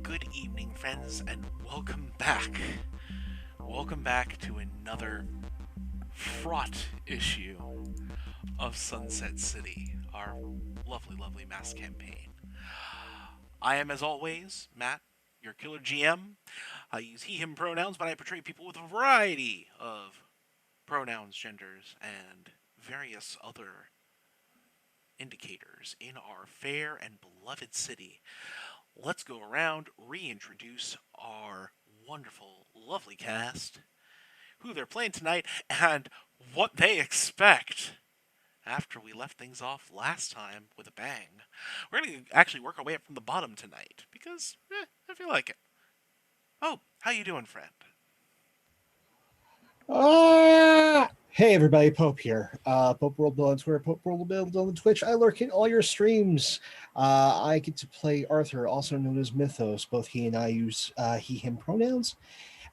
Good evening, friends, and welcome back. Welcome back to another fraught issue of Sunset City, our lovely, lovely mass campaign. I am, as always, Matt, your killer GM. I use he, him pronouns, but I portray people with a variety of pronouns, genders, and various other indicators in our fair and beloved city. Let's go around, reintroduce our wonderful, lovely cast, who they're playing tonight, and what they expect after we left things off last time with a bang. We're going to actually work our way up from the bottom tonight, because I feel like it. Oh, how you doing, friend? Hey everybody, Pope here. Pope World Build on Twitter, Pope World Build on Twitch. I lurk in all your streams. I get to play Arthur, also known as Mythos. Both he and I use he, him pronouns.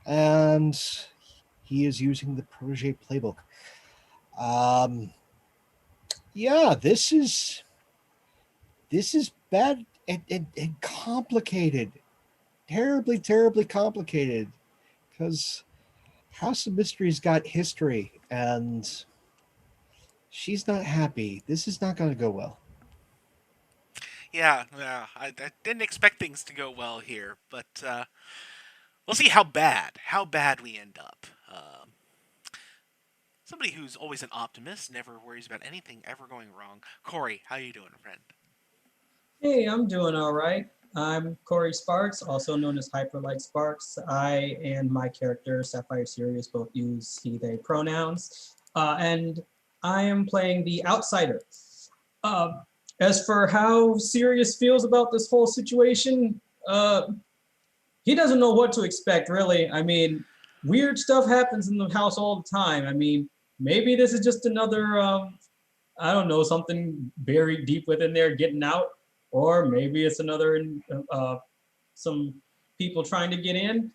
And he is using the Protege playbook. Yeah, this is bad and complicated, terribly, terribly complicated, because House of Mystery's got history, and she's not happy. This is not going to go well. Yeah. I didn't expect things to go well here, but we'll see how bad we end up. Somebody who's always an optimist, never worries about anything ever going wrong. Corey, how you doing, friend? Hey, I'm doing all right. I'm Corey Sparks, also known as Hyperlight Sparks. I and my character, Sapphire Sirius, both use he, they pronouns. And I am playing the outsider. Uh, as for how Sirius feels about this whole situation, he doesn't know what to expect, really. I mean, weird stuff happens in the house all the time. I mean, maybe this is just another, I don't know, something buried deep within there getting out. Or maybe it's another some people trying to get in.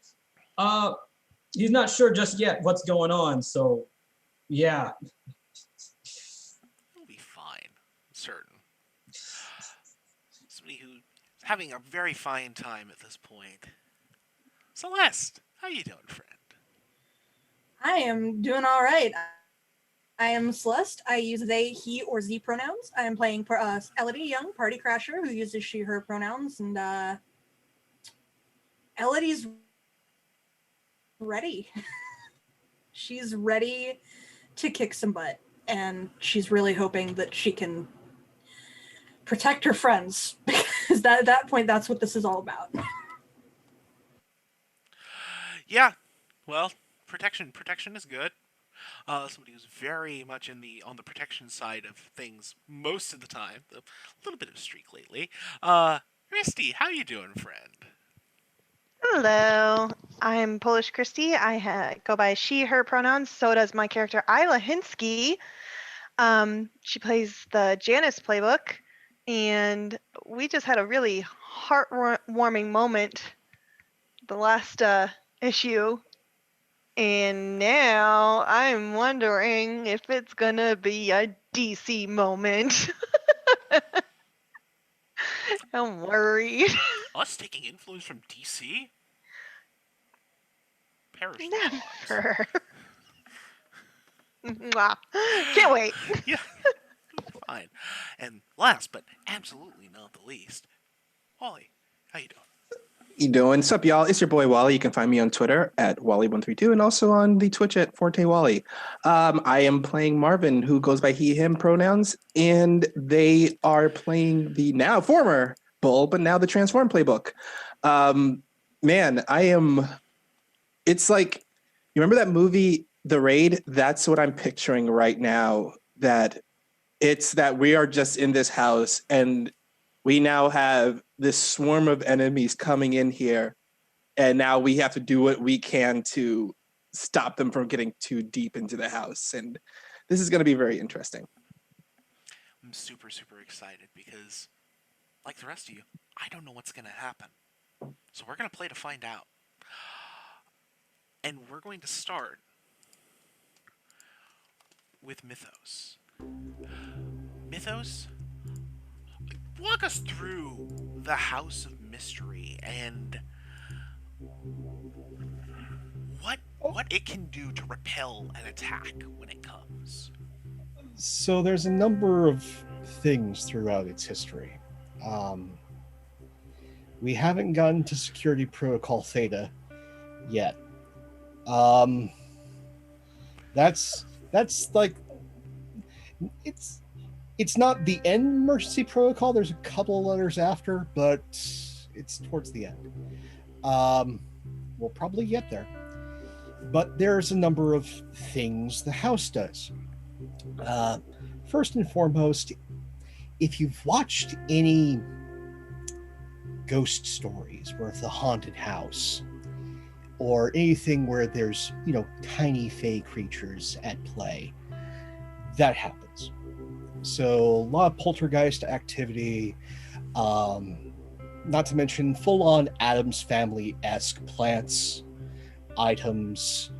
He's not sure just yet what's going on. So, yeah. He'll be fine, I'm certain. Somebody who's having a very fine time at this point. Celeste, how you doing, friend? I am doing all right. I am Celeste. I use they, he, or z pronouns. I am playing Elodie Young, party crasher, who uses she, her pronouns. And Elodie's ready. She's ready to kick some butt. And she's really hoping that she can protect her friends. Because at that point, that's what this is all about. Yeah, well, protection is good. Somebody who's very much on the protection side of things most of the time. A little bit of a streak lately. Christy, how you doing, friend? Hello, I'm Polish Christy. Go by she, her pronouns. So does my character Isla Hinsky. She plays the Janice playbook, and we just had a really heartwarming moment the last issue. And now I'm wondering if it's gonna be a DC moment. I'm worried. Us taking influence from DC? Perish the gods. Never. Wow. Can't wait. Yeah, fine. And last but absolutely not the least, Wally, how you doing? You doing? What's up, y'all? It's your boy Wally. You can find me on Twitter at Wally132 and also on the Twitch at Forte Wally. I am playing Marvin, who goes by he, him pronouns, and they are playing the now former Bull, but now the Transform playbook. Man, it's like, you remember that movie, The Raid? That's what I'm picturing right now, that it's that we are just in this house and we now have this swarm of enemies coming in here, and now we have to do what we can to stop them from getting too deep into the house. And this is going to be very interesting. I'm super, super excited because, like the rest of you, I don't know what's going to happen. So we're going to play to find out. And we're going to start with Mythos. Mythos, walk us through the House of Mystery and what it can do to repel an attack when it comes. So there's a number of things throughout its history. We haven't gotten to Security Protocol Theta yet. That's like, it's not the end Mercy Protocol. There's a couple of letters after, but it's towards the end. We'll probably get there. But there's a number of things the house does. First and foremost, if you've watched any ghost stories where it's the haunted house, or anything where there's, tiny fey creatures at play, that happens. So a lot of poltergeist activity, not to mention full-on Addams Family-esque plants, items,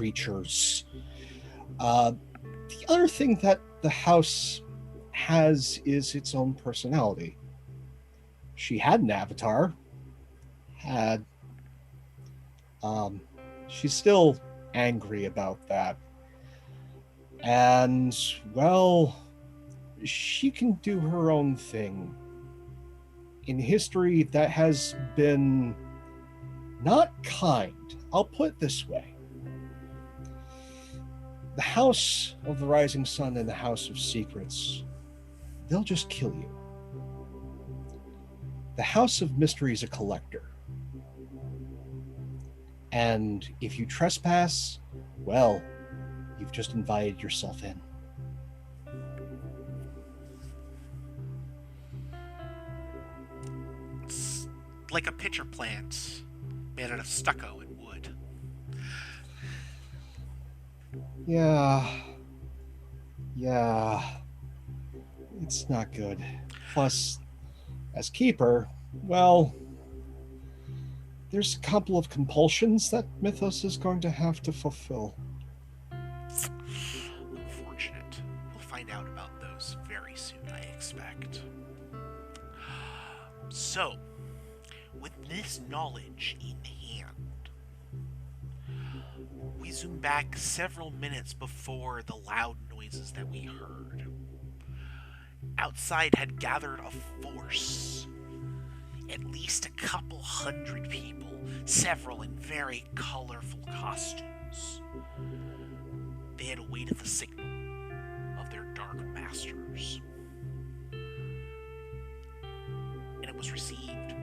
creatures. The other thing that the house has is its own personality. She had an avatar, had she's still angry about that. And, well, she can do her own thing. In history, that has been not kind. I'll put it this way. The House of the Rising Sun and the House of Secrets, they'll just kill you. The House of Mystery is a collector. And if you trespass, well, you've just invited yourself in. It's like a pitcher plant made out of stucco and wood. Yeah. It's not good. Plus, as keeper, well, there's a couple of compulsions that Mythos is going to have to fulfill. Unfortunate. We'll find out about those very soon, I expect. So, with this knowledge in hand, we zoom back several minutes before the loud noises that we heard. Outside had gathered a force. At least a couple hundred people, several in very colorful costumes. They had awaited the signal of their dark masters. And it was received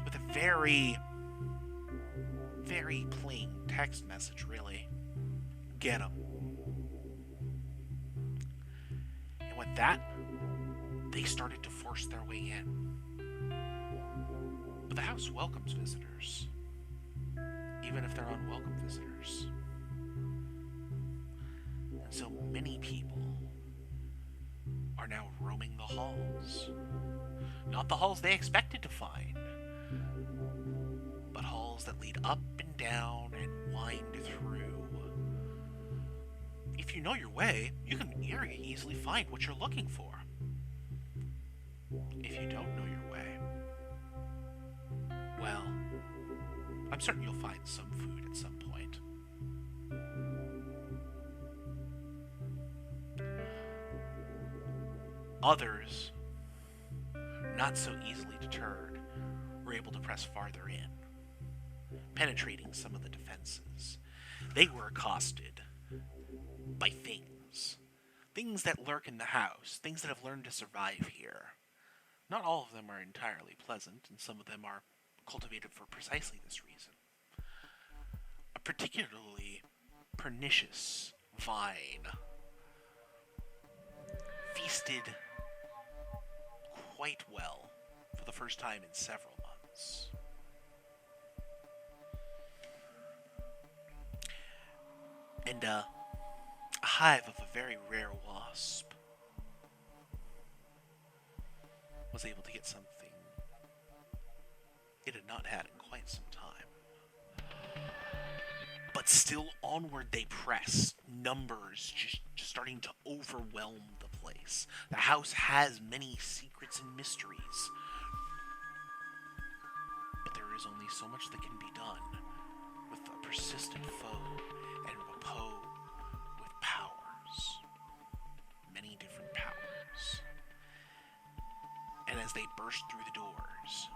with a very, very plain text message, really. Get 'em. And with that, they started to force their way in. But the house welcomes visitors, even if they're unwelcome visitors. And so many people are now roaming the halls. Not the halls they expected to find, but halls that lead up and down and wind through. If you know your way, you can very easily find what you're looking for. If you don't know your way, well, I'm certain you'll find some food at some point. Others, not so easily deterred, were able to press farther in, penetrating some of the defenses. They were accosted by things. Things that lurk in the house, things that have learned to survive here. Not all of them are entirely pleasant, and some of them are cultivated for precisely this reason. A particularly pernicious vine feasted quite well for the first time in several months. And a hive of a very rare wasp was able to get something it had not had in quite some time. But still onward they press, numbers just starting to overwhelm the place. The house has many secrets and mysteries, but there is only so much that can be done with a persistent foe and Rapo with powers. Many different powers. And as they burst through the doors,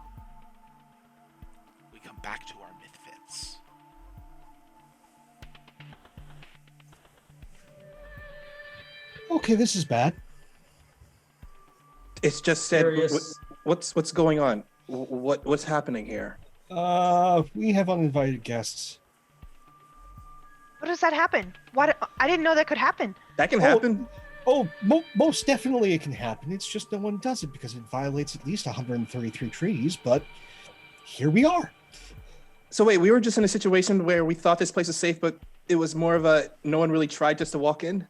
we come back to our Mythfits. Okay, this is bad. It's just said. Curious. What's going on? What's happening here? We have uninvited guests. What does that happen? I didn't know that could happen. That can happen. Most definitely it can happen. It's just no one does it because it violates at least 133 treaties, but here we are. So wait, we were just in a situation where we thought this place was safe, but it was more of a no one really tried just to walk in?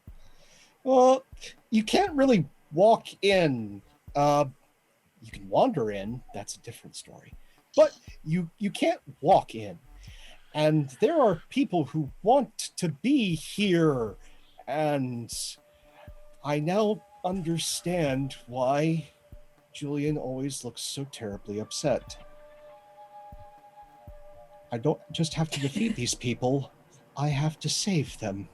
Well, you can't really walk in. You can wander in. That's a different story. But you can't walk in. And there are people who want to be here. And I now understand why Julian always looks so terribly upset. I don't just have to defeat these people, I have to save them.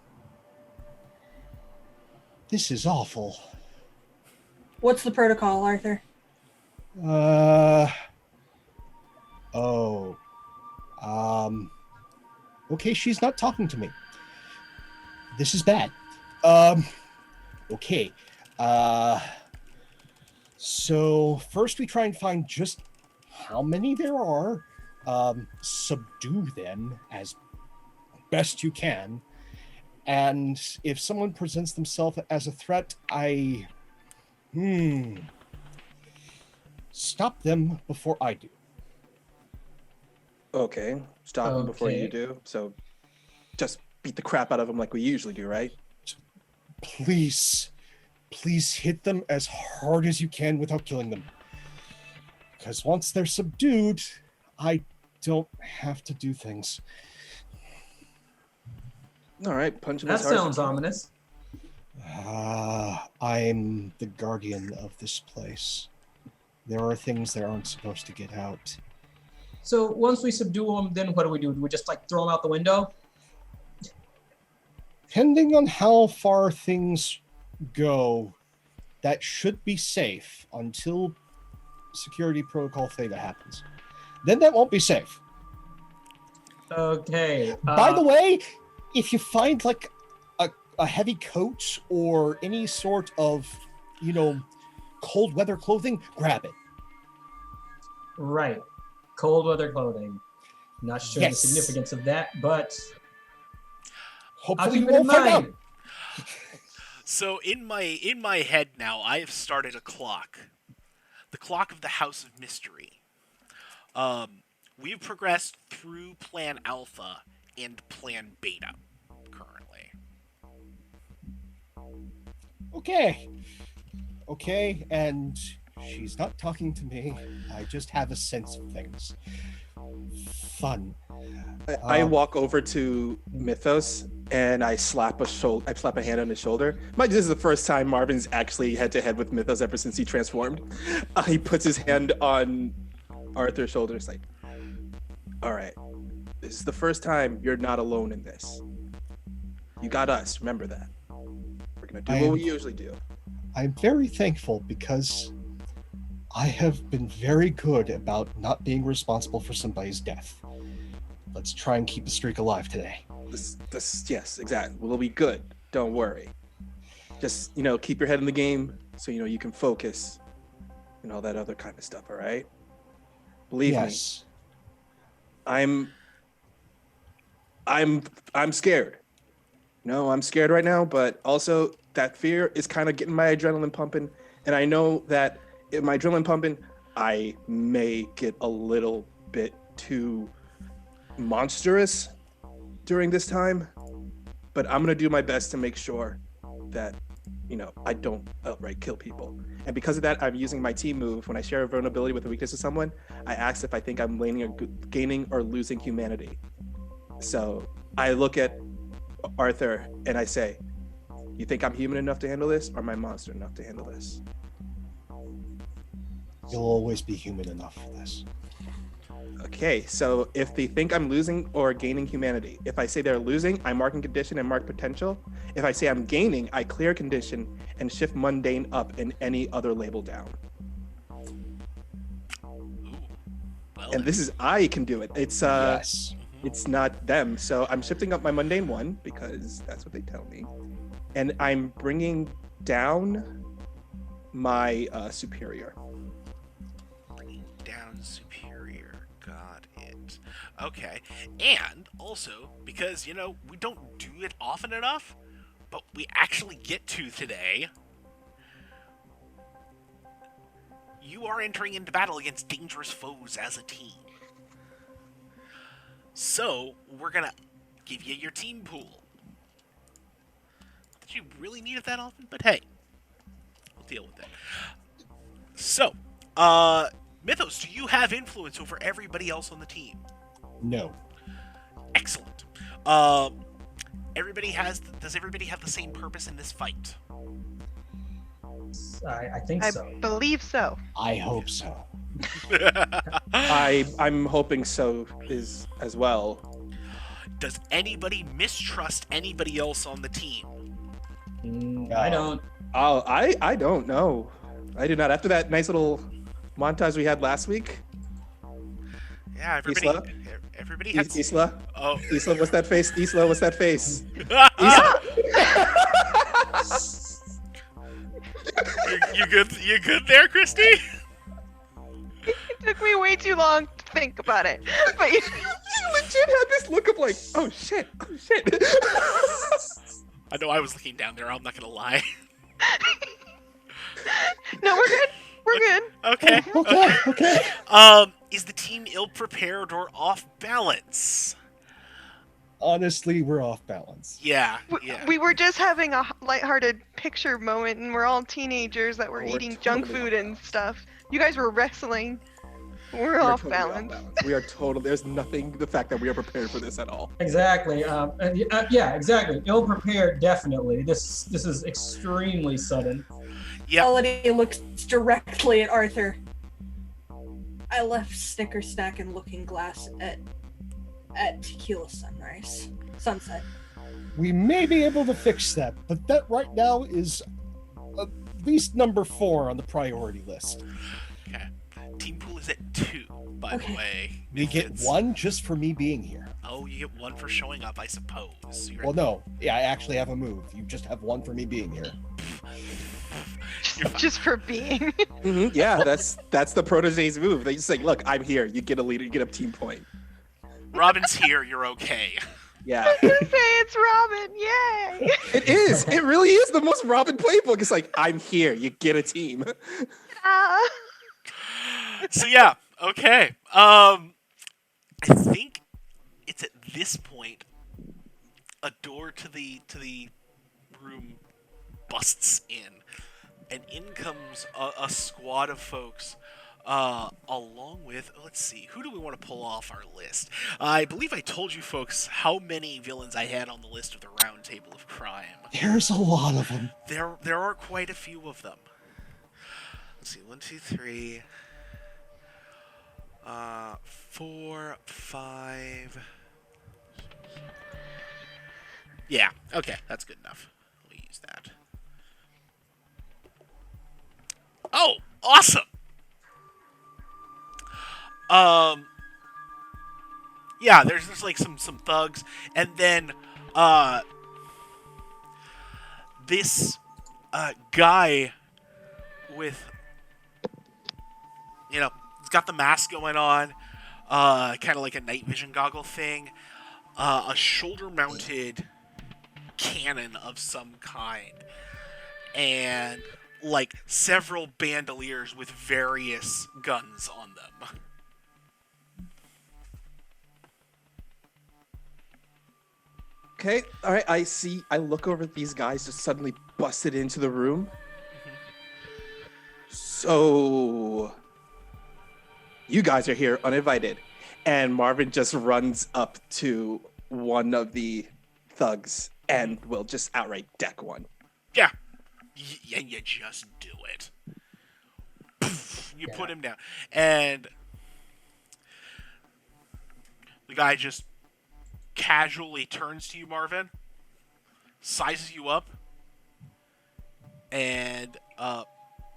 This is awful. What's the protocol, Arthur? Oh. Okay, she's not talking to me. This is bad. Okay. So first we try and find just how many there are, subdue them as best you can, and if someone presents themselves as a threat, I stop them before I do. Okay, stop them before you do. So just beat the crap out of them like we usually do, right? Please hit them as hard as you can without killing them. Because once they're subdued, I don't have to do things. All right, punch them That as hard as you sounds can. ominous. I'm the guardian of this place. There are things that aren't supposed to get out. So once we subdue them, then what do? Do we just like throw them out the window? Depending on how far things go, that should be safe until security protocol theta happens. Then that won't be safe. Okay. By the way, if you find like a heavy coat or any sort of, cold weather clothing, grab it. Right. Cold weather clothing. Not sure Yes. the significance of that, but I'll Hopefully keep you it in won't find out. mind. So in my head now, I have started a clock. The clock of the House of Mystery. We've progressed through Plan Alpha and Plan Beta currently. Okay, and she's not talking to me. I just have a sense of things. Fun. I walk over to Mythos and I slap a hand on his shoulder. This is the first time Marvin's actually head to head with Mythos ever since he transformed. He puts his hand on Arthur's shoulder. It's like, all right, this is the first time you're not alone in this. You got us. Remember that. We're gonna do what we usually do. I'm very thankful because I have been very good about not being responsible for somebody's death. Let's try and keep the streak alive today. Yes, exactly. We'll be good. Don't worry. Just, keep your head in the game so, you can focus and all that other kind of stuff, all right? Believe me, I'm scared. I'm scared right now, but also that fear is kind of getting my adrenaline pumping. And I know that if my adrenaline pumping, I may get a little bit too monstrous during this time, but I'm going to do my best to make sure that, I don't outright kill people. And because of that, I'm using my team move. When I share a vulnerability with a weakness of someone, I ask if I think I'm gaining or losing humanity. So I look at Arthur and I say, you think I'm human enough to handle this, or am I monster enough to handle this? You'll always be human enough for this. Okay, so if they think I'm losing or gaining humanity, if I say they're losing, I mark in condition and mark potential. If I say I'm gaining, I clear condition and shift mundane up and any other label down. Well, And this is, I can do it. It's Yes. it's not them. So I'm shifting up my mundane one because that's what they tell me. And I'm bringing down my superior. bringing down superior. Got it. Okay. And also, because, we don't do it often enough, but we actually get to today, you are entering into battle against dangerous foes as a team. So, we're gonna give you your team pool. Not that you really need it that often, but hey, we'll deal with it. So, Mythos, do you have influence over everybody else on the team? No. Does everybody have the same purpose in this fight? I think I so. believe so. I hope so. I'm hoping so is as well. Does anybody mistrust anybody else on the team? I don't. Oh, I don't know. I do not. After that nice little montage we had last week. Yeah, Isla? everybody has. Isla? Oh, Isla, what's that face? Isla, what's that face? you good? You good there, Christy? It took me way too long to think about it. But You legit had this look of like, oh shit. I know I was looking down there. I'm not gonna lie. no, we're good. We're good. Okay. Okay. Is the team ill prepared or off balance? Honestly, we're off balance. Yeah. We were just having a lighthearted picture moment, and we're all teenagers that were Oh, we're eating junk totally food off and balance. stuff. You guys were wrestling. We're We are off totally off balance. We are totally. There's nothing. The fact that we are prepared for this at all. Exactly. Yeah, exactly. Ill prepared, definitely. This is extremely sudden. Yep. Melody looks directly at Arthur. I left Snicker Snack and Looking Glass at Tequila Sunset. We may be able to fix that, but that right now is at least number 4 on the priority list. Okay. Team pool is at 2, by the way. You get It's- 1 just for me being here. Oh, you get 1 for showing up, I suppose. You're Well, no. Yeah, I actually have a move. You just have 1 for me being here. Just for being. Yeah, that's the protege's move. They just say, look, I'm here. You get a leader. You get a team point. Robin's here. You're okay. Yeah. I was gonna say it's Robin. Yay! It is. It really is the most Robin playbook. It's like, I'm here. You get a team. Ah. So yeah. Okay. I think it's at this point a door to the room busts in, and in comes a squad of folks, along with, let's see, who do we want to pull off our list? I believe I told you folks how many villains I had on the list of the Round Table of Crime. There's a lot of them. There are quite a few of them. Let's see, 1, 2, 3, 4, 5. Yeah, okay, that's good enough. We'll use that. Oh, awesome! Yeah, there's like some thugs, and then this guy with, he's got the mask going on, kind of like a night vision goggle thing, a shoulder-mounted cannon of some kind, and like several bandoliers with various guns on them. Okay. All right. I look over at these guys just suddenly busted into the room. So you guys are here uninvited. And Marvin just runs up to one of the thugs and will just outright deck one. Yeah. And you just do it. You put him down. And the guy just casually turns to you, Marvin, sizes you up, and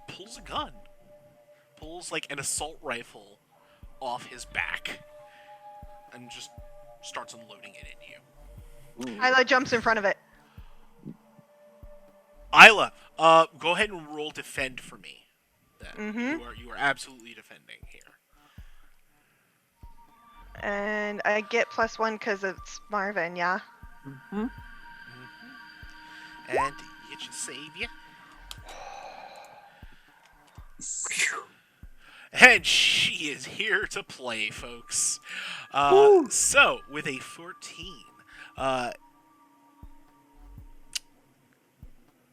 pulls a gun. Pulls like an assault rifle off his back and just starts unloading it in you. Isla jumps in front of it. Isla, go ahead and roll defend for me. Then you are absolutely defending here. And I get +1 because it's Marvin, yeah? And it should save you. And she is here to play, folks. So, with a 14,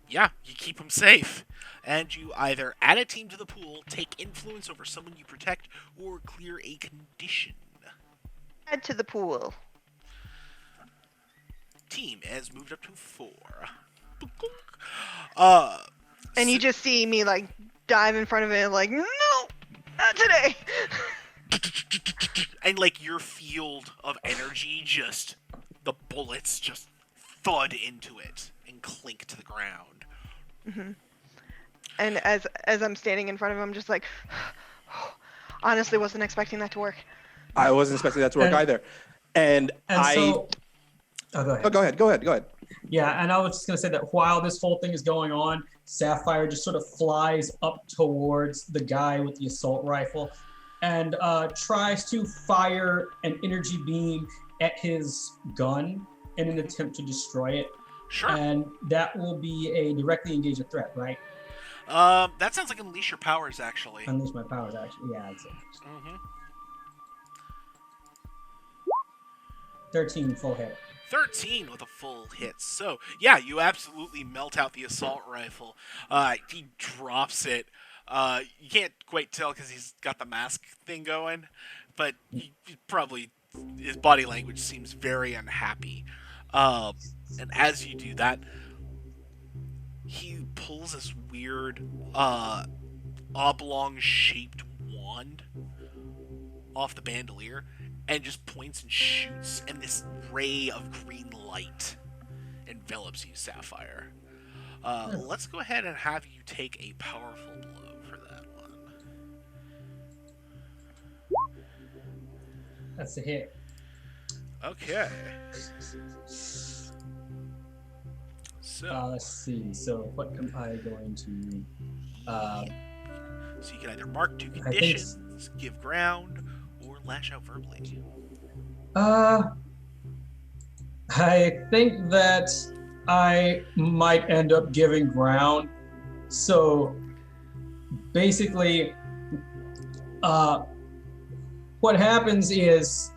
yeah, you keep them safe. And you either add a team to the pool, take influence over someone you protect, or clear a condition. Head to the pool. team has moved up to 4. And you just see me like dive in front of it, like, no, not today. And like your field of energy, just the bullets just thud into it and clink to the ground. Mm-hmm. And as I'm standing in front of him, I'm just like, honestly, wasn't expecting that to work. I wasn't expecting that to work either. And so, go ahead. Oh, go ahead. Yeah, and I was just gonna say that while this whole thing is going on, Sapphire just sort of flies up towards the guy with the assault rifle and tries to fire an energy beam at his gun in an attempt to destroy it. Sure. And that will be a directly engage a threat, right? That sounds like Unleash Your Powers, actually. Unleash my powers, actually. Yeah, that's it. Mm-hmm. 13 full hit. 13 with a full hit. So, yeah, you absolutely melt out the assault rifle. He drops it. You can't quite tell because he's got the mask thing going, but he probably, his body language seems very unhappy. And as you do that, he pulls this weird, oblong-shaped wand off the bandolier and just points and shoots, and this ray of green light envelops you, Sapphire. Let's go ahead and have you take a powerful blow for that one. That's a hit. Okay. So, Let's see. So what am I going to... so you can either mark 2 conditions, give ground, or lash out verbally. I think that I might end up giving ground. So basically, what happens is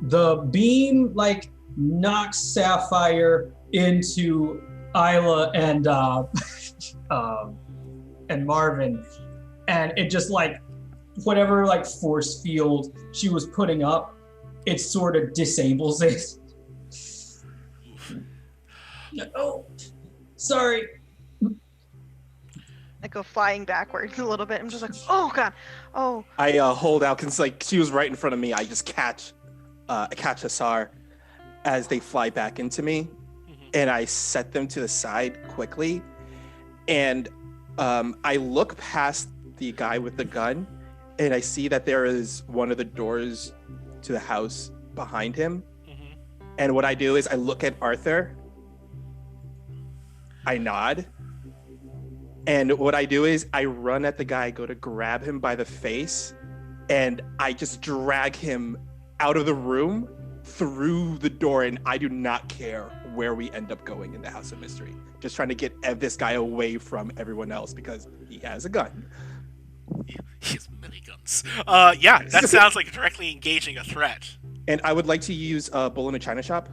the beam like knocks Sapphire into Isla and Marvin, and it just like whatever like force field she was putting up, it sort of disables it. Oh, sorry. I go flying backwards a little bit. I'm just like, oh god, oh. I hold out because like she was right in front of me. I just catch Hassar as they fly back into me, and I set them to the side quickly. And I look past the guy with the gun, and I see that there is one of the doors to the house behind him. And what I do is I look at Arthur. I nod. And what I do is I run at the guy, go to grab him by the face, and I just drag him out of the room through the door, and I do not care where we end up going in the House of Mystery. Just trying to get this guy away from everyone else because he has a gun. He has many guns. Yeah, that sounds like directly engaging a threat. And I would like to use a bull in a china shop.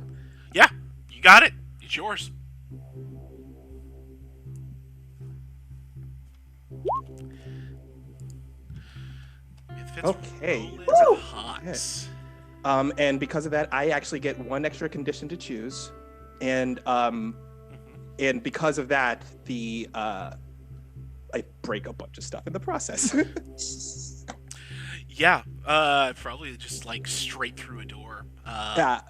Yeah, you got it. It's yours. Mythfits Okay. rolling hot. Yes. And because of that, I actually get 1 extra condition to choose, and and because of that, I break a bunch of stuff in the process. Yeah, probably just like straight through a door. Yeah,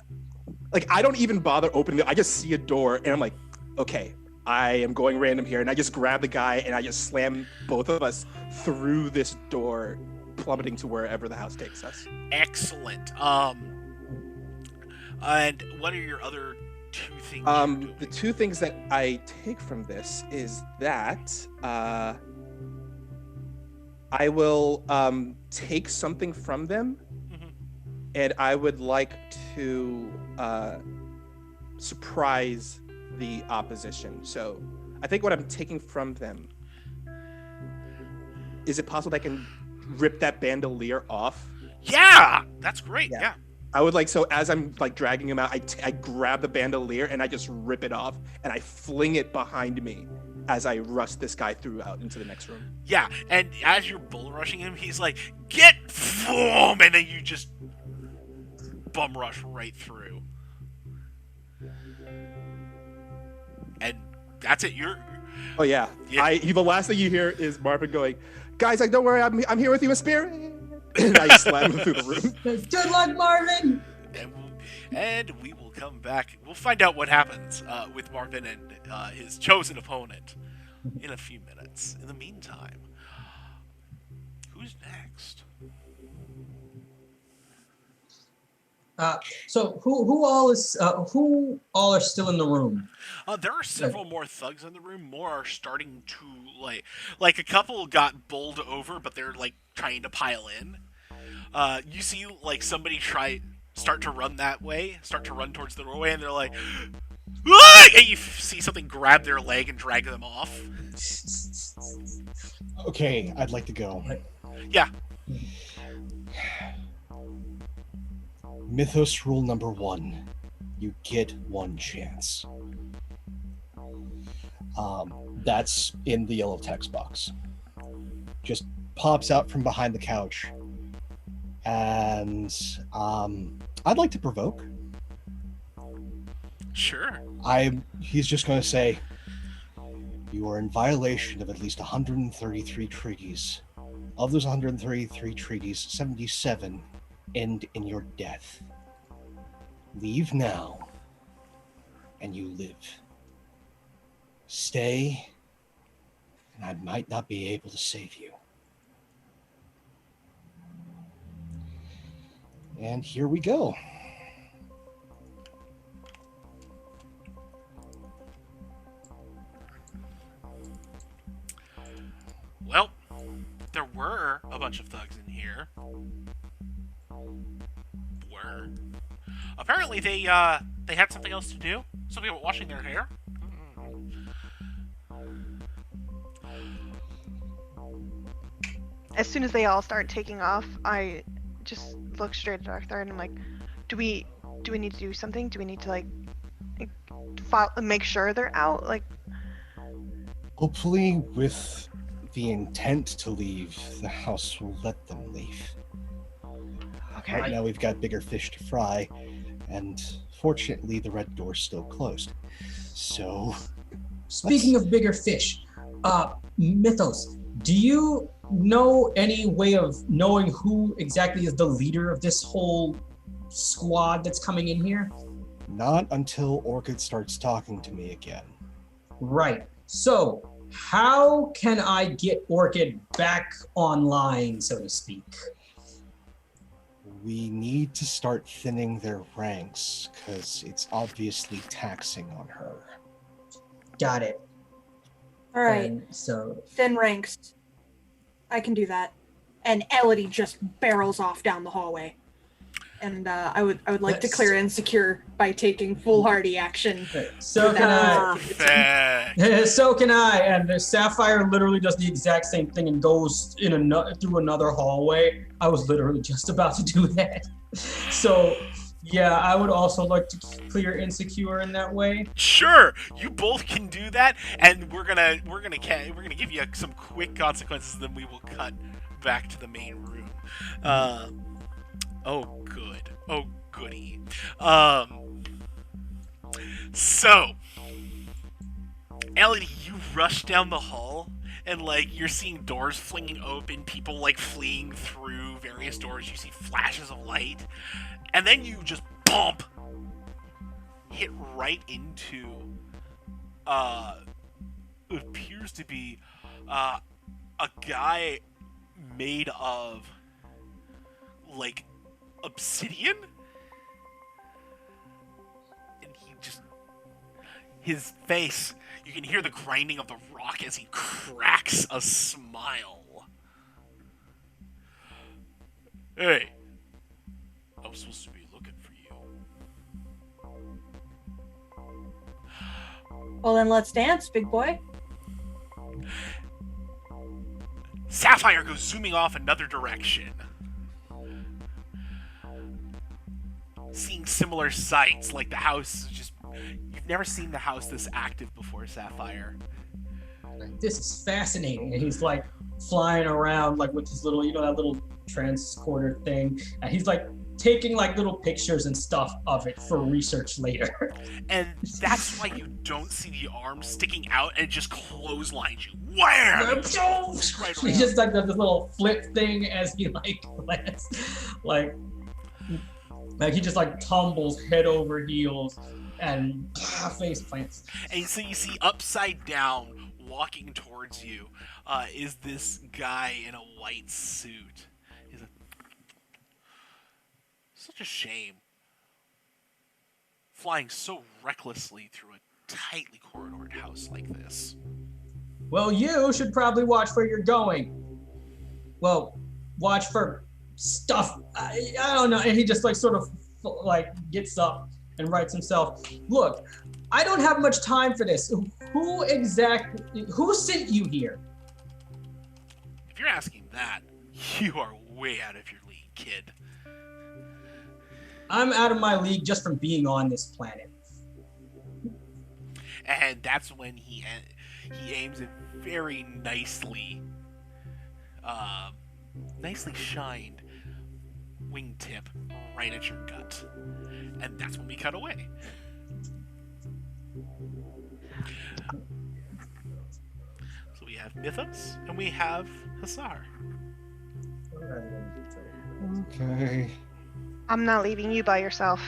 like I don't even bother opening it. I just see a door, and I'm like, okay, I am going random here, and I just grab the guy, and I just slam both of us through this door, plummeting to wherever the house takes us. Excellent. And what are your other 2 things? You're doing? The 2 things that I take from this is that I will take something from them, and I would like to surprise the opposition. So I think what I'm taking from them, is it possible that I can rip that bandolier off? Yeah, that's great. Yeah. I would like, so as I'm like dragging him out, I grab the bandolier and I just rip it off and I fling it behind me as I rush this guy through out into the next room. Yeah, and as you're bull rushing him, he's like, "Get boom!" and then you just bum rush right through. and that's it. Oh yeah. Yeah. The last thing you hear is Marvin going, "Guys, like don't worry, I'm here with you, a spirit." And I slam him through the room. Good luck, Marvin. And we will come back. We'll find out what happens with Marvin and his chosen opponent in a few minutes. In the meantime, who's next? So who all are still in the room? There are several more thugs in the room. More are starting to like a couple got bowled over, but they're like trying to pile in. You see like somebody start to run that way, start to run towards the doorway, and they're like, "Ah!" And you see something grab their leg and drag them off. Okay, I'd like to go. Yeah. Mythos rule number 1. You get one chance. That's in the yellow text box. Just pops out from behind the couch. And I'd like to provoke. Sure. He's just going to say, you are in violation of at least 133 treaties. Of those 133 treaties, 77 end in your death. Leave now, and you live. Stay, and I might not be able to save you. And here we go. Well, there were a bunch of thugs in here. Apparently they had something else to do. Some people were washing their hair. As soon as they all start taking off, I just look straight at Arthur and I'm like, do we need to do something? Do we need to like make sure they're out? Like, hopefully with the intent to leave, the house will let them leave. okay. Right now we've got bigger fish to fry, and fortunately the red door's still closed. So, Speaking of bigger fish, Mythos, do you know any way of knowing who exactly is the leader of this whole squad that's coming in here? not until Orchid starts talking to me again. Right. So, how can I get Orchid back online, so to speak? We need to start thinning their ranks, because it's obviously taxing on her. Got it. All right. And so, Thin ranks. I can do that. And Elodie just barrels off down the hallway. And I would like to clear Insecure by taking foolhardy action. so can I. Perfect. So can I. And the Sapphire literally does the exact same thing and goes in through another hallway. I was literally just about to do that. So, yeah, I would also like to clear Insecure in that way. Sure, you both can do that, and we're gonna give you some quick consequences. Then we will cut back to the main room. Oh, good. Oh, goody. So, Elodie, you rush down the hall, and, like, you're seeing doors flinging open, people, like, fleeing through various doors. You see flashes of light, and then you just bump, hit right into, it appears to be, a guy made of, like, obsidian, and his face, you can hear the grinding of the rock as he cracks a smile. Hey, I was supposed to be looking for you. Well, then let's dance, big boy. Sapphire goes zooming off another direction, seeing similar sights, like the house is just... You've never seen the house this active before, Sapphire. This is fascinating. And he's like flying around like with his little, that little transporter thing. And he's like taking like little pictures and stuff of it for research later. And that's why you don't see the arm sticking out and it just clotheslines you. Wham! Right He around. just like does this little flip thing as he like lands, like he just like tumbles head over heels and face plants. And so you see upside down walking towards you is this guy in a white suit. He's like, such a shame. Flying so recklessly through a tightly corridored house like this. Well, you should probably watch where you're going. Well, watch for stuff. I don't know. And he just like sort of like gets up and writes himself, look, I don't have much time for this. Who sent you here? If you're asking that, you are way out of your league, kid. I'm out of my league just from being on this planet. And that's when he aims a very nicely shined wingtip right at your gut. And that's when we cut away. So we have Mythos and we have Hussar. Okay. I'm not leaving you by yourself.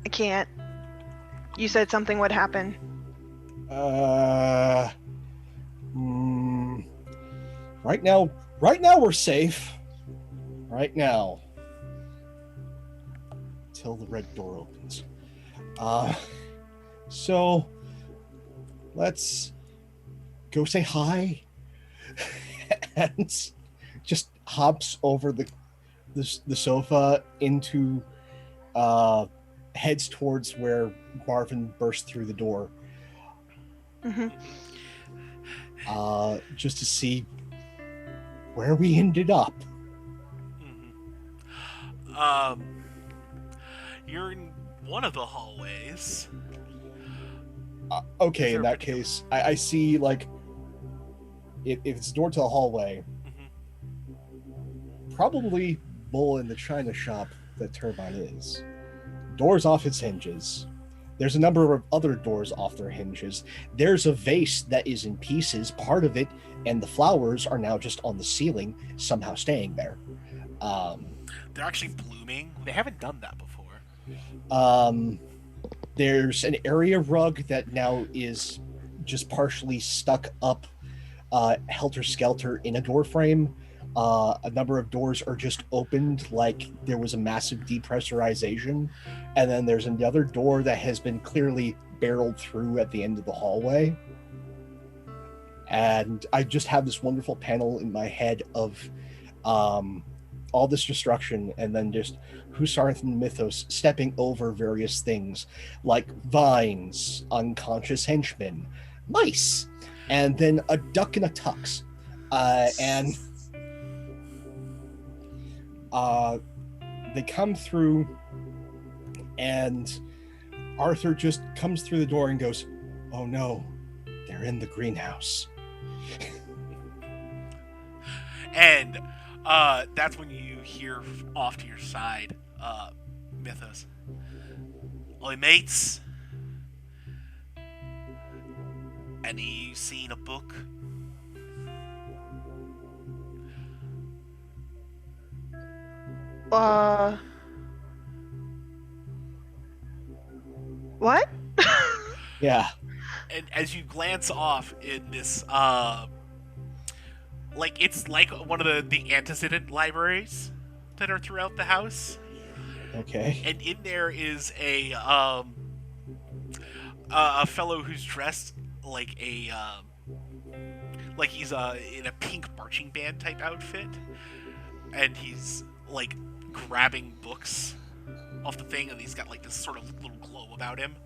I can't. You said something would happen. Right now we're safe. Right now. Till the red door opens. So let's go say hi. And just hops over the sofa into heads towards where Marvin burst through the door. Mm-hmm. Just to see where we ended up. Mm-hmm. You're in one of the hallways. Okay, in that case, I see, like, if it's a door to the hallway, probably Bull in the china shop that Turbine is. Doors off its hinges. There's a number of other doors off their hinges. There's a vase that is in pieces, part of it, and the flowers are now just on the ceiling, somehow staying there. They're actually blooming. They haven't done that before. There's an area rug that now is just partially stuck up, helter-skelter in a door frame. A number of doors are just opened like there was a massive depressurization. And then there's another door that has been clearly barreled through at the end of the hallway. And I just have this wonderful panel in my head of all this destruction, and then just Husarth and Mythos stepping over various things like vines, unconscious henchmen, mice, and then a duck and a tux. And they come through, and Arthur just comes through the door and goes, "Oh no, they're in the greenhouse." And that's when you hear off to your side, Mythos. Oi, mates. Any seen a book? What? Yeah. And as you glance off in this, like, it's like one of the antecedent libraries that are throughout the house. Okay. And in there is a fellow who's dressed like like he's in a pink marching band type outfit, and he's like grabbing books off the thing, and he's got like this sort of little glow about him.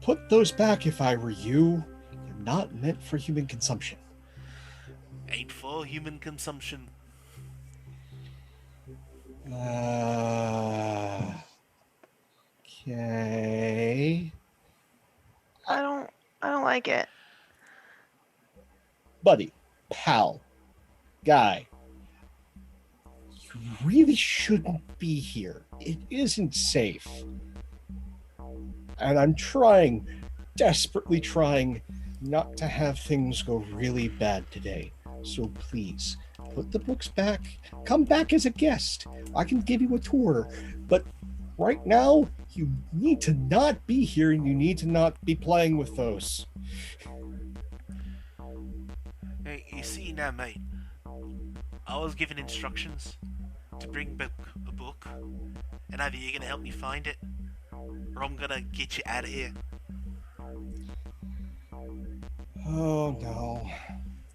Put those back if I were you. They're not meant for human consumption. Ain't for human consumption. Okay. I don't like it. Buddy, pal, Guy, you really shouldn't be here. It isn't safe. And I'm trying, desperately trying, not to have things go really bad today. So please, put the books back. Come back as a guest. I can give you a tour. But right now, you need to not be here and you need to not be playing with those. Hey, you see now, mate. I was given instructions to bring back a book, and either you're gonna help me find it, or I'm gonna get you out of here. Oh no.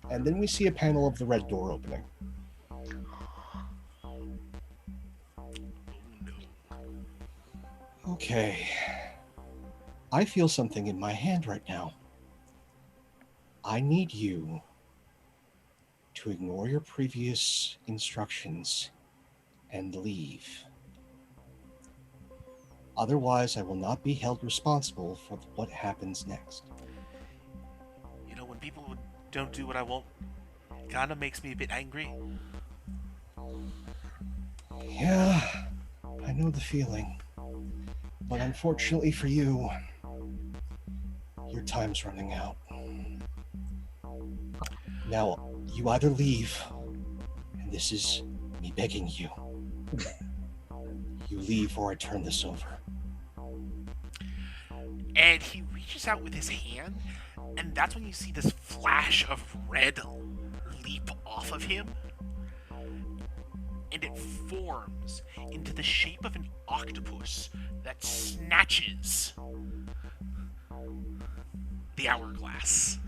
And then we see a panel of the red door opening. Oh no. Okay. I feel something in my hand right now. I need you to ignore your previous instructions and leave. Otherwise, I will not be held responsible for what happens next. You know, when people don't do what I want, it kinda makes me a bit angry. Yeah, I know the feeling. But unfortunately for you, your time's running out. Now, you either leave, and this is me begging you. You leave or I turn this over. And he reaches out with his hand, and that's when you see this flash of red leap off of him. And it forms into the shape of an octopus that snatches the hourglass.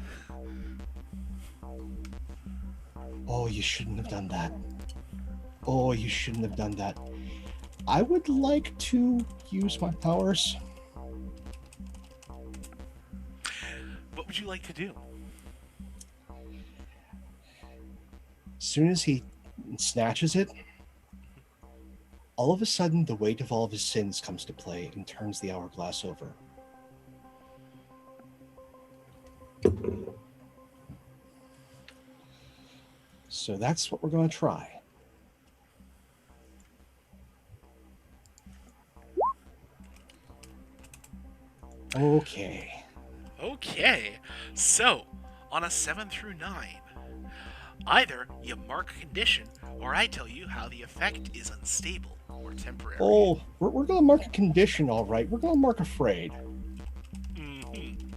Oh, you shouldn't have done that. Oh, you shouldn't have done that. I would like to use my powers. What would you like to do? As soon as he snatches it, all of a sudden the weight of all of his sins comes to play and turns the hourglass over. So that's what we're going to try. Okay. Okay, so on a 7 through 9, either you mark a condition, or I tell you how the effect is unstable or temporary. Oh, we're going to mark a condition, all right. We're going to mark afraid. Mm-hmm.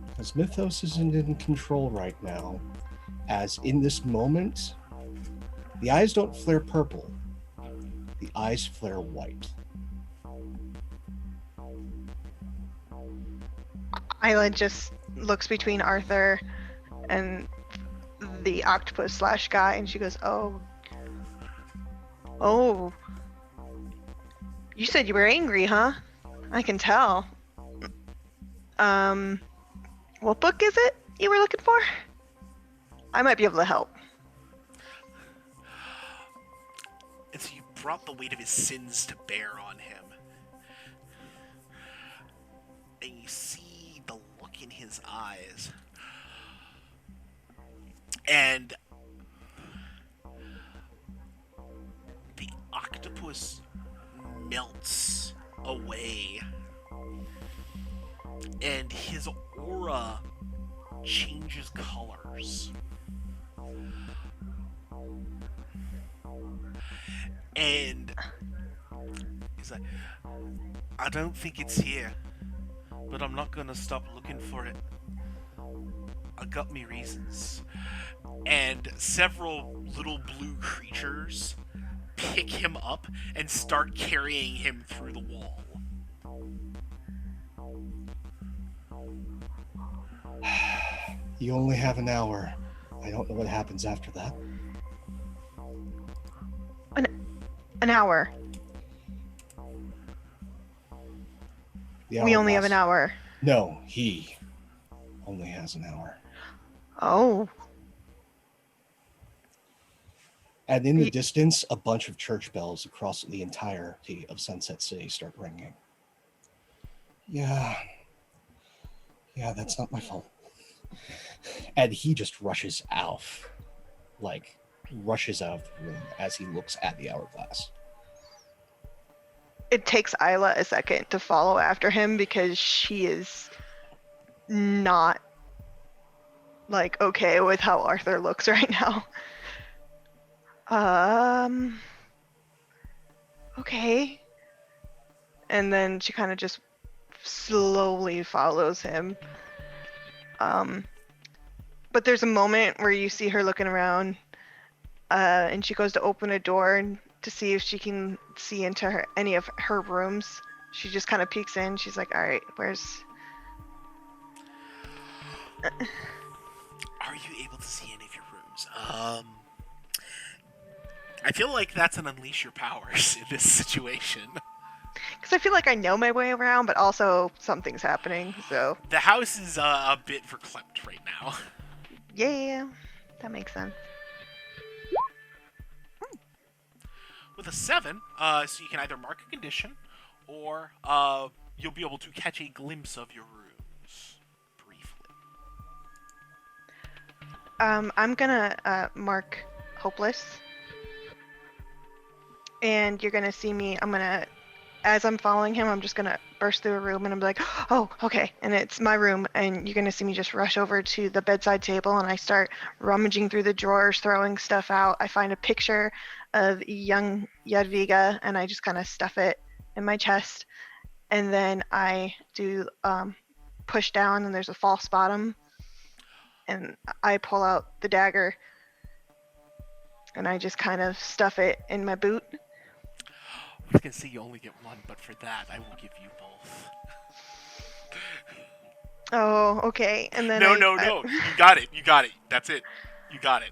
Because Mythos isn't in control right now. As in this moment, the eyes don't flare purple. The eyes flare white. Isla just looks between Arthur and the octopus slash guy, and she goes, "Oh, you said you were angry, huh? I can tell. What book is it you were looking for? I might be able to help." And so you brought the weight of his sins to bear on him. And you see the look in his eyes. And the octopus melts away. And his aura changes colors. And he's like, I don't think it's here, but I'm not gonna stop looking for it. I got me reasons. And several little blue creatures pick him up and start carrying him through the wall. You only have an hour. I don't know what happens after that. An hour. We only have an hour. No, he only has an hour. Oh. And in the distance, a bunch of church bells across the entirety of Sunset City start ringing. Yeah, Yeah, that's not my fault. And he just rushes out of the room as he looks at the hourglass. It takes Isla a second to follow after him because she is not like okay with how Arthur looks right now. Okay. And then she kind of just slowly follows him. But there's a moment where you see her looking around, and she goes to open a door to see if she can see into any of her rooms. She just kind of peeks in. She's like, all right, where's... Are you able to see any of your rooms? I feel like that's an unleash your powers in this situation. Because I feel like I know my way around, but also something's happening, so... The house is a bit verklempt right now. Yeah, that makes sense. With a 7, so you can either mark a condition, or you'll be able to catch a glimpse of your rooms briefly. I'm gonna mark hopeless. And you're gonna see me, as I'm following him, I'm just gonna burst through a room and I'm like, oh, okay. And it's my room, and you're gonna see me just rush over to the bedside table and I start rummaging through the drawers, throwing stuff out. I find a picture of young Jadwiga and I just kind of stuff it in my chest. And then I do push down and there's a false bottom. And I pull out the dagger and I just kind of stuff it in my boot. I can see you only get one, but for that, I will give you both. Oh, okay. And then No. You got it. That's it. You got it.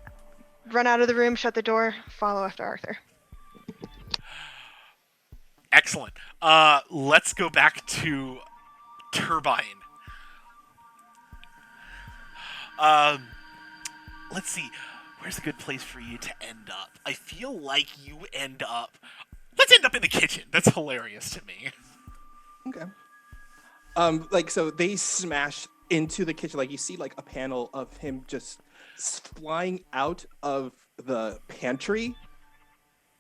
Run out of the room, shut the door, follow after Arthur. Excellent. Let's go back to Turbine. Let's see. Where's a good place for you to end up? I feel like you end up... Let's end up in the kitchen. That's hilarious to me. Okay. So they smash into the kitchen. Like, you see, like, a panel of him just flying out of the pantry,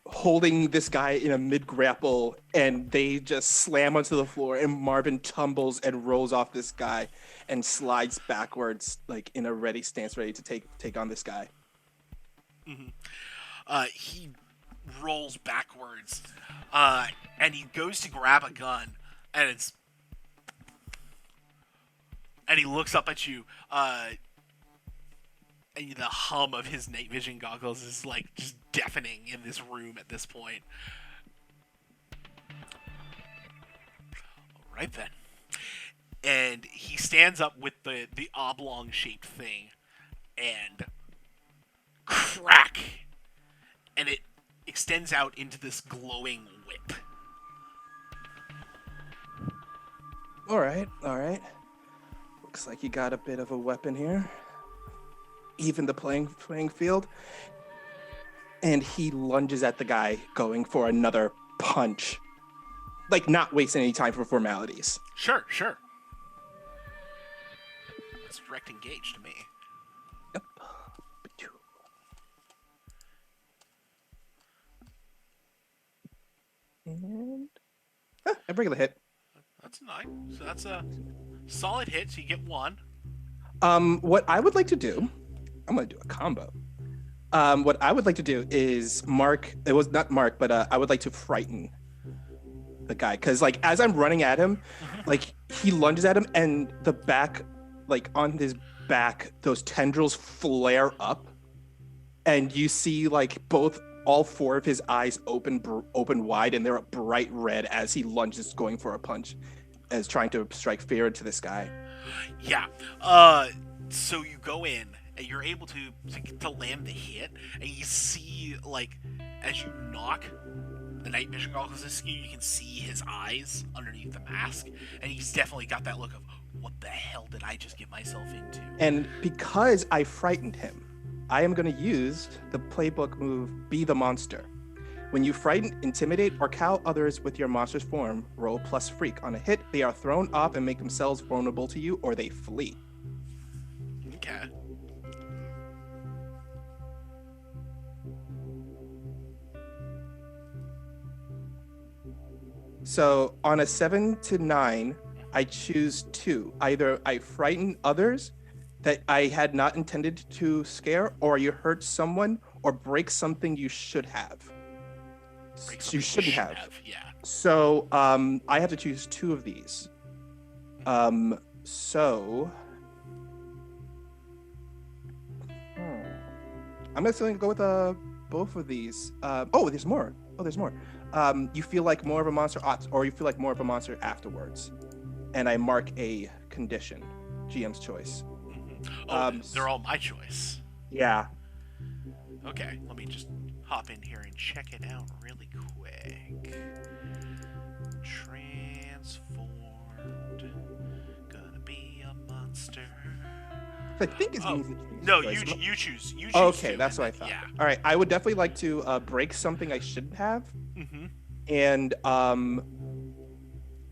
holding this guy in a mid-grapple, and they just slam onto the floor, and Marvin tumbles and rolls off this guy and slides backwards, like, in a ready stance, ready to take on this guy. Mm-hmm. He rolls backwards, and he goes to grab a gun, and he looks up at you, and the hum of his night vision goggles is like just deafening in this room at this point. All right then, and he stands up with the oblong shaped thing, and crack, and it extends out into this glowing whip. All right. Looks like you got a bit of a weapon here. Even the playing field. And he lunges at the guy, going for another punch. Like, not wasting any time for formalities. Sure. That's direct engage to me. Yep. And a regular hit. That's 9. So that's a solid hit, so you get 1. What I would like to do, I'm going to do a combo. What I would like to do is I would like to frighten the guy. Because, like, as I'm running at him, like, he lunges at him, and the back, like, on his back, those tendrils flare up. And you see, like, all 4 of his eyes open wide, and they're a bright red as he lunges, going for a punch, as trying to strike fear into this guy. Yeah. So you go in, and you're able to land the hit, and you see, like, as you knock the night vision goggles askew, you can see his eyes underneath the mask, and he's definitely got that look of, what the hell did I just get myself into? And because I frightened him, I am going to use the playbook move, Be the Monster, When you frighten, intimidate, or cow others with your monster's form, roll plus freak. On a hit, they are thrown off and make themselves vulnerable to you, or they flee. Okay. So on a 7 to 9, I choose 2. Either I frighten others that I had not intended to scare, or you hurt someone, or break something you should have. You shouldn't have. Yeah. So I have to choose 2 of these. So I'm just going to go with both of these. There's more. You feel like more of a monster, or you feel like more of a monster afterwards. And I mark a condition. GM's choice. They're all my choice. Yeah. Okay, let me just hop in here and check it out really quick. Transformed. Gonna be a monster. I think it's No, choice. you choose. You choose. Okay, two, that's and what I then- thought. Yeah. All right, I would definitely like to break something I shouldn't have, Mm-hmm. and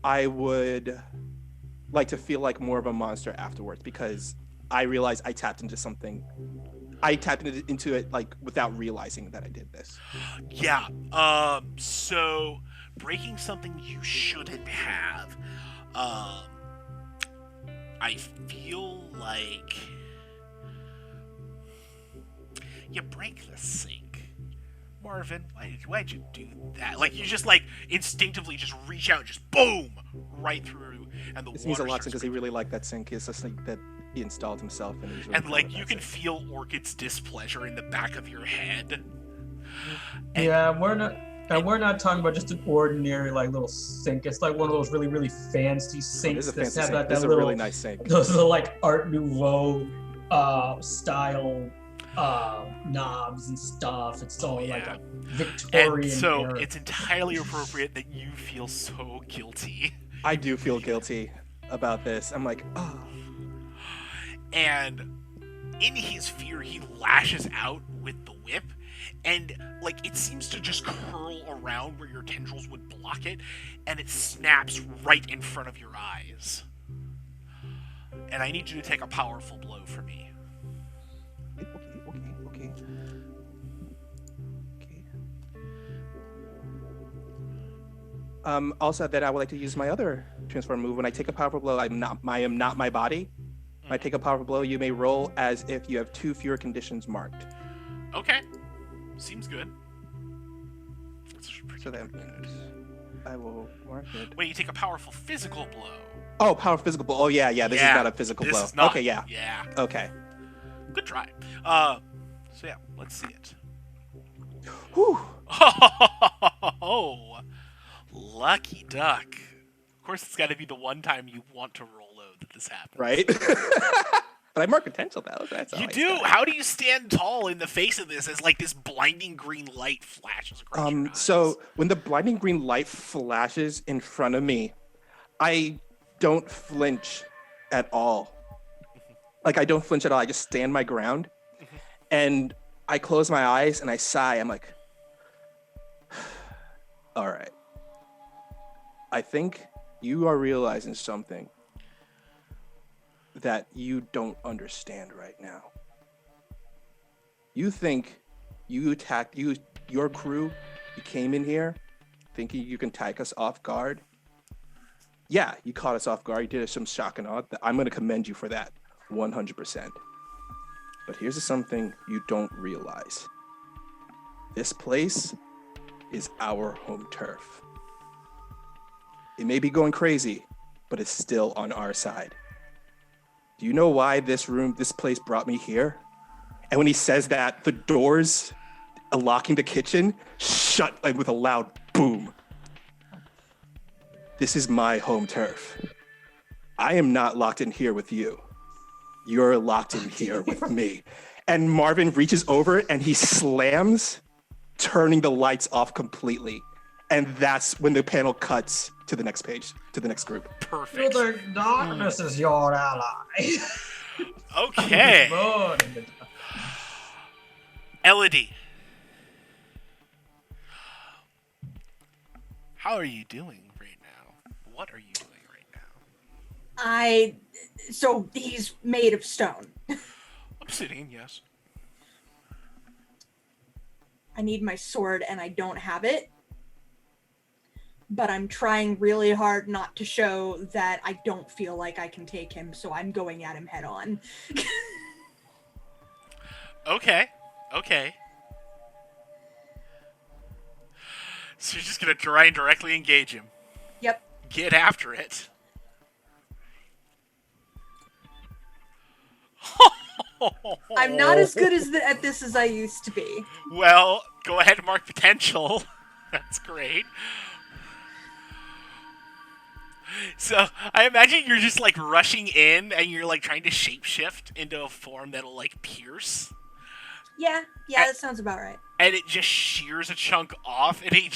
I would like to feel like more of a monster afterwards because I realized I tapped into something. I tapped into it like without realizing that I did this. Yeah. So breaking something you shouldn't have. I feel like you break the sink. Marvin, why'd you do that? Like, you just, like, instinctively just reach out and just boom! Right through, and the This water means a lot starts because he really liked that sink. It's just like that he installed himself and he's really and, proud like, of you that can sink. feel Orchid's displeasure in the back of your head. And- Yeah, we're not talking about just an ordinary like little sink. It's like one of those really, really fancy Oh, this sinks is a that fancy have sink. like This is that a little, really nice sink. those are like Art Nouveau style knobs and stuff. It's all like yeah. a Victorian And so era. it's entirely appropriate that you feel so guilty. I do feel guilty about this. I'm like, oh. And in his fear, he lashes out with the whip, and like it seems to just curl around where your tendrils would block it, and it snaps right in front of your eyes. And I need you to take a powerful blow for me. Okay. Also, then I would like to use my other transform move. When I take a powerful blow, I am not my body. When I take a powerful blow, you may roll as if you have 2 fewer conditions marked. Okay, seems good. That's pretty So then good. I will mark it. Wait, you take a powerful physical blow. Oh, powerful physical blow. Oh yeah. This is not a physical this blow. Is not, Okay, yeah. Yeah. Okay. Good try. So yeah, let's see it. Whew. Oh, lucky duck. Of course, it's got to be the one time you want to roll low that this happens. Right. But I mark potential though. That's all You I do. said. How do you stand tall in the face of this as like this blinding green light flashes across your eyes? So when the blinding green light flashes in front of me, I don't flinch at all. Like I don't flinch at all. I just stand my ground, and I close my eyes and I sigh. I'm like, all right. I think you are realizing something that you don't understand right now. You think you attacked your crew, you came in here thinking you can take us off guard. Yeah, you caught us off guard. You did us some shock and awe. I'm going to commend you for that 100%. But here's something you don't realize. This place is our home turf. It may be going crazy, but it's still on our side. Do you know why this place brought me here? And when he says that, the doors locking the kitchen shut like with a loud boom. This is my home turf. I am not locked in here with you. You're locked in here with me. And Marvin reaches over and he slams, turning the lights off completely. And that's when the panel cuts to the next page, to the next group. You Perfect. think darkness is your ally? Okay. Elodie, How are you doing right now? What are you doing right now? So he's made of stone. Obsidian, yes. I need my sword and I don't have it. But I'm trying really hard not to show that I don't feel like I can take him, so I'm going at him head on. Okay. So you're just gonna try and directly engage him. Yep. Get after it. I'm not as good at this as I used to be. Well, go ahead and mark potential. That's great. So, I imagine you're just, like, rushing in and you're, like, trying to shapeshift into a form that'll, like, pierce. Yeah, that sounds about right. And it just shears a chunk off, and he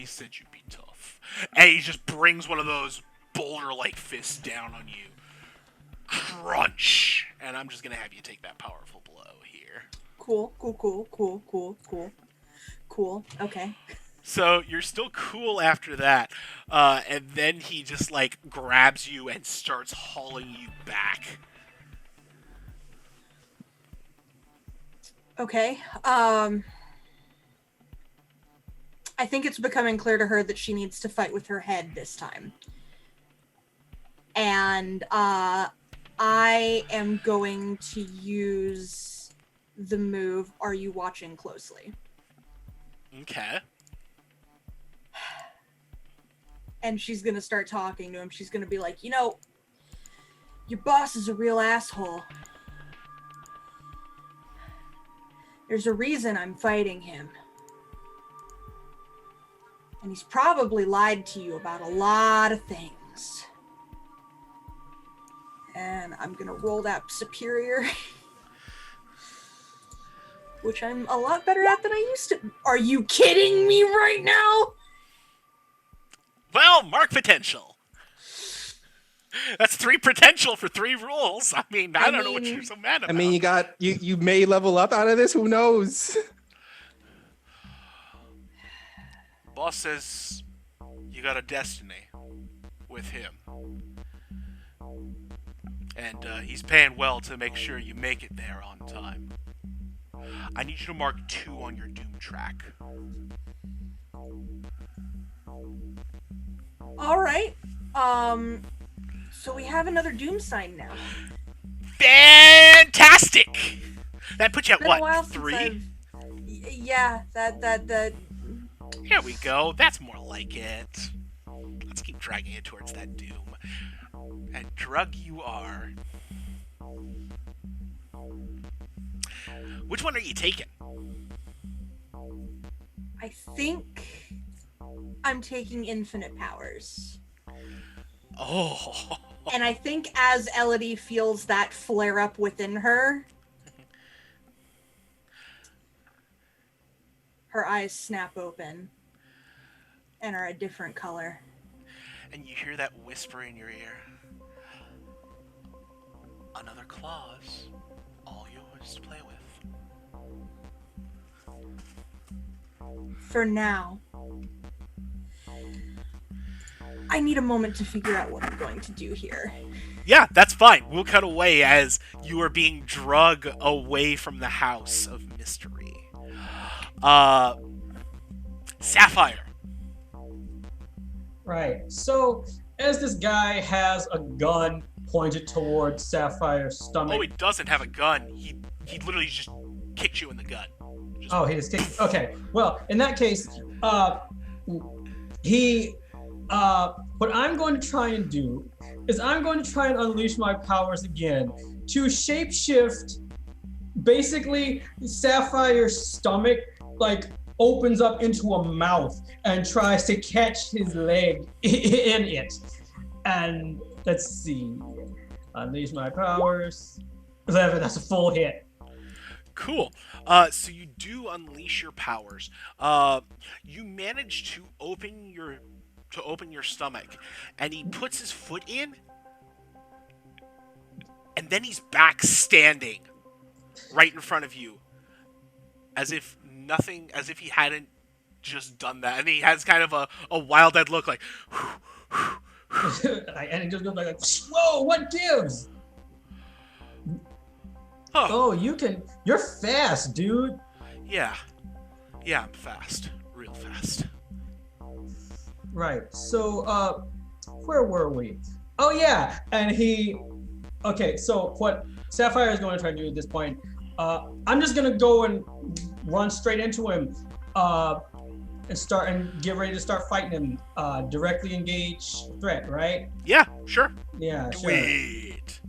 said you'd be tough. And he just brings one of those boulder-like fists down on you. Crunch! And I'm just gonna have you take that powerful blow here. Cool. Okay. So you're still cool after that, and then he just like grabs you and starts hauling you back. Okay. I think it's becoming clear to her that she needs to fight with her head this time. And I am going to use the move, Are You Watching Closely? Okay. And she's going to start talking to him. She's going to be like, your boss is a real asshole. There's a reason I'm fighting him. And he's probably lied to you about a lot of things. And I'm going to roll that superior. Which I'm a lot better at than I used to. Are you kidding me right now? Well, mark potential. That's 3 potential for 3 rolls. I mean, I don't know what you're so mad about. I mean, you may level up out of this. Who knows? Boss says you got a destiny with him. And he's paying well to make sure you make it there on time. I need you to mark 2 on your doom track. All right. So we have another doom sign now. Fantastic! That puts you at It's been a while what? since 3? Yeah, that. Here we go. That's more like it. Let's keep dragging it towards that doom. And drug you are. Which one are you taking? I think I'm taking infinite powers. Oh. And I think as Elodie feels that flare up within her, her eyes snap open and are a different color. And you hear that whisper in your ear. Another clause, all yours to play with. For now, I need a moment to figure out what I'm going to do here. Yeah, that's fine. We'll cut away as you are being drug away from the house of mystery. Sapphire. Right. So, as this guy has a gun pointed towards Sapphire's stomach. Oh, he doesn't have a gun. He literally just kicked you in the gut. Oh, he just kicked. Okay. Well, in that case, what I'm going to try and do is I'm going to try and unleash my powers again to shapeshift. Basically, Sapphire's stomach opens up into a mouth and tries to catch his leg in it. And let's see, unleash my powers. 11. That's a full hit. Cool. So you do unleash your powers. You manage to open your stomach, and he puts his foot in, and then he's back standing right in front of you, as if he hadn't just done that, and he has kind of a wild-eyed look, like, And it just goes like, whoa, what gives? oh, Oh, you're fast, dude. yeah, I'm fast, real fast. Right. So, where were we? Oh yeah, and okay. So what Sapphire is going to try to do at this point? I'm just gonna go and run straight into him, and get ready to start fighting him. Directly engage threat, right? Yeah, sure. Yeah, Do sure. it.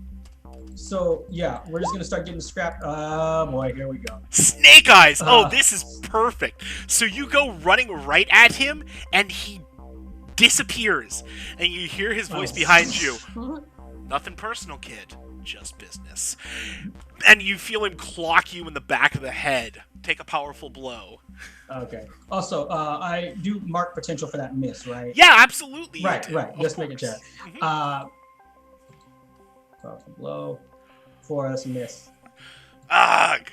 So yeah, we're just gonna start getting scrapped. Oh boy, here we go. Snake eyes! Oh, Uh. this is perfect. So you go running right at him, and he disappears. And you hear his voice behind you. Nothing personal, kid. Just business. And you feel him clock you in the back of the head. Take a powerful blow. Okay. Also, I do mark potential for that miss, right? Yeah, absolutely. you Right, do, right. of Just making course. sure. Mhm. Powerful blow for us miss. Ugh.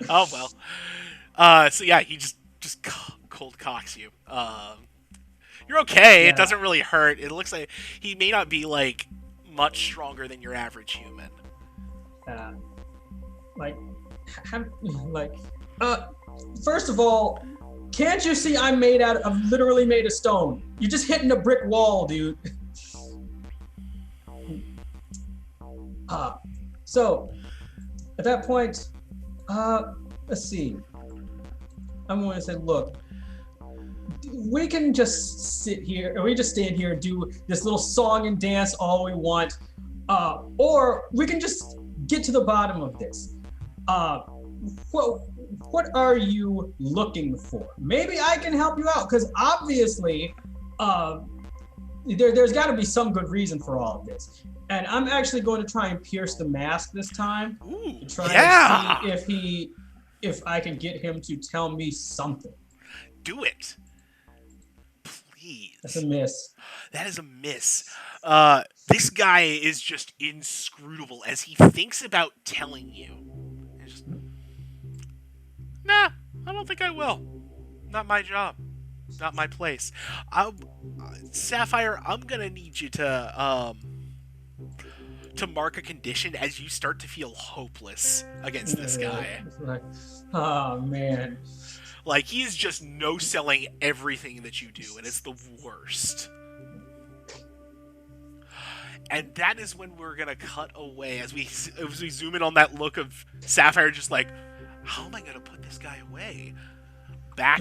Oh well. So yeah, he just cold cocks you. You're okay. Yeah. It doesn't really hurt. It looks like he may not be like much stronger than your average human. Like, first of all, can't you see I'm literally made of stone? You're just hitting a brick wall, dude. So, at that point, let's see. I'm going to say, look, we can just sit here, or we just stand here and do this little song and dance all we want, or we can just get to the bottom of this. What are you looking for? Maybe I can help you out, because obviously, there's got to be some good reason for all of this. And I'm actually going to try and pierce the mask this time. Ooh, To try yeah. and see if I can get him to tell me something. Do it. Please. That's a miss. That is a miss. This guy is just inscrutable as he thinks about telling you. He's just, nah, I don't think I will. Not my job. Not my place. Sapphire, I'm gonna need you to mark a condition as you start to feel hopeless against this guy. Like, oh man. Like, he's just no-selling everything that you do, and it's the worst. And that is when we're gonna cut away as we zoom in on that look of Sapphire, just like, how am I gonna put this guy away? Back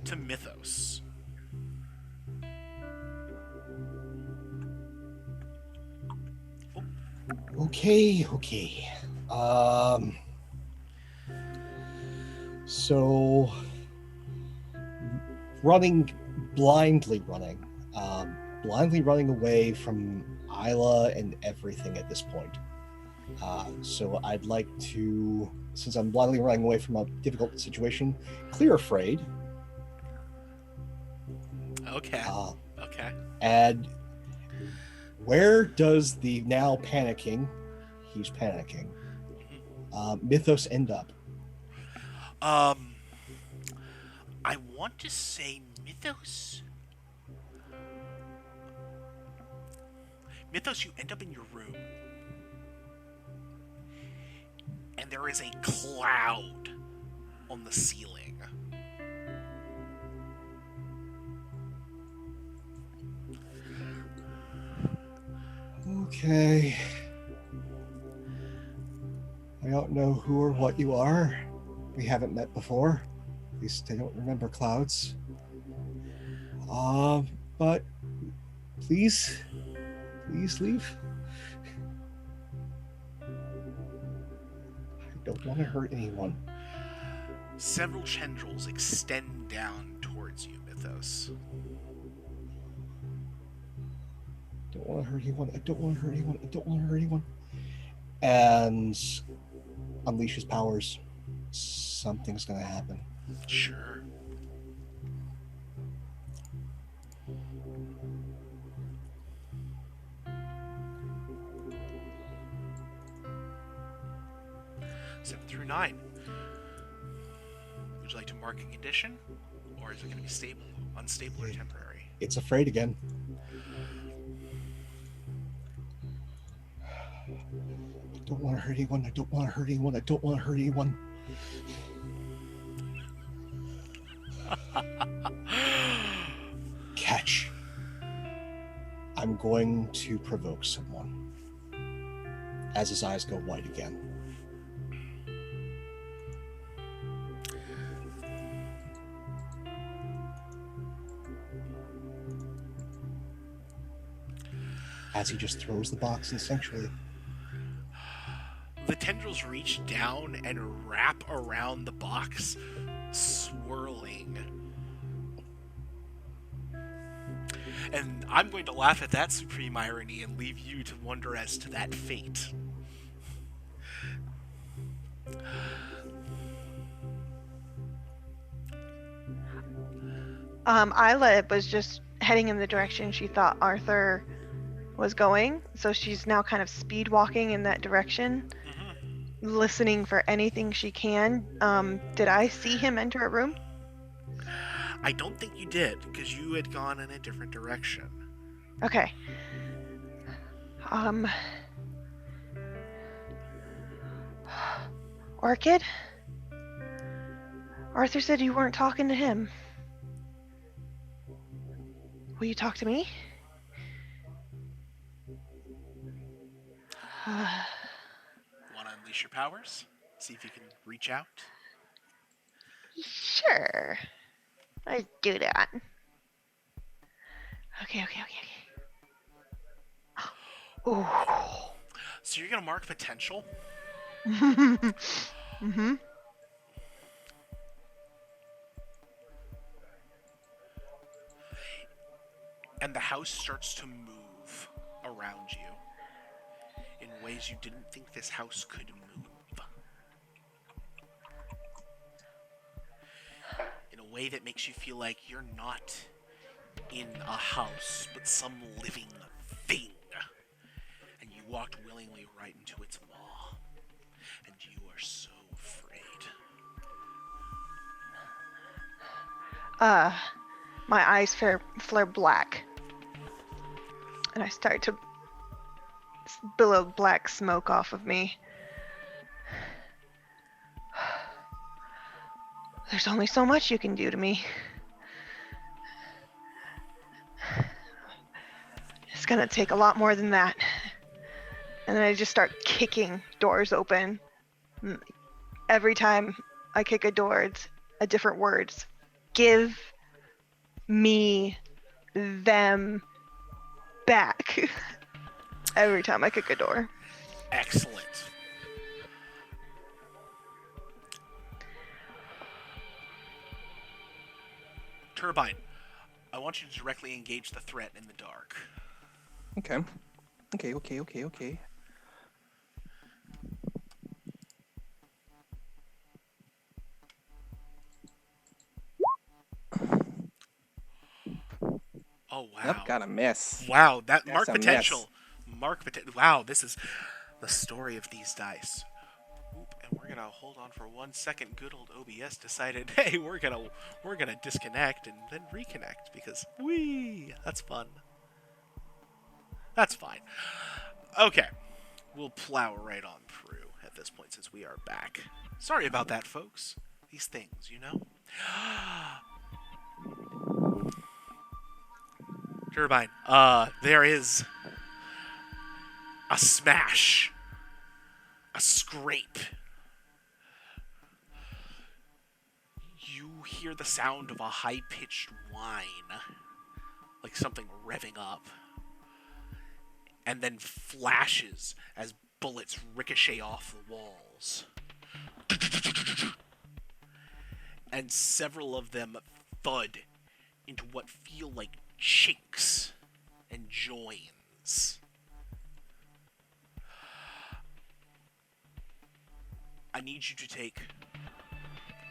to Mythos. Okay. So blindly running away from Isla and everything at this point. So I'd like to, since I'm blindly running away from a difficult situation, clear afraid. Okay. Okay. And where does the now panicking, he's panicking, Mythos end up? I want to say Mythos. Mythos, you end up in your room. And there is a cloud on the ceiling. Okay. I don't know who or what you are. We haven't met before. At least I don't remember clouds. But please leave. I don't want to hurt anyone. Several tendrils extend down towards you, Mythos. I don't want to hurt anyone. And unleash his powers. Something's gonna happen. Sure. Seven through 9. Would you you like to mark a condition, or is it going to be stable, unstable, or temporary? It's afraid again. I don't want to hurt anyone. I don't want to hurt anyone. I don't want to hurt anyone. Catch. I'm going to provoke someone. As his eyes go wide again. As he just throws the box instinctually. The tendrils reach down and wrap around the box, swirling. And I'm going to laugh at that supreme irony and leave you to wonder as to that fate. Isla was just heading in the direction she thought Arthur was going, so she's now kind of speed walking in that direction, listening for anything she can. Did I see him enter a room? I don't think you did, because you had gone in a different direction. Okay. Orchid? Arthur said you weren't talking to him. Will you talk to me? Want to unleash your powers? See if you can reach out? Sure. Let's do that. Okay. Oh. So you're going to mark potential? Mm-hmm. And the house starts to move around you in ways you didn't think this house could move. In a way that makes you feel like you're not in a house, but some living thing. And you walked willingly right into its maw. And you are so afraid. My eyes flare black. And I start to billow black smoke off of me. There's only so much you can do to me. It's gonna take a lot more than that. And then I just start kicking doors open. Every time I kick a door, it's a different words. Give me them back. Every time I kick a door. Excellent. Turbine, I want you to directly engage the threat in the dark. Okay. Oh, wow. Yep, got a miss. Wow, that That's mark a potential. Mark potential. Wow, this is the story of these dice. Oop, and we're gonna hold on for 1 second. Good old OBS decided, hey, we're gonna disconnect and then reconnect because that's fun. That's fine. Okay, we'll plow right on through at this point since we are back. Sorry about that, folks. These things, you know. Turbine, there is a smash, a scrape. You hear the sound of a high-pitched whine, like something revving up, and then flashes as bullets ricochet off the walls. And several of them thud into what feel like chinks and joins. I need you to take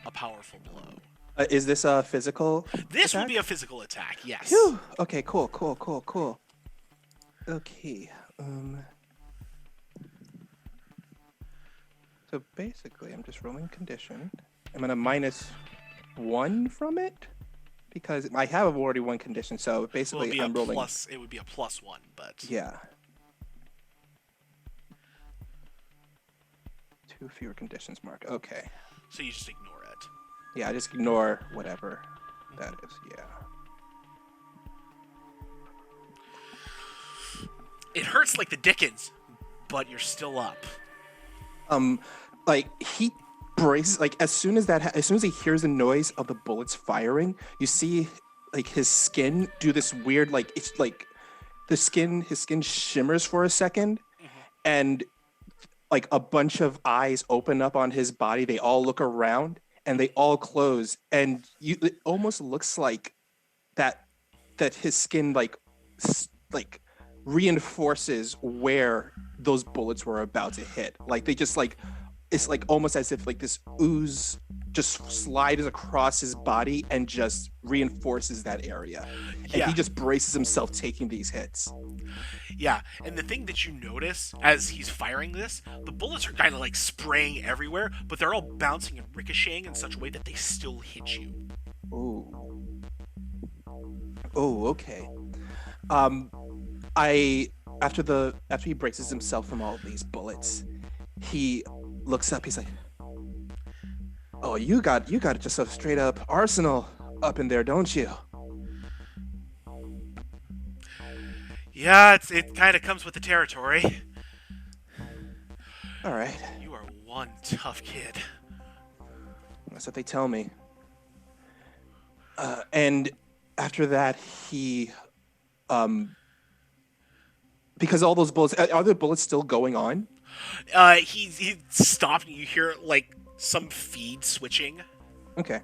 a powerful blow. Is this a physical This will attack? be a physical attack, yes. Phew. Okay, cool. Okay. So basically, I'm just rolling condition. I'm gonna minus 1 from it because I have already 1 condition. So Well, basically, I'm rolling. it would be a +1, but Yeah. 2 fewer conditions mark. Okay. so you just ignore it. Yeah, I just ignore whatever that is. Yeah. It hurts like the dickens, but you're still up. Like he braces. Like as soon as he hears the noise of the bullets firing, you see like his skin do this weird like it's like his skin shimmers for a second, and like a bunch of eyes open up on his body. They all look around and they all close, and it almost looks like that his skin like reinforces where those bullets were about to hit. Like they just like it's like almost as if like this ooze just slides across his body and just reinforces that area. And Yeah. he just braces himself taking these hits. Yeah, and the thing that you notice as he's firing this, the bullets are kind of like spraying everywhere, but they're all bouncing and ricocheting in such a way that they still hit you. Oh, okay. After he braces himself from all of these bullets, he looks up. He's like, "Oh, you got just a straight up arsenal up in there, don't you?" Yeah, it kind of comes with the territory. All right, You are one tough kid. that's what they tell me. And after that, he, because all those bullets, are the bullets still going on? He stopped and you hear like some feed switching. Okay,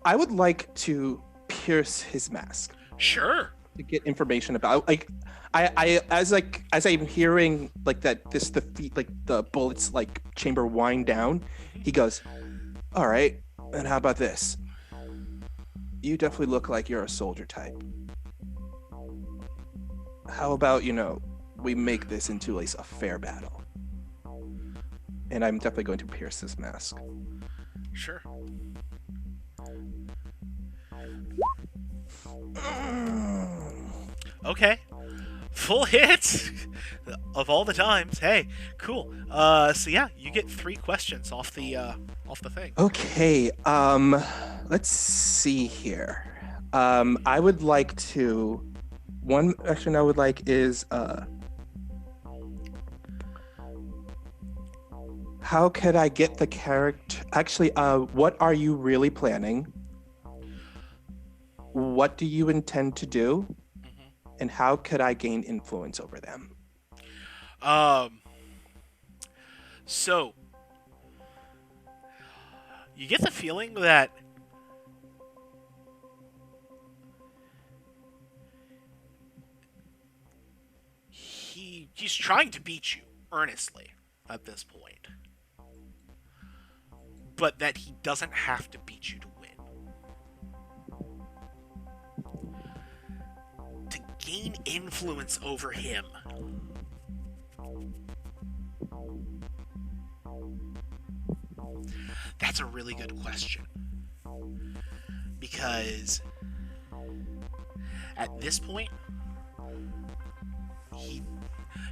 I would like to pierce his mask Sure. to get information about like as I'm hearing like that the feet like the bullets like chamber wind down, he goes, "All right, and how about this? You definitely look like you're a soldier type. How about we make this into a fair battle?" And I'm definitely going to pierce this mask. Sure. Okay. Full hit of all the times. Hey, cool. So yeah, you get 3 questions off the thing. Okay, let's see here. I would like to. One action I would like is how could I get the character? Actually, what are you really planning? What do you intend to do? And how could I gain influence over them? So you get the feeling that he's trying to beat you earnestly at this point, but that he doesn't have to beat you to win. To gain influence over him, that's a really good question. Because at this point,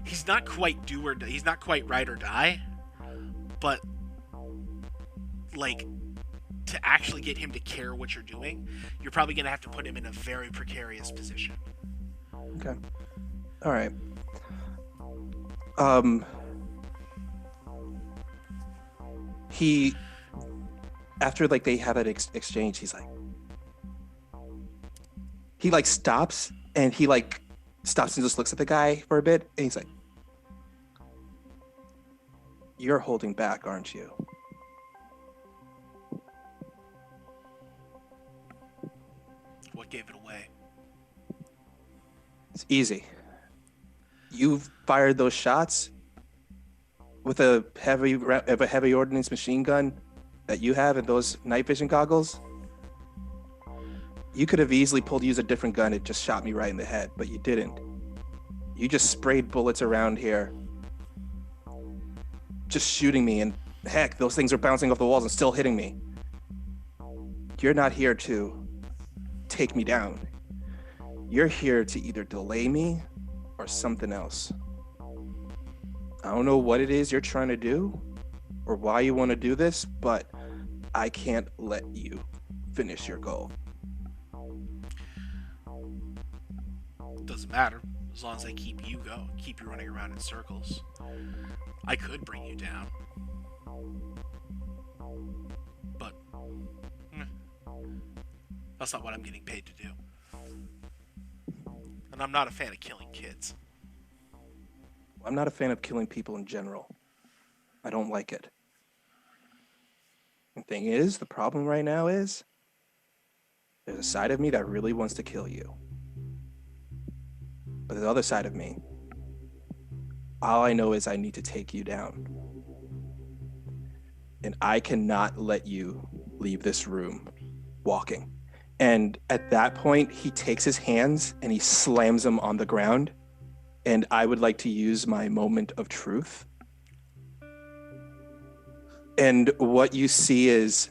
he's not quite he's not quite ride or die, but like to actually get him to care what you're doing, you're probably gonna have to put him in a very precarious position. Okay. All right. He, after like they have that exchange, he stops and stops and just looks at the guy for a bit, and he's like, "You're holding back, aren't you?" What gave it away? It's easy. You've fired those shots with a heavy ordnance machine gun that you have and those night vision goggles. You could have easily used a different gun. It just shot me right in the head, but you didn't. You just sprayed bullets around here, just shooting me, and heck, those things are bouncing off the walls and still hitting me. you're not here to take me down. You're here to either delay me or something else. I don't know what it is you're trying to do or why you want to do this, but I can't let you finish your goal. Doesn't matter as long as I keep you running around in circles. I could bring you down, but that's not what I'm getting paid to do. And I'm not a fan of killing kids. I'm not a fan of killing people in general. I don't like it. The thing is, the problem right now is there's a side of me that really wants to kill you. But the other side of me, all I know is I need to take you down. And I cannot let you leave this room walking. And at that point, he takes his hands and he slams them on the ground. And I would like to use my moment of truth. And what you see is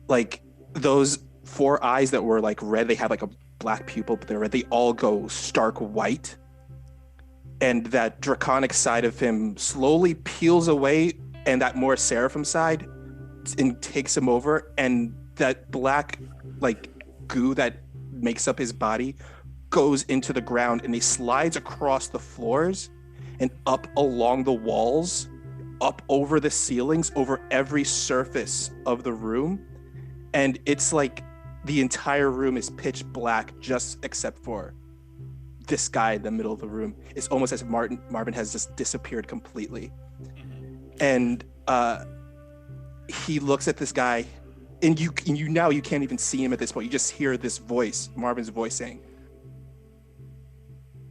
like those 4 eyes that were like red, they had like a black pupil, but they're red, they all go stark white. And that draconic side of him slowly peels away, and that more seraphim side and takes him over, and that black like goo that makes up his body goes into the ground, and he slides across the floors and up along the walls, up over the ceilings, over every surface of the room. And it's like the entire room is pitch black, just except for this guy in the middle of the room. It's almost as if Marvin has just disappeared completely. And he looks at this guy, and you now you can't even see him at this point. You just hear this voice, Marvin's voice, saying,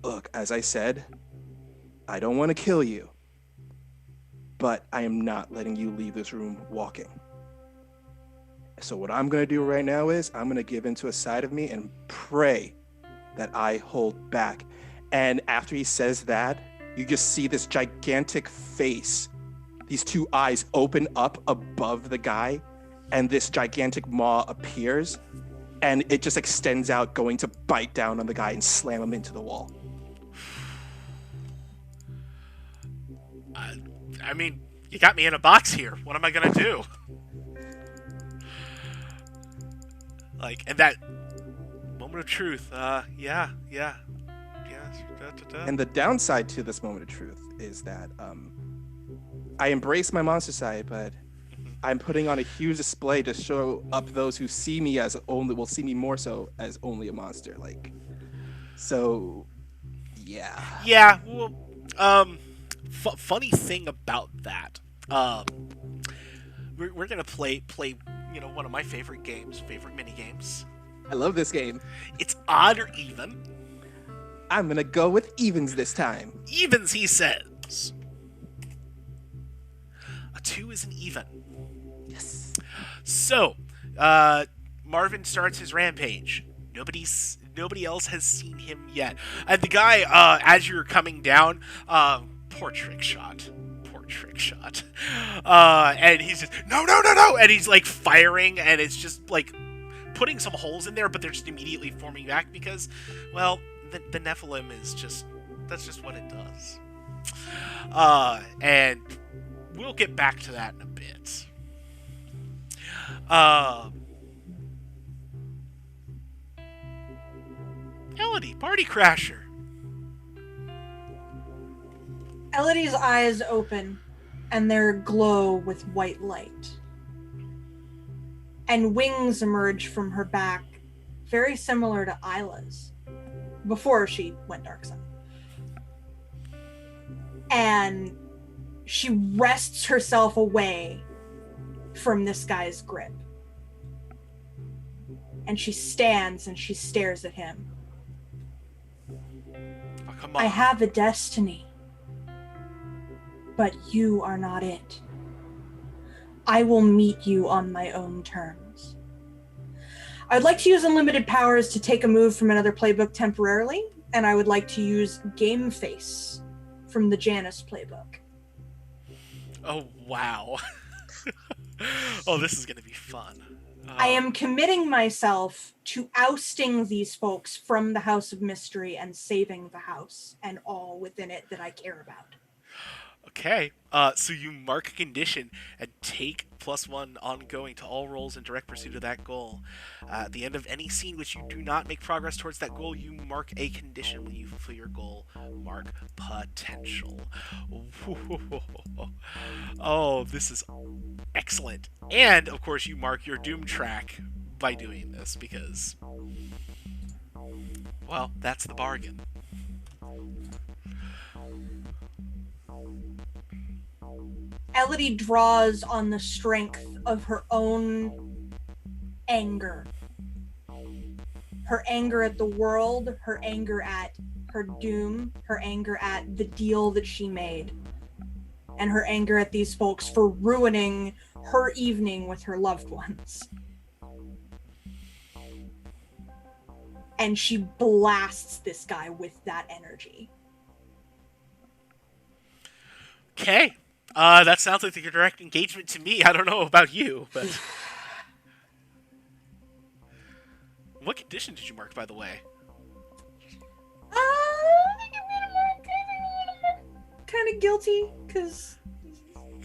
"Look, as I said, I don't want to kill you, but I am not letting you leave this room walking. So what I'm going to do right now is I'm going to give into a side of me and pray that I hold back." And after he says that, you just see this gigantic face, these 2 eyes open up above the guy, and this gigantic maw appears, and it just extends out, going to bite down on the guy and slam him into the wall. I mean, you got me in a box here. What am I gonna do? Like, and that moment of truth, yeah. And the downside to this moment of truth is that I embrace my monster side, but I'm putting on a huge display to show up those who see me as will see me more so as only a monster. Like, so, yeah. Yeah, well, funny thing about that, we're gonna play, one of my favorite mini games. I love this game. It's odd or even. I'm gonna go with evens this time. Evens, he says. A 2 is an even. Yes. So, Marvin starts his rampage. Nobody else has seen him yet. And the guy, as you're coming down, poor trick shot. And he's just, no, and he's like firing, and it's just like putting some holes in there, but they're just immediately forming back because, well, the Nephilim that's just what it does. And we'll get back to that in a bit. Elodie, Party Crasher. Elodie's eyes open, and they glow with white light. And wings emerge from her back, very similar to Isla's, before she went dark side. And she wrests herself away from this guy's grip. And she stands and she stares at him. Oh, come on. I have a destiny, but you are not it. I will meet you on my own terms. I'd like to use unlimited powers to take a move from another playbook temporarily, and I would like to use Game Face from the Janus playbook. Oh, wow. Oh, this is going to be fun. I am committing myself to ousting these folks from the House of Mystery and saving the house and all within it that I care about. Okay. So you mark a condition and take +1 ongoing to all rolls in direct pursuit of that goal. At the end of any scene which you do not make progress towards that goal, you mark a condition. When you fulfill your goal, mark potential. Oh, this is excellent. And, of course, you mark your doom track by doing this because, well, that's the bargain. Elodie draws on the strength of her own anger. Her anger at the world, her anger at her doom, her anger at the deal that she made, and her anger at these folks for ruining her evening with her loved ones. And she blasts this guy with that energy. Okay. That sounds like your direct engagement to me. I don't know about you, but... What condition did you mark, by the way? Kind of guilty, because...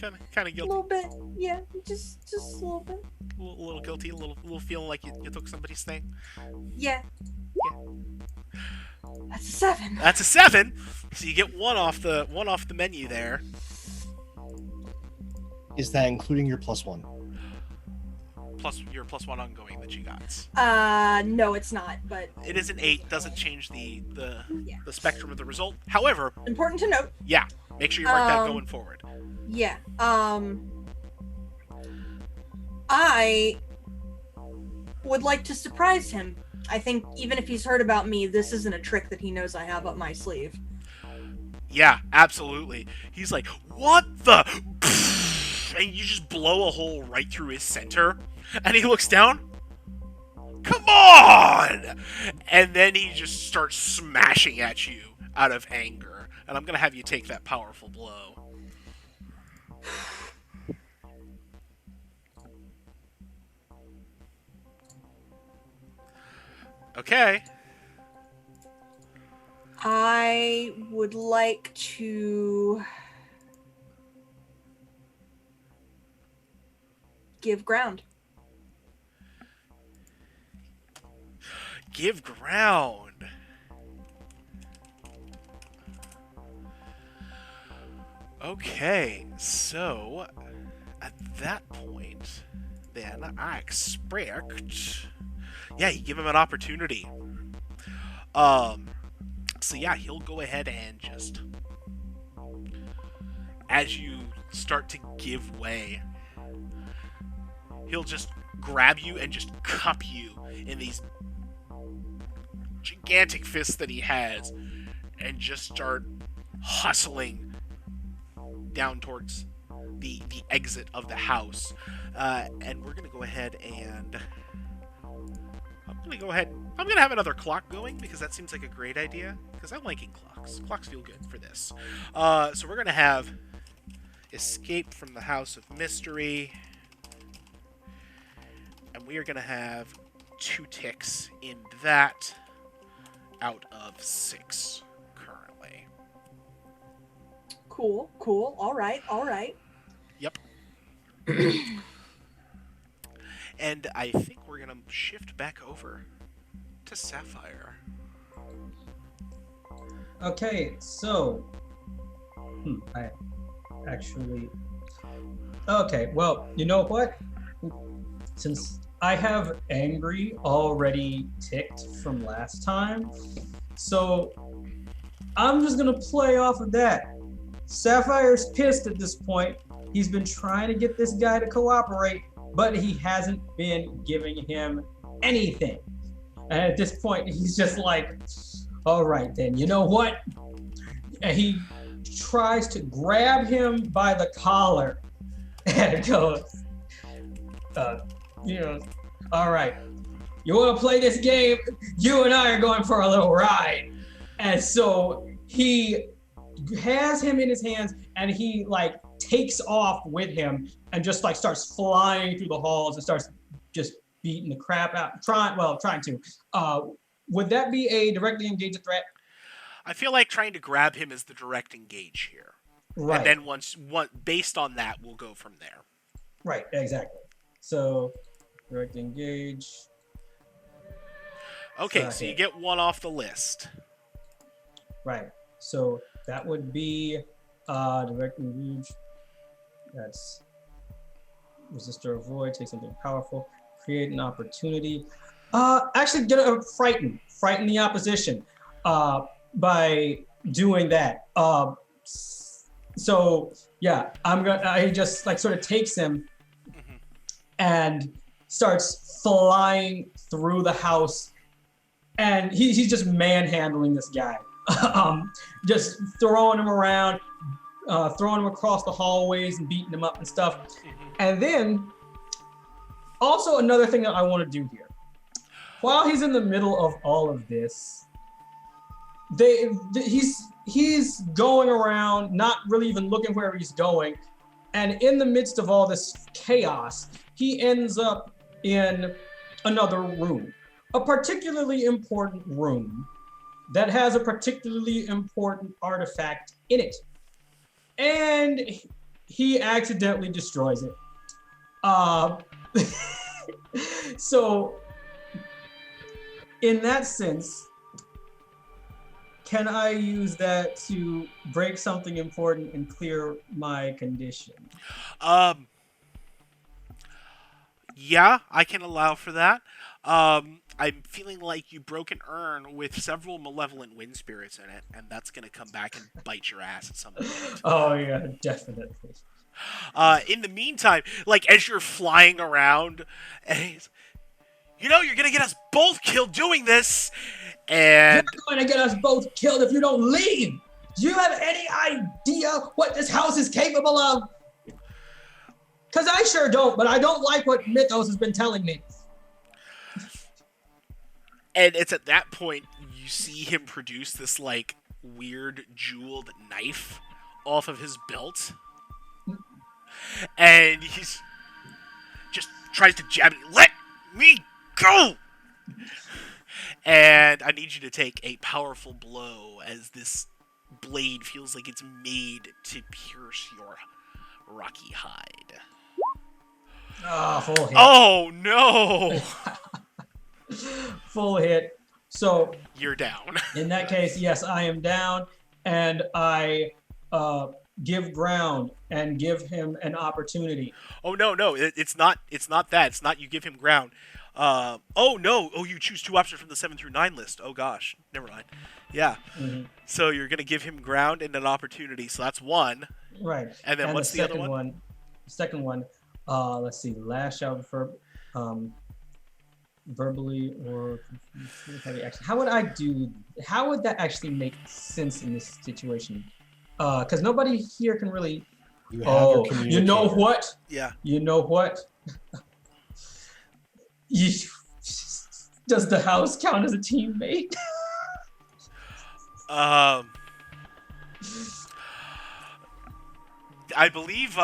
Kind of A guilty. little bit, yeah, just a little bit. A little guilty, a little feeling like you took somebody's thing. Yeah. That's a 7. That's a 7. So you get one off the menu there. Is that including your +1? Plus your +1 ongoing that you got. No, it's not, but It is an 8. Doesn't change the Yeah. spectrum of the result. However, important to note. yeah, make sure you mark that going forward. Yeah. I would like to surprise him. I think even if he's heard about me, this isn't a trick that he knows I have up my sleeve. Yeah, absolutely. He's like, what the? And you just blow a hole right through his center. And he looks down. Come on! And then he just starts smashing at you out of anger. And I'm going to have you take that powerful blow. Okay. I would like to give ground. Give ground. Okay, so at that point, then I expect, yeah, you give him an opportunity. So yeah, he'll go ahead and just, as you start to give way, he'll just grab you and just cup you in these gigantic fists that he has and just start hustling down towards the exit of the house. And we're going to go ahead and... I'm going to have another clock going because that seems like a great idea. Because I'm liking clocks. Clocks feel good for this. So we're going to have Escape from the House of Mystery. And we are going to have 2 ticks in that out of 6 currently. Cool. All right. Yep. And I think we're going to shift back over to Sapphire. Okay, so I actually. Okay, well, you know what? Since I have angry already ticked from last time, so I'm just gonna play off of that. Sapphire's pissed at this point. He's been trying to get this guy to cooperate, but he hasn't been giving him anything. And at this point, he's just like, all right, then, you know what? And he tries to grab him by the collar and goes, all right, you want to play this game? You and I are going for a little ride. And so he has him in his hands and he takes off with him and just starts flying through the halls and starts just beating the crap out, trying to. Would that be a directly engaged threat? I feel like trying to grab him is the direct engage here. Right. And then based on that, we'll go from there. Right, exactly. So, direct engage. Okay, so you get one off the list. Right. So that would be direct engage. That's resist or avoid, take something powerful, create an opportunity. Actually gonna frighten the opposition by doing that. So yeah, I just like sort of takes him and starts flying through the house, and he's just manhandling this guy. Just throwing him around, throwing him across the hallways and beating him up and stuff. And then also another thing that I want to do here, while he's in the middle of all of this, he's going around, not really even looking where he's going. And in the midst of all this chaos, he ends up in another room, a particularly important room that has a particularly important artifact in it. And he accidentally destroys it. So, in that sense, can I use that to break something important and clear my condition? Yeah, I can allow for that. I'm feeling like you broke an urn with several malevolent wind spirits in it, and that's going to come back and bite your ass at some point. Oh, yeah, definitely. In the meantime, like, as you're flying around, and he's, you're going to get us both killed doing this, and... You're going to get us both killed if you don't leave! Do you have any idea what this house is capable of? Because I sure don't, but I don't like what Mythos has been telling me. And it's at that point you see him produce this, like, weird jeweled knife off of his belt. And he's just tries to jab it. Let me go! And I need you to take a powerful blow as this blade feels like it's made to pierce your rocky hide. Oh, full hit. Oh, no! Full hit. So you're down. In that case, yes, I am down, and I give ground and give him an opportunity. Oh no, it's not that. It's not you give him ground. Oh no, you choose two options from the 7 through 9 list. Oh gosh, never mind. Yeah. Mm-hmm. So you're gonna give him ground and an opportunity. So that's one. Right. And then what's the other one? Second one. Let's see. Lash out for verbally or heavy action. How would that actually make sense in this situation? Because nobody here can really. You know what? Yeah. You know what? Does the house count as a teammate? I believe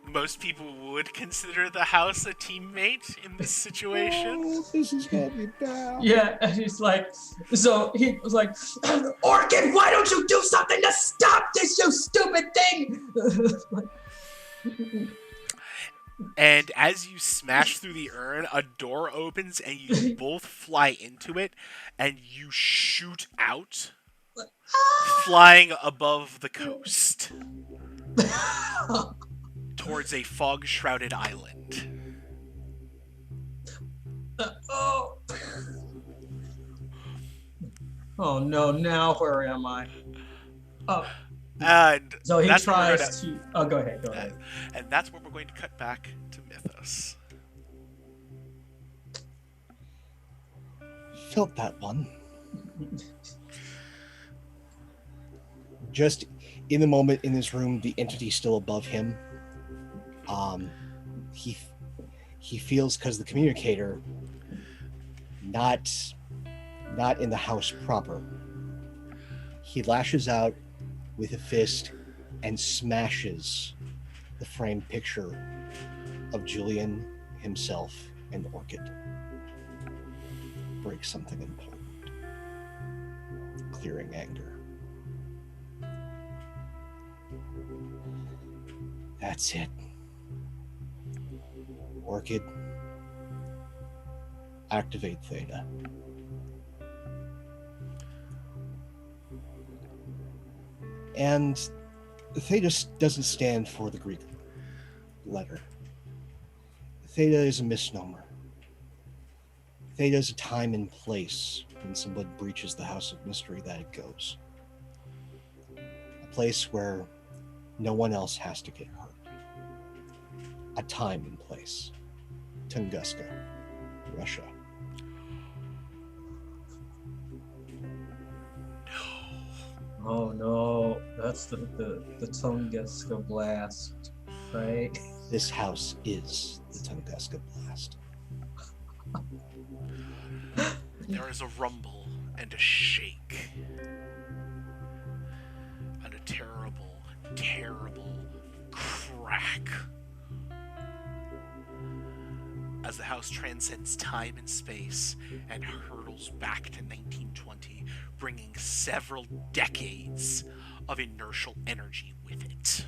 most people would consider the house a teammate in this situation. Oh, this is got me down. Yeah, and he's like, so he was like, Orchid, why don't you do something to stop this, you stupid thing? And as you smash through the urn, a door opens and you both fly into it, and you shoot out, flying above the coast. Towards a fog-shrouded island. Oh no, now where am I? Oh. And so he tries to... Oh, go ahead. And that's where we're going to cut back to Mythos. Felt that one. Just in the moment in this room, the entity still above him. He feels, because the communicator, not in the house proper. He lashes out with a fist and smashes the framed picture of Julian himself an orchid breaks something important, clearing anger. That's it. Orchid, activate Theta. And Theta doesn't stand for the Greek letter. Theta is a misnomer. Theta is a time and place when someone breaches the house of mystery that it goes. A place where no one else has to get hurt. A time and place. Tunguska, Russia. Oh no, that's the Tunguska blast, right? This house is the Tunguska blast. There is a rumble and a shake. And a terrible, terrible crack. As the house transcends time and space and hurtles back to 1920, bringing several decades of inertial energy with it.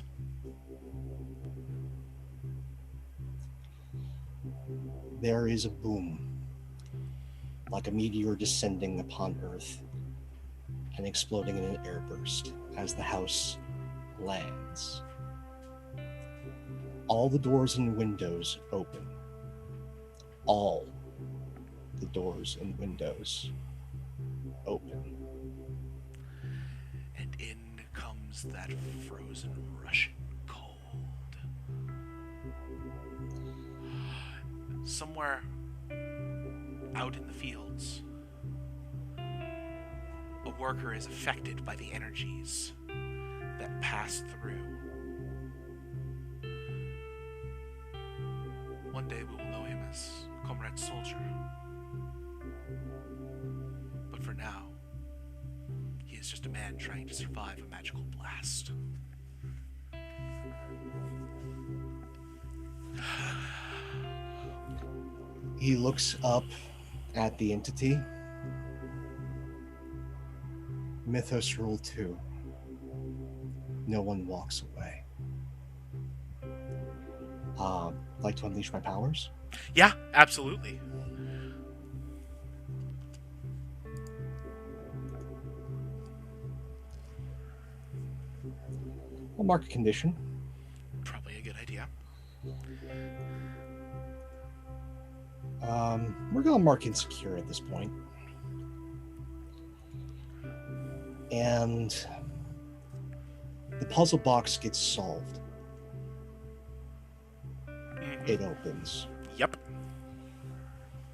There is a boom, like a meteor descending upon Earth and exploding in an airburst as the house lands. All the doors and windows open. All the doors and windows open. And in comes that frozen Russian cold. Somewhere out in the fields, a worker is affected by the energies that pass through. One day we will know him as Comrade Soldier. But for now, he is just a man trying to survive a magical blast. He looks up at the entity. Mythos Rule 2. No one walks away. Like to unleash my powers? Yeah, absolutely. I'll mark a condition. Probably a good idea. We're going to mark insecure at this point. And the puzzle box gets solved. It opens. Yep.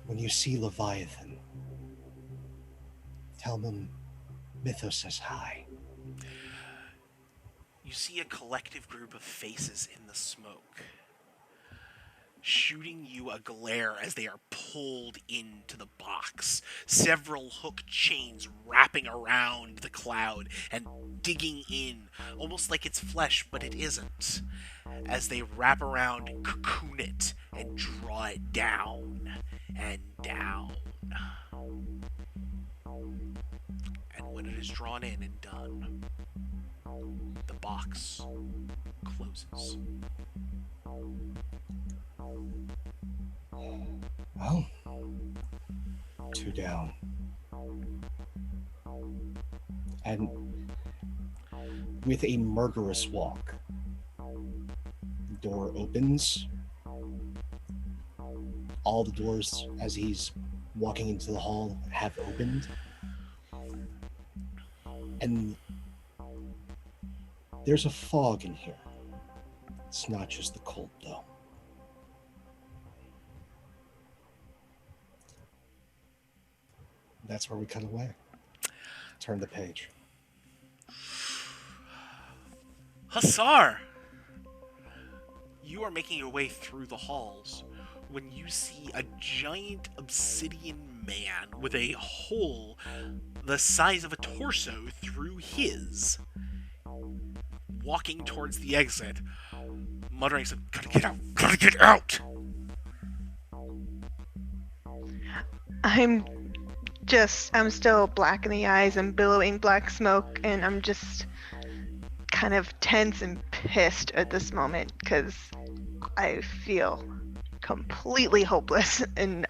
When you see Leviathan, tell them Mythos says hi. You see a collective group of faces in the smoke, shooting you a glare as they are pulled into the box. Several hook chains wrapping around the cloud and digging in, almost like it's flesh, but it isn't, as they wrap around and cocoon it and draw it down and down. And when it is drawn in and done, the box closes. Well, 2 down. And with a murderous walk, the door opens. All the doors, as he's walking into the hall, have opened. And there's a fog in here. It's not just the cold, though. That's where we cut away. Turn the page. Hussar! You are making your way through the halls when you see a giant obsidian man with a hole the size of a torso through his, walking towards the exit, muttering some, "Gotta get out! Gotta get out!" I'm still black in the eyes and billowing black smoke, and I'm just kind of tense and pissed at this moment because I feel completely hopeless and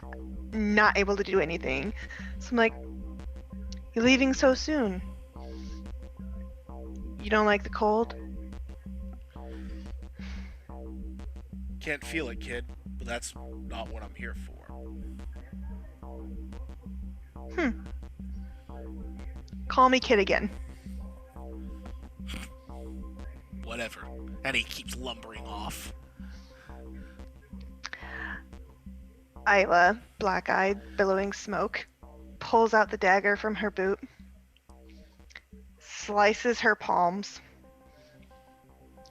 not able to do anything. So I'm like, you're leaving so soon. You don't like the cold? Can't feel it, kid, but that's not what I'm here for. Call me kid again. Whatever. And he keeps lumbering off. Isla, black-eyed, billowing smoke, pulls out the dagger from her boot, slices her palms,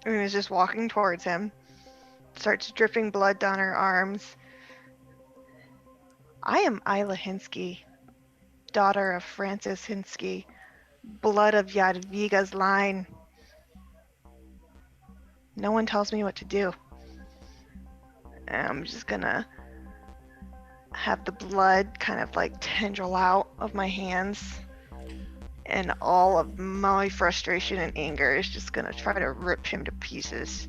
and is just walking towards him. Starts dripping blood down her arms. I am Isla Hinsky, daughter of Francis Hinsky, blood of Yadviga's line. No one tells me what to do. And I'm just gonna have the blood kind of like tendril out of my hands, and all of my frustration and anger is just gonna try to rip him to pieces.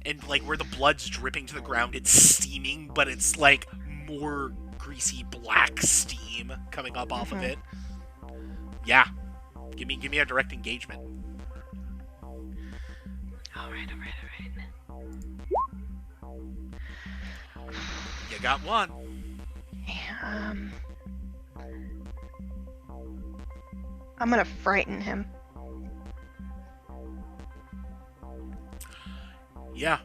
And like where the blood's dripping to the ground, it's steaming, but it's like more greasy black steam coming up off of it. Yeah. Give me a direct engagement. All right. You got one. I'm gonna frighten him. Yeah.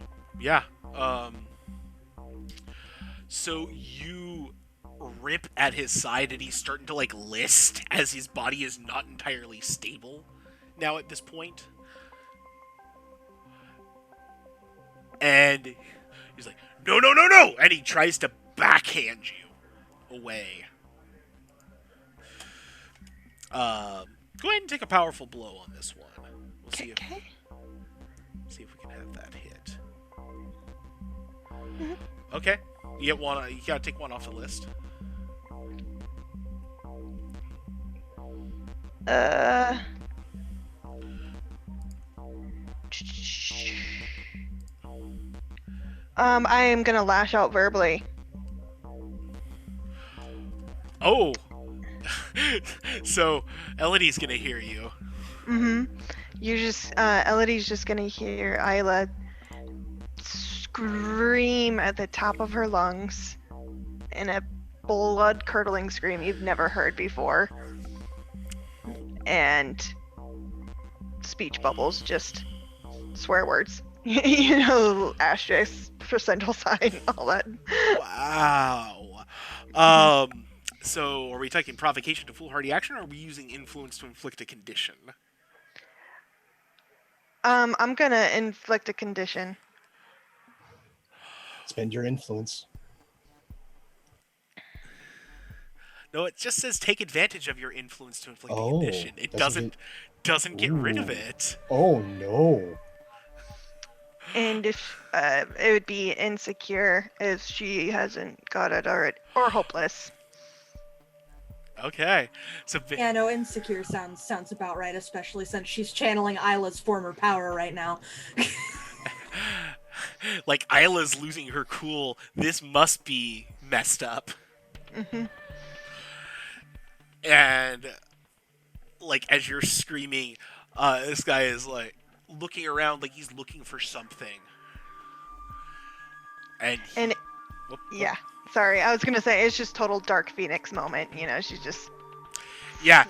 So you rip at his side and he's starting to like list as his body is not entirely stable now at this point. And he's like, no! And he tries to backhand you away. Go ahead and take a powerful blow on this one. We'll see if we can have that hit. Okay. You get one. You gotta take one off the list. I am gonna lash out verbally. Oh. So Elodie's gonna hear you. Elodie's just gonna hear Isla scream at the top of her lungs in a blood-curdling scream you've never heard before. And speech bubbles, just swear words. Asterisk, percentile sign, all that. Wow. So are we taking provocation to foolhardy action, or are we using influence to inflict a condition? I'm gonna inflict a condition. Spend your influence. No, it just says take advantage of your influence to inflict a condition. It doesn't get rid of it. Oh no. And if it would be insecure if she hasn't got it already, or hopeless. Okay. So Yeah, no, insecure sounds about right, especially since she's channeling Isla's former power right now. like Isla's losing her cool. This must be messed up. And like as you're screaming, this guy is like looking around like he's looking for something. And yeah. Sorry, I was gonna say it's just total Dark Phoenix moment. She's just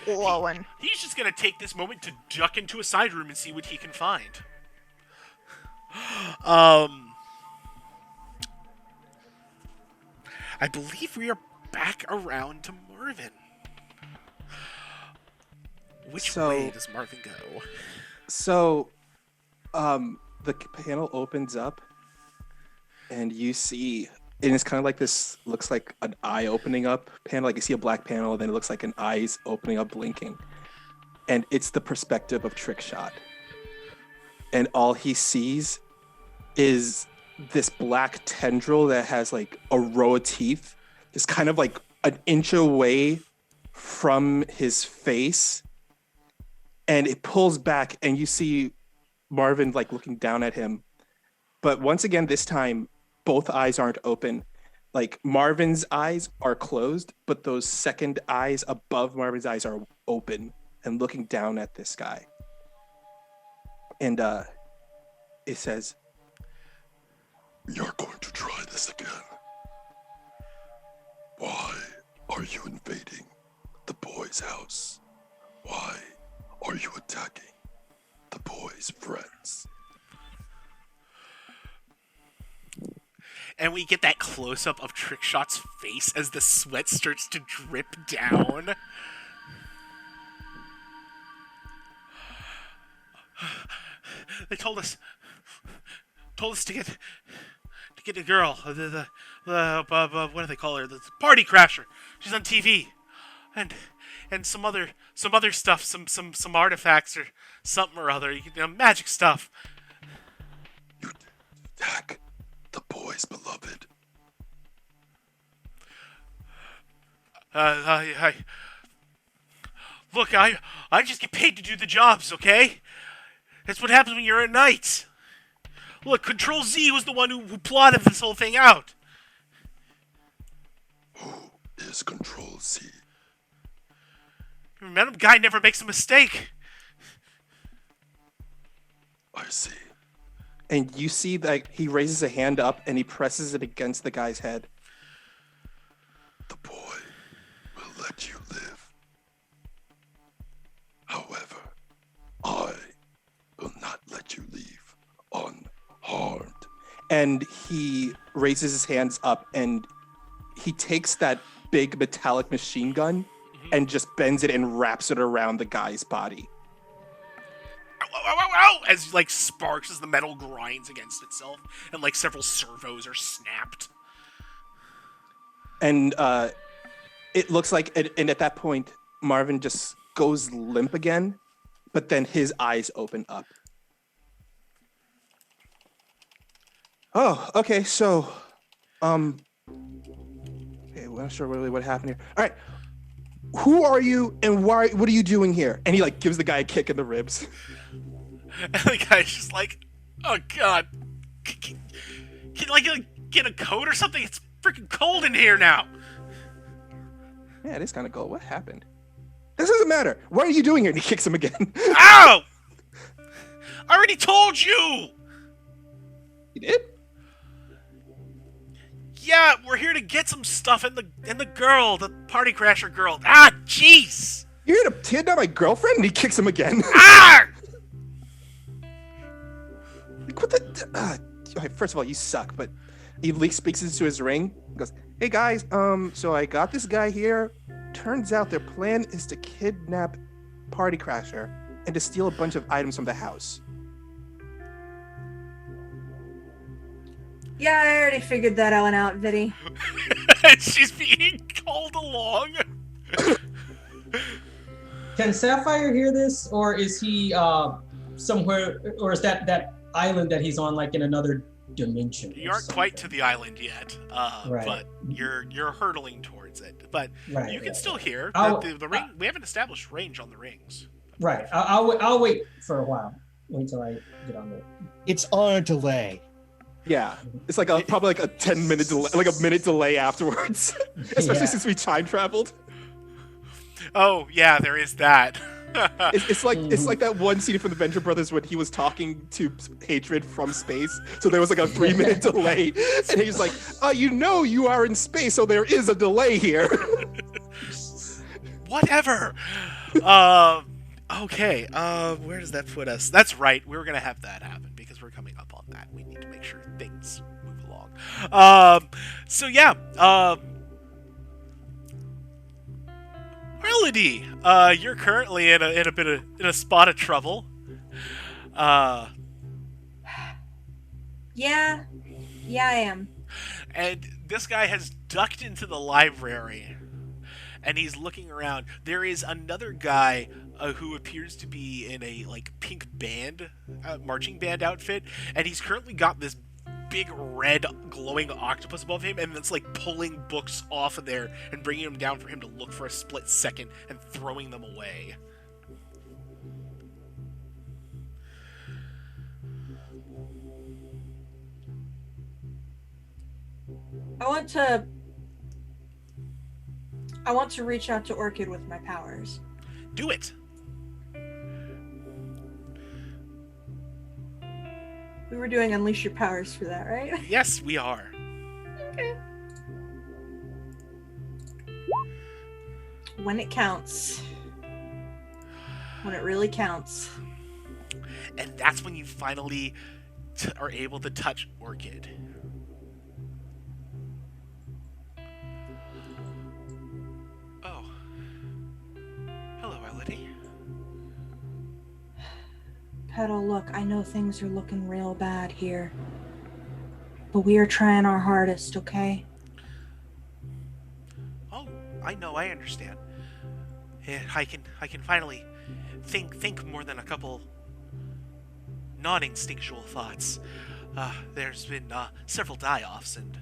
flowing. He's just gonna take this moment to duck into a side room and see what he can find. I believe we are back around to Marvin. Which way does Marvin go? So, the panel opens up, and you see. And it's kind of like this, looks like an eye opening up panel. Like you see a black panel, and then it looks like an eye's opening up, blinking. And it's the perspective of Trickshot. And all he sees is this black tendril that has like a row of teeth is kind of like an inch away from his face, and it pulls back, and you see Marvin like looking down at him. But once again, this time, both eyes aren't open. Like Marvin's eyes are closed, but those second eyes above Marvin's eyes are open and looking down at this guy. And it says, "We are going to try this again. Why are you invading the boy's house? Why are you attacking the boy's friends?" And we get that close-up of Trickshot's face as the sweat starts to drip down. They told us to get a girl, the what do they call her? The party crasher. She's on TV, and some other stuff, some artifacts or something or other, magic stuff. You attack the boy's beloved. Look, I just get paid to do the jobs, okay? That's what happens when you're at night. Look, Control Z was the one who plotted this whole thing out. Who is Control Z? Remember, guy never makes a mistake. I see. and you see that he raises a hand up and he presses it against the guy's head. The boy will let you live. However, I will not let you leave unharmed. And he raises his hands up and he takes that big metallic machine gun and just bends it and wraps it around the guy's body. Ow, ow, ow, ow, as like sparks as the metal grinds against itself and like several servos are snapped. And it looks like, and at that point, Marvin just goes limp again, but then his eyes open up. Oh, okay, so, okay, we're not sure really what happened here. All right, who are you and why? What are you doing here? And he like gives the guy a kick in the ribs. And the guy's just like, oh god, can like get a coat or something? It's freaking cold in here now. Yeah, it is kind of cold. What happened? This doesn't matter. What are you doing here? And he kicks him again. Ow! I already told you. You did? Yeah, we're here to get some stuff and the girl, the party crasher girl. Ah, jeez! You're here to kidnap my girlfriend? And he kicks him again. Ah! Like, what the? Okay, first of all, you suck, but he speaks into his ring. He goes, hey guys, so I got this guy here. Turns out their plan is to kidnap Party Crasher and to steal a bunch of items from the house. Yeah, I already figured that one out, Viddy. She's being called along. Can Sapphire hear this, or is he somewhere, or is that island that he's on like in another dimension? You aren't quite to the island yet, Right. but you're hurtling towards it. But Right, you can right. still hear I'll- that the ring. We haven't established range on the rings. Right. I'll wait for a while. Wait till I get on there. It's on a delay. Yeah, it's like probably like a 10-minute delay, like a minute delay afterwards, especially Yeah. since we time traveled. Oh yeah, there is that. It's like that one scene from the Venture Brothers when he was talking to Hatred from space. So there was like a 3-minute delay, and he's like, you are in space, so there is a delay here." Whatever. Okay. Where does that put us? That's right. We were gonna have that happen because we're coming up on that. We need to make sure things move along. So yeah. Melody, you're currently in a spot of trouble. Yeah, I am. And this guy has ducked into the library, and he's looking around. There is another guy who appears to be in a like pink band, marching band outfit, and he's currently got this big red glowing octopus above him, and it's like pulling books off of there and bringing them down for him to look for a split second and throwing them away. I want to reach out to Orchid with my powers. Do it. We were doing Unleash Your Powers for that, right? Yes, we are. Okay. When it counts. When it really counts. And that's when you finally are able to touch Orchid. Oh. Hello, Elodie. Petal, look, I know things are looking real bad here. But we are trying our hardest, okay? Oh, I know, I understand. Yeah, I can finally think more than a couple non-instinctual thoughts. There's been several die-offs, and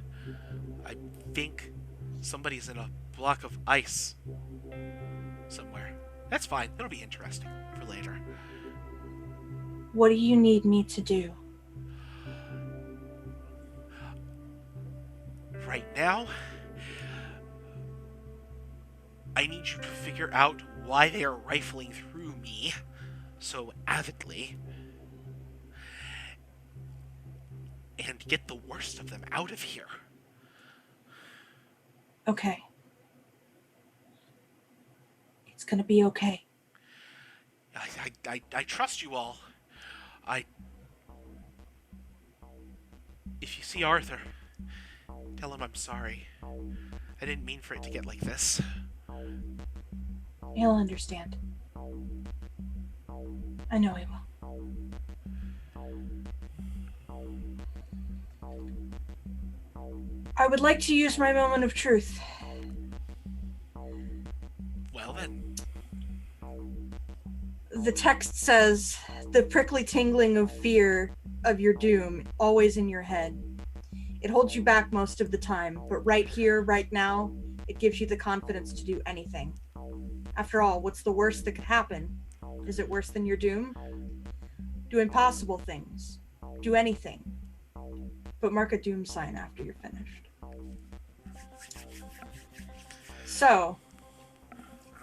I think somebody's in a block of ice somewhere. That's fine. It'll be interesting for later. What do you need me to do? Right now, I need you to figure out why they are rifling through me so avidly and get the worst of them out of here. Okay. It's gonna be okay. I trust you all. If you see Arthur, tell him I'm sorry. I didn't mean for it to get like this. He'll understand. I know he will. I would like to use my moment of truth. Well then. The text says, the prickly tingling of fear of your doom, always in your head. It holds you back most of the time, but right here, right now, it gives you the confidence to do anything. After all, what's the worst that could happen? Is it worse than your doom? Do impossible things. Do anything. But mark a doom sign after you're finished. So,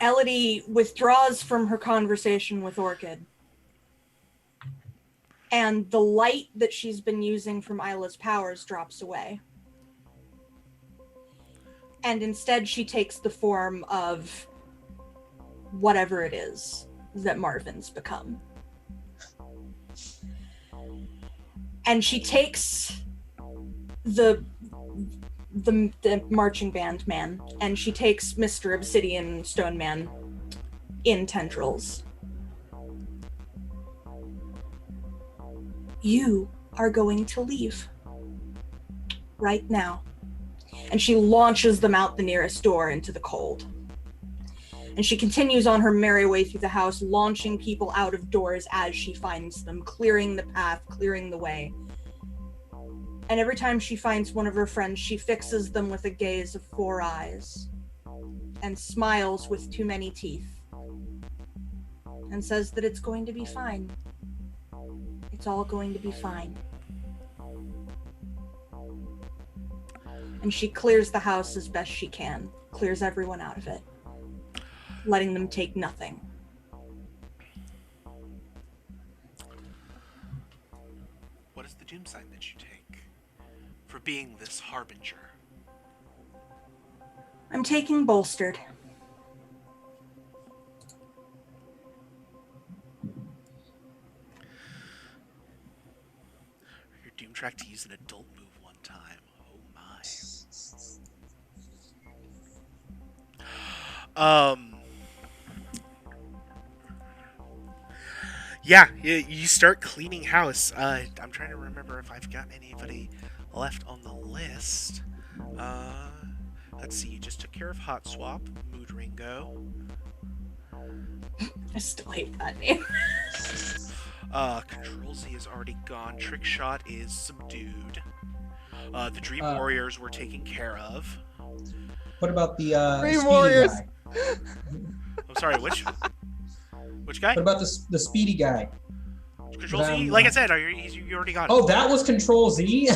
Elodie withdraws from her conversation with Orchid. And the light that she's been using from Isla's powers drops away. And instead she takes the form of whatever it is that Marvin's become. And she takes the marching band man, and she takes Mr. Obsidian Stone Man in tendrils. You are going to leave right now. And she launches them out the nearest door into the cold. And she continues on her merry way through the house, launching people out of doors as she finds them, clearing the path, clearing the way. And every time she finds one of her friends, she fixes them with a gaze of 4 eyes and smiles with too many teeth and says that it's going to be fine. It's all going to be fine. And she clears the house as best she can, clears everyone out of it, letting them take nothing. What is the doom sign that you take for being this harbinger? I'm taking bolstered. Your doom track to use an adult move one time. Oh my. Yeah, you start cleaning house. I'm trying to remember if I've got anybody left on the list. Let's see, you just took care of Hot Swap, Mood Ringo. I still hate that name. Control Z is already gone. Trick Shot is subdued. The Dream Warriors were taken care of. What about the Dream speedy Warriors. guy? I'm sorry, which guy? What about the speedy guy? Control Z? Like I said, you already got it. Oh, that was Control Z?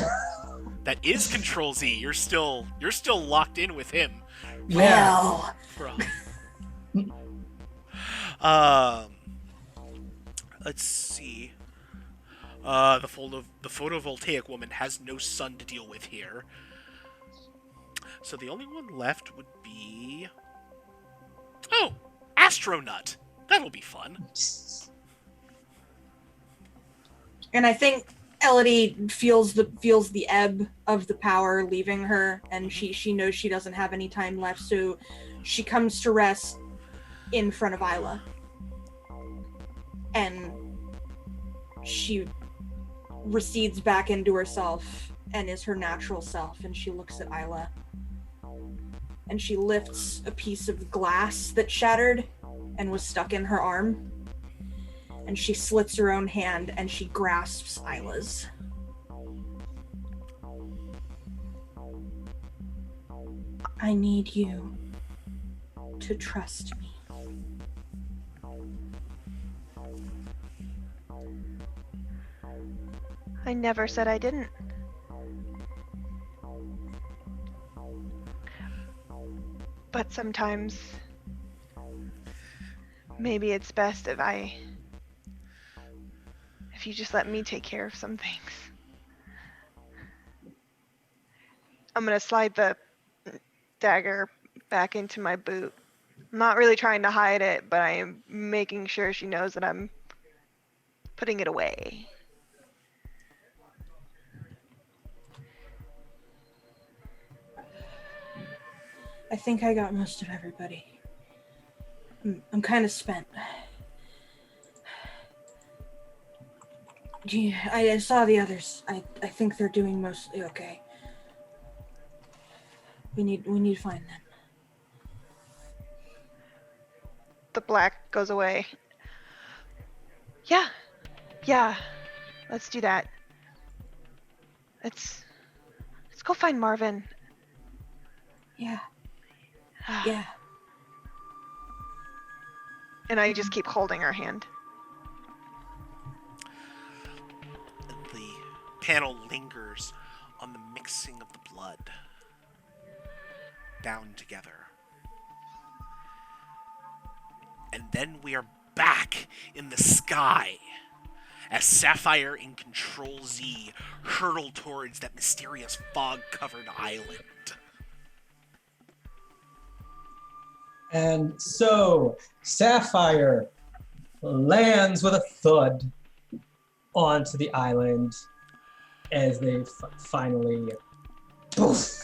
That is Control Z. You're still locked in with him. Yeah. Well, Let's see. The photovoltaic woman has no sun to deal with here. So the only one left would be... Oh! Astronut! That'll be fun. and I think Elodie feels the ebb of the power leaving her, and she knows she doesn't have any time left, so she comes to rest in front of Isla. And she recedes back into herself and is her natural self, and she looks at Isla. And she lifts a piece of glass that shattered and was stuck in her arm. And she slits her own hand and she grasps Isla's. I need you to trust me. I never said I didn't. But sometimes maybe it's best if you just let me take care of some things. I'm gonna slide the dagger back into my boot. I'm not really trying to hide it, but I am making sure she knows that I'm putting it away. I think I got most of everybody. I'm kind of spent. Gee, I saw the others. I think they're doing mostly okay. We need to find them. The black goes away. Yeah. Let's do that. Let's go find Marvin. Yeah. Yeah. And I just keep holding her hand. The panel lingers on the mixing of the blood bound together. And then we are back in the sky as Sapphire and Control Z hurtle towards that mysterious fog-covered island. And so Sapphire lands with a thud onto the island as they finally poof.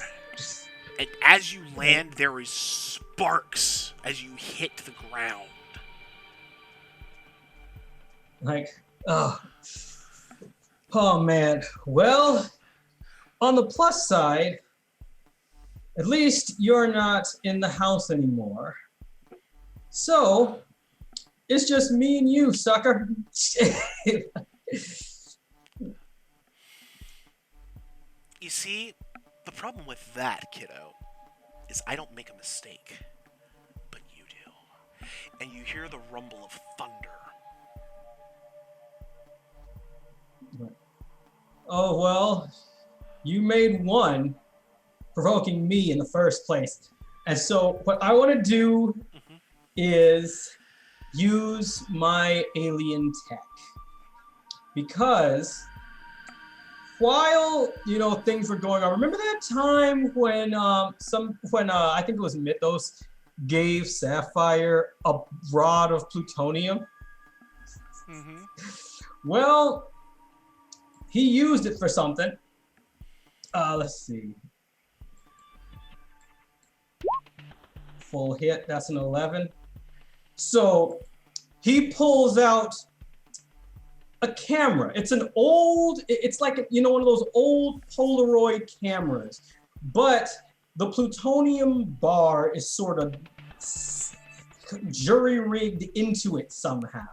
And as you land, there is sparks as you hit the ground. Like, oh man. Well, on the plus side, at least you're not in the house anymore. So, it's just me and you, sucker. You see, the problem with that, kiddo, is I don't make a mistake, but you do. And you hear the rumble of thunder. Oh, well, you made one, provoking me in the first place. And so what I want to do is use my alien tech. Because while, things were going on, remember that time when I think it was Mythos gave Sapphire a rod of plutonium? Mm-hmm. Well, he used it for something. Let's see. Full hit, that's an 11. So he pulls out a camera. It's like, one of those old Polaroid cameras. But the plutonium bar is sort of jury-rigged into it somehow.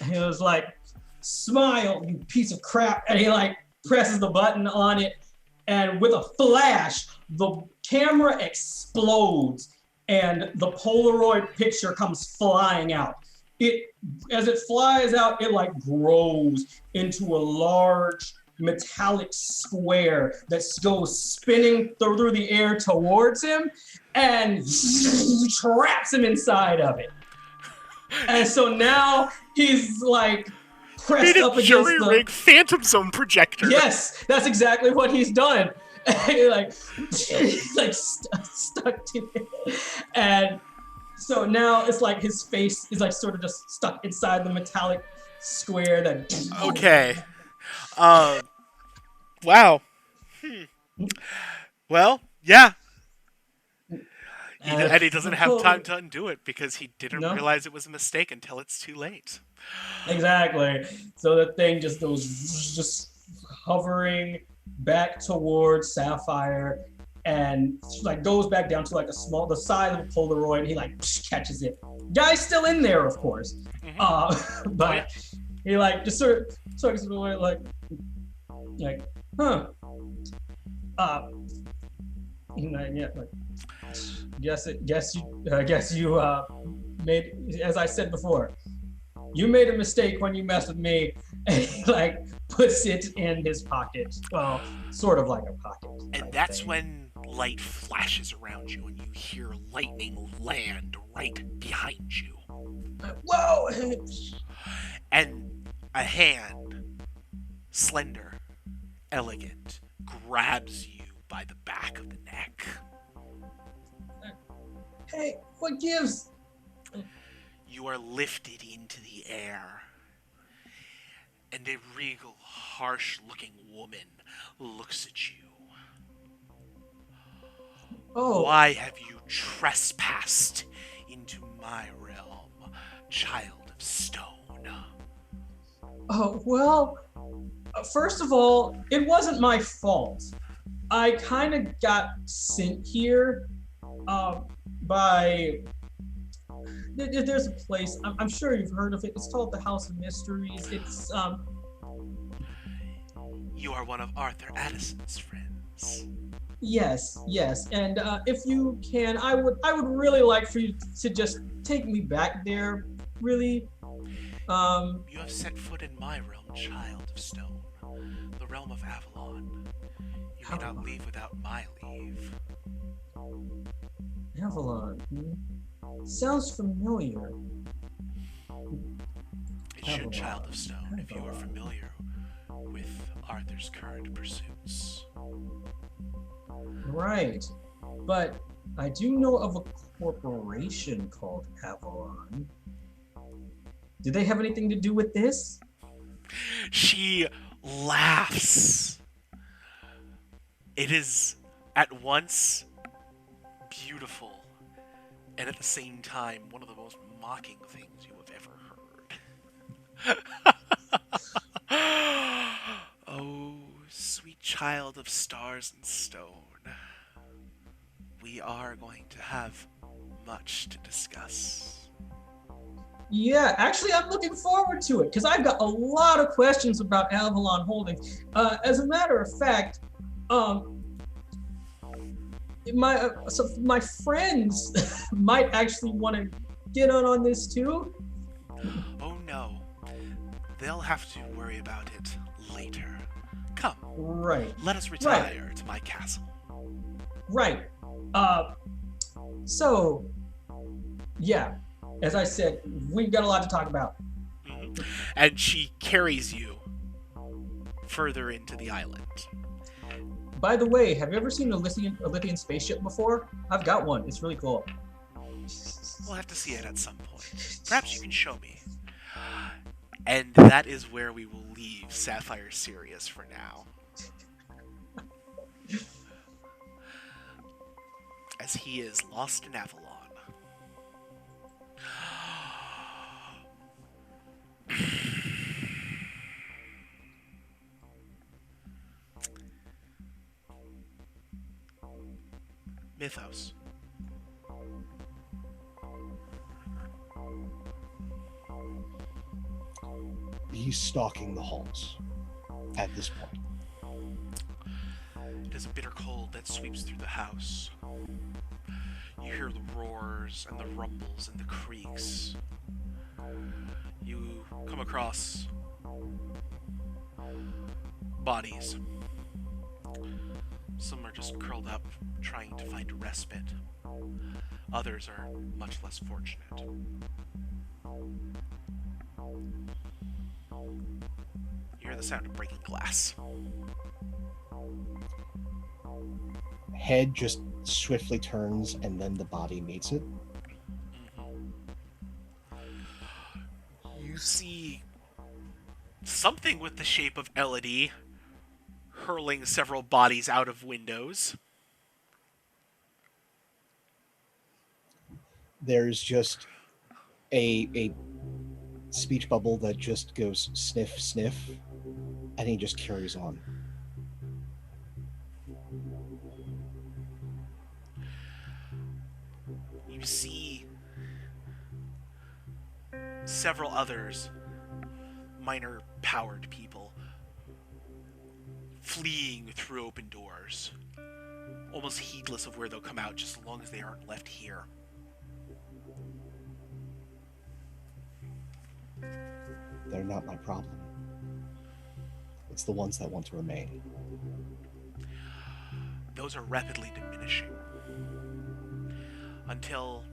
And it was like, smile, you piece of crap. And he presses the button on it, and with a flash, the camera explodes and the Polaroid picture comes flying out. As it flies out, it like grows into a large metallic square that goes spinning through the air towards him and traps him inside of it. And so now he's like pressed up against jury the rig Phantom Zone projector. Yes, that's exactly what he's done. He like stuck to it. And so now it's like his face is like sort of just stuck inside the metallic square that Okay. Wow. Well, yeah. And he doesn't have time to undo it because he didn't realize it was a mistake until it's too late. Exactly. So the thing just goes just hovering back towards Sapphire and like goes back down to like the size of a Polaroid. And he like catches it. Guy's still in there, of course. Mm-hmm. But he like just sort of like huh. Yeah, like guess you made, as I said before, you made a mistake when you messed with me. And he like puts it in his pocket. Well, sort of like a pocket. And that's when light flashes around you and you hear lightning land right behind you. Whoa! And a hand, slender, elegant, grabs you by the back of the neck. Hey, what gives? You are lifted into the air, and a regal, harsh-looking woman looks at you. Oh. Why have you trespassed into my realm, child of stone? Oh, well, first of all, it wasn't my fault. I kind of got sent here by... There's a place, I'm sure you've heard of it. It's called the House of Mysteries. It's, You are one of Arthur Addison's friends. Yes. And if you can, I would really like for you to just take me back there, really. You have set foot in my realm, child of stone, the realm of Avalon. You may not leave without my leave. Avalon. Sounds familiar. It should, child of stone, if you are familiar with Arthur's current pursuits. Right. But I do know of a corporation called Avalon. Do they have anything to do with this? She laughs. It is at once beautiful and at the same time one of the most mocking things you have ever heard. Oh, sweet child of stars and stone. We are going to have much to discuss. Yeah, actually, I'm looking forward to it because I've got a lot of questions about Avalon Holdings. As a matter of fact, my friends might actually want to get on this too. Oh no, they'll have to worry about it later. Come, Right. let us retire to my castle. Right. So, yeah, as I said, we've got a lot to talk about. Mm-hmm. And she carries you further into the island. By the way, have you ever seen a lithium spaceship before? I've got one. It's really cool. We'll have to see it at some point. Perhaps you can show me. And that is where we will leave Sapphire Sirius for now. As he is lost in Avalon. Mythos. He's stalking the halls at this point. There's a bitter cold that sweeps through the house. You hear the roars and the rumbles and the creaks. You come across bodies. Some are just curled up, trying to find respite. Others are much less fortunate. You hear the sound of breaking glass. Head just swiftly turns, and then the body meets it. You see something with the shape of Elodie hurling several bodies out of windows. There's just a speech bubble that just goes sniff, sniff, and he just carries on. You see several others, minor powered people, fleeing through open doors, almost heedless of where they'll come out, just as long as they aren't left here. They're not my problem. It's the ones that want to remain. Those are rapidly diminishing until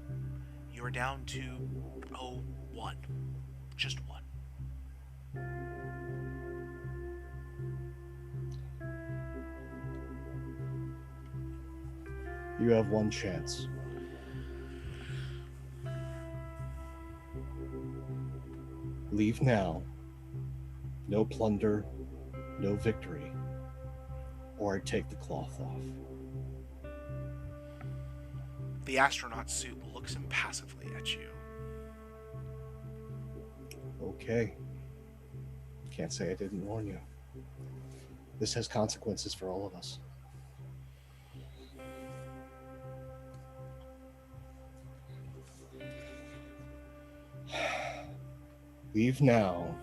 you're down to, one. Just one. You have one chance. Leave now. No plunder, no victory. Or I take the cloth off. The astronaut suit looks impassively at you. Okay. Can't say I didn't warn you. This has consequences for all of us. Leave now,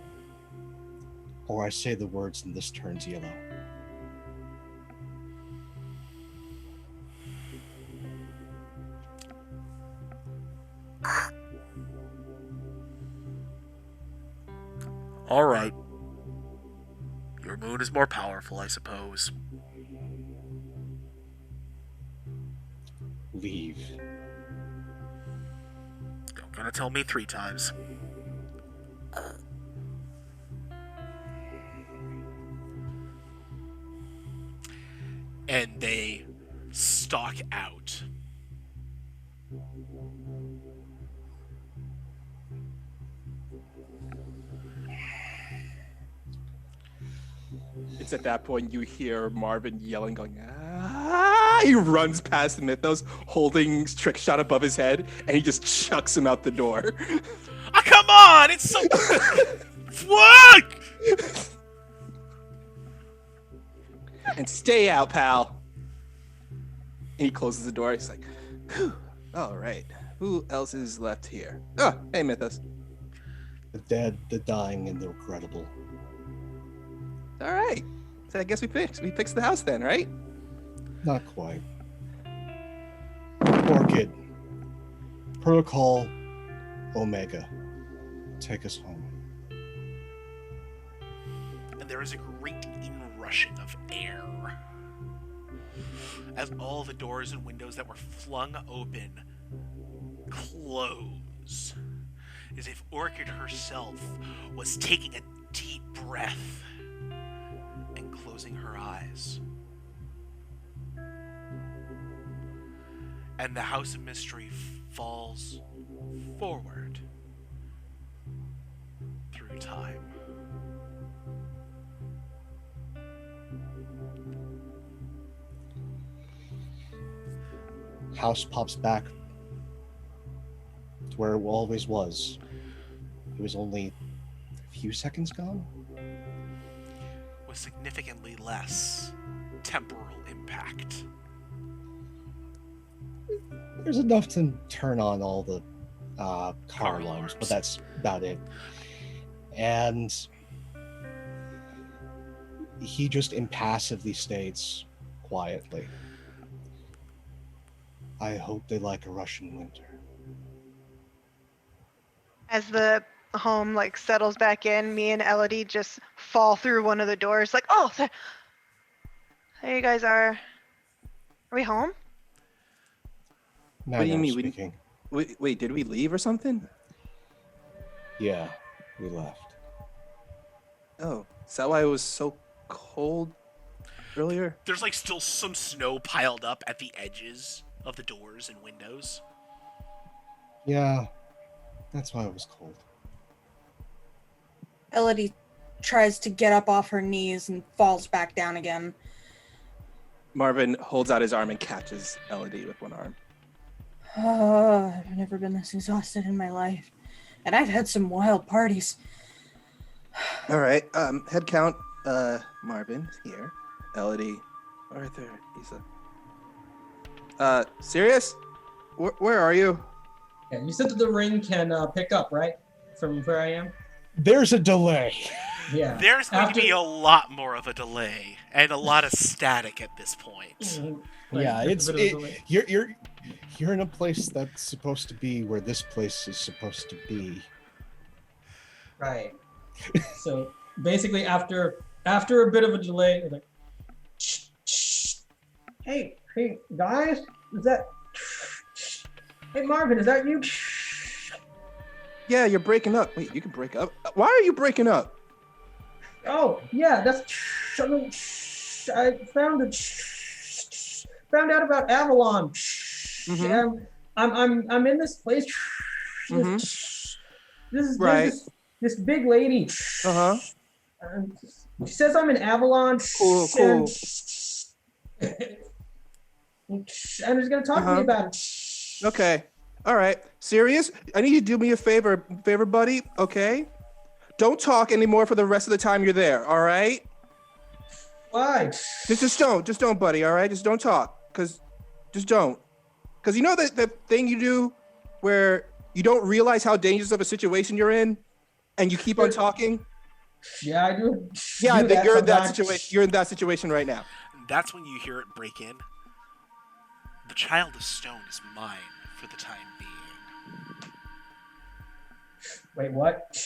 or I say the words and this turns yellow. All right. Your moon is more powerful, I suppose. Leave. Don't gonna tell me 3 times. And they stalk out. It's at that point you hear Marvin yelling, going, ah! He runs past Mythos, holding trick shot above his head, and he just chucks him out the door. Ah, come on! It's so... What? And stay out, pal. And he closes the door. He's like, whew, all right. Who else is left here? Oh, hey, Mythos. The dead, the dying, and the regrettable. All right. So I guess we fixed the house then, right? Not quite. Orchid. Protocol Omega. Take us home. And there is a great inrushing of air as all the doors and windows that were flung open close, as if Orchid herself was taking a deep breath and closing her eyes. And the House of Mystery falls forward through time. House pops back to where it always was. It was only a few seconds gone. With significantly less temporal impact. There's enough to turn on all the car alarms, alarms. but that's about it. And he just impassively states, quietly. I hope they like a Russian winter. As the home like settles back in, me and Elodie just fall through one of the doors. Like, oh, there you guys are. Are we home? What do you Nagano mean? speaking. Wait, did we leave or something? Yeah, we left. Oh, is that why it was so cold earlier? There's like still some snow piled up at the edges of the doors and windows. Yeah, that's why it was cold. Elodie tries to get up off her knees and falls back down again. Marvin holds out his arm and catches Elodie with one arm. Oh, I've never been this exhausted in my life. And I've had some wild parties. All right, head count. Marvin here, Elodie, Arthur, Isa. Sirius? Where are you? Yeah, you said that the ring can pick up, right? From where I am? There's a delay. Yeah. There's going to be a lot more of a delay and a lot of static at this point. Mhm. Yeah, just a bit of a delay. you're in a place that's supposed to be where this place is supposed to be. Right. So basically, after a bit of a delay, they're like, shh, shh. Hey, guys, is that? Hey, Marvin, is that you? Yeah, you're breaking up. Wait, you can break up? Why are you breaking up? Oh, yeah, that's. I found out about Avalon. Mhm. I'm in this place. Mhm. There's Right. this big lady. Uh-huh. She says I'm in Avalon. Cool. And she's gonna talk to me about it. Okay. All right. Sirius, I need you to do me a favor, buddy. Okay. Don't talk anymore for the rest of the time you're there. All right. Why? Just don't, buddy. All right. Just don't talk. Just don't. Cause you know that thing you do where you don't realize how dangerous of a situation you're in, and you keep on talking. Yeah, I do. Yeah, I do think you're in that sometimes. situation. You're in that situation right now. That's when you hear it break in. The child of stone is mine for the time being. Wait, what?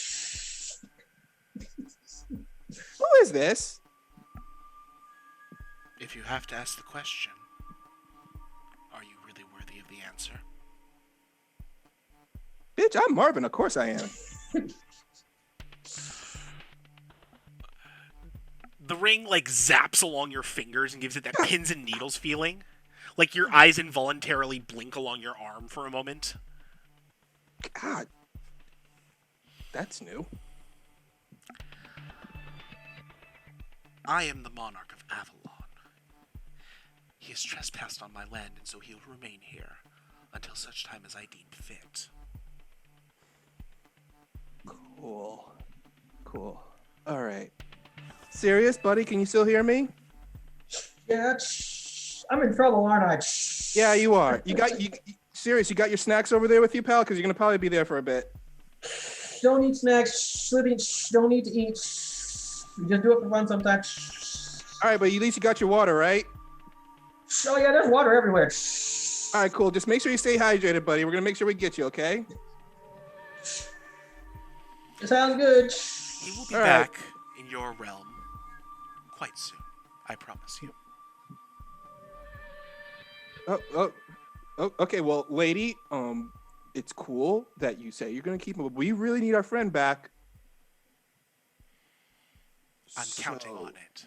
Who is this? If you have to ask the question, are you really worthy of the answer? Bitch, I'm Marvin. Of course I am. The ring like zaps along your fingers and gives it that pins and needles feeling. Like your eyes involuntarily blink along your arm for a moment. God. That's new. I am the monarch of Avalon. He has trespassed on my land, and so he will remain here until such time as I deem fit. Cool. All right. Serious, buddy? Can you still hear me? Yeah, I'm in trouble, aren't I? Yeah, you are. Serious, you got your snacks over there with you, pal? Because you're gonna probably be there for a bit. Don't eat snacks. Don't need to eat. You just do it for fun sometimes. All right, but at least you got your water, right? Oh yeah, there's water everywhere. All right, cool. Just make sure you stay hydrated, buddy. We're gonna make sure we get you, okay? Sounds good. He will be All right. back in your realm quite soon. I promise you. Oh, okay. Well, lady, it's cool that you say you're gonna keep him, but we really need our friend back. I'm counting on it.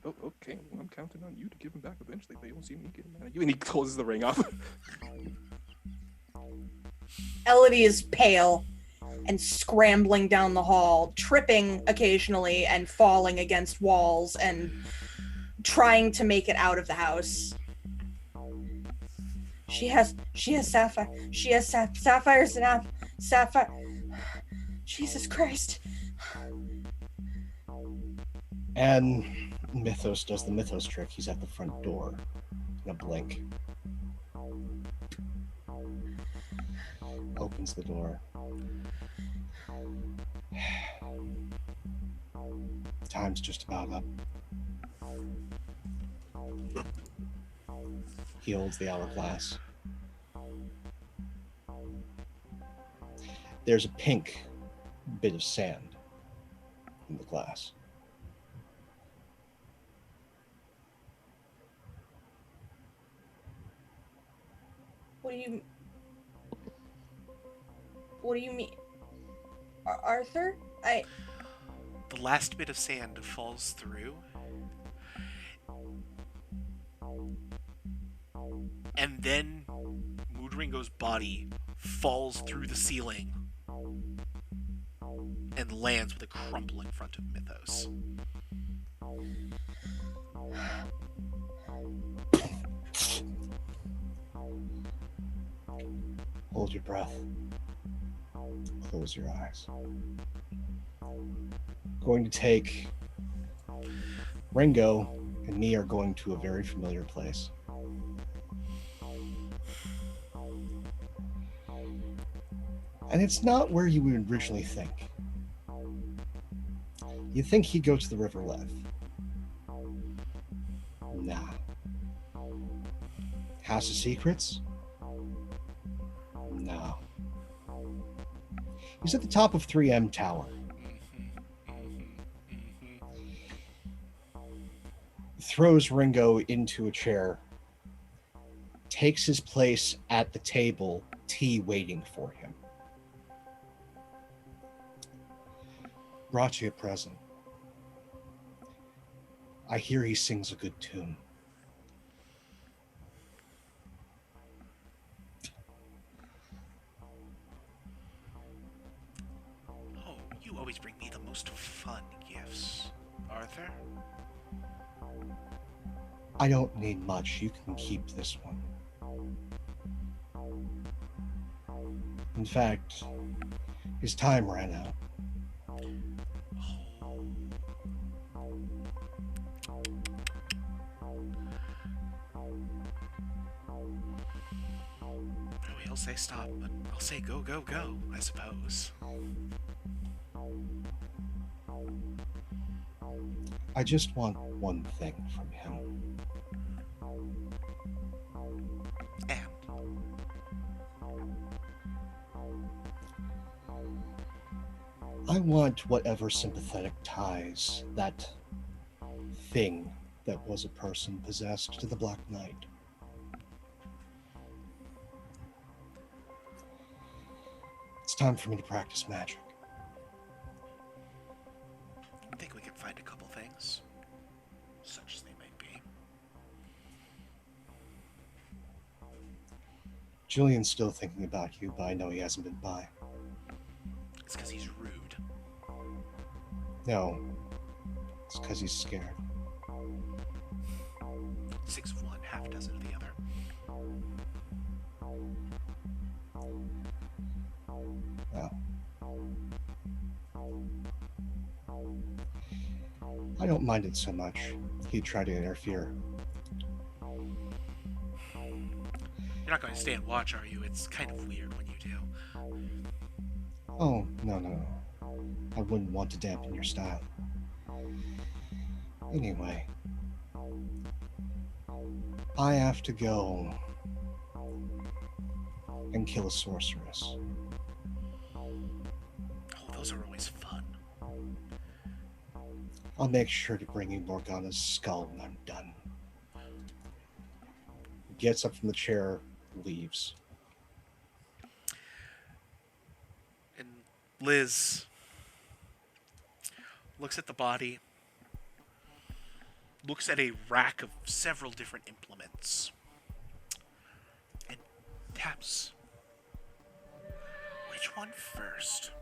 Oh, okay. Well, I'm counting on you to give him back eventually, but you won't see me get mad at you. And he closes the ring off. Elodie is pale and scrambling down the hall, tripping occasionally and falling against walls and trying to make it out of the house. She has sapphire. She has sapphires and sapphire. Jesus Christ. And Mythos does the Mythos trick. He's at the front door in a blink. Opens the door. Time's just about up. He holds the hourglass. There's a pink bit of sand in the glass. What do you mean? Arthur? The last bit of sand falls through, and then Moodringo's body falls through the ceiling and lands with a crumple in front of Mythos. Hold your breath. Close your eyes. Going to take Ringo and me are going to a very familiar place. And it's not where you would originally think. You think he'd go to the River Lev. Nah. House of Secrets? No. He's at the top of 3M Tower. Throws Ringo into a chair, takes his place at the table, tea waiting for him. Brought you a present. I hear he sings a good tune. Oh, you always bring me the most fun gifts, Arthur. I don't need much. You can keep this one. In fact, his time ran out. He'll say stop, but I'll say go, go, go, I suppose. I just want one thing from him. And I want whatever sympathetic ties that thing that was a person possessed to the Black Knight. It's time for me to practice magic. I think we can find a couple things, such as they might be. Julian's still thinking about you, but I know he hasn't been by. It's because he's rude. No, it's because he's scared. 6 of one, half dozen of the other. Well, I don't mind it so much. He'd try to interfere. You're not going to stand watch, are you? It's kind of weird when you do. Oh, no. I wouldn't want to dampen your style. Anyway, I have to go and kill a sorceress. Oh, those are always fun. I'll make sure to bring you Morgana's skull when I'm done. Gets up from the chair, leaves. And Liz looks at the body, looks at a rack of several different implements, and taps. Which one first?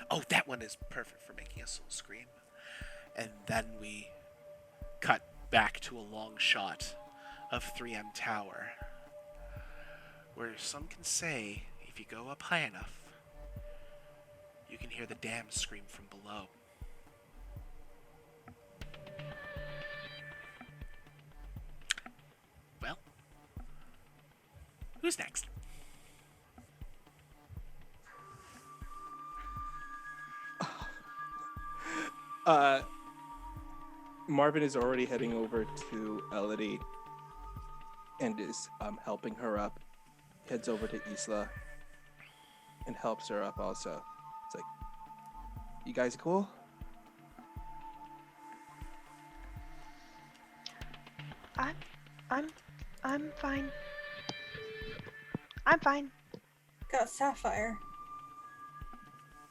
Oh, that one is perfect for making a soul scream. And then we cut back to a long shot of 3M Tower, where some can say, if you go up high enough, you can hear the damned scream from below. Well, who's next? Marvin is already heading over to Elodie and is helping her up. Heads over to Isla and helps her up also. It's like, you guys cool? I'm fine. I'm fine. Got Sapphire.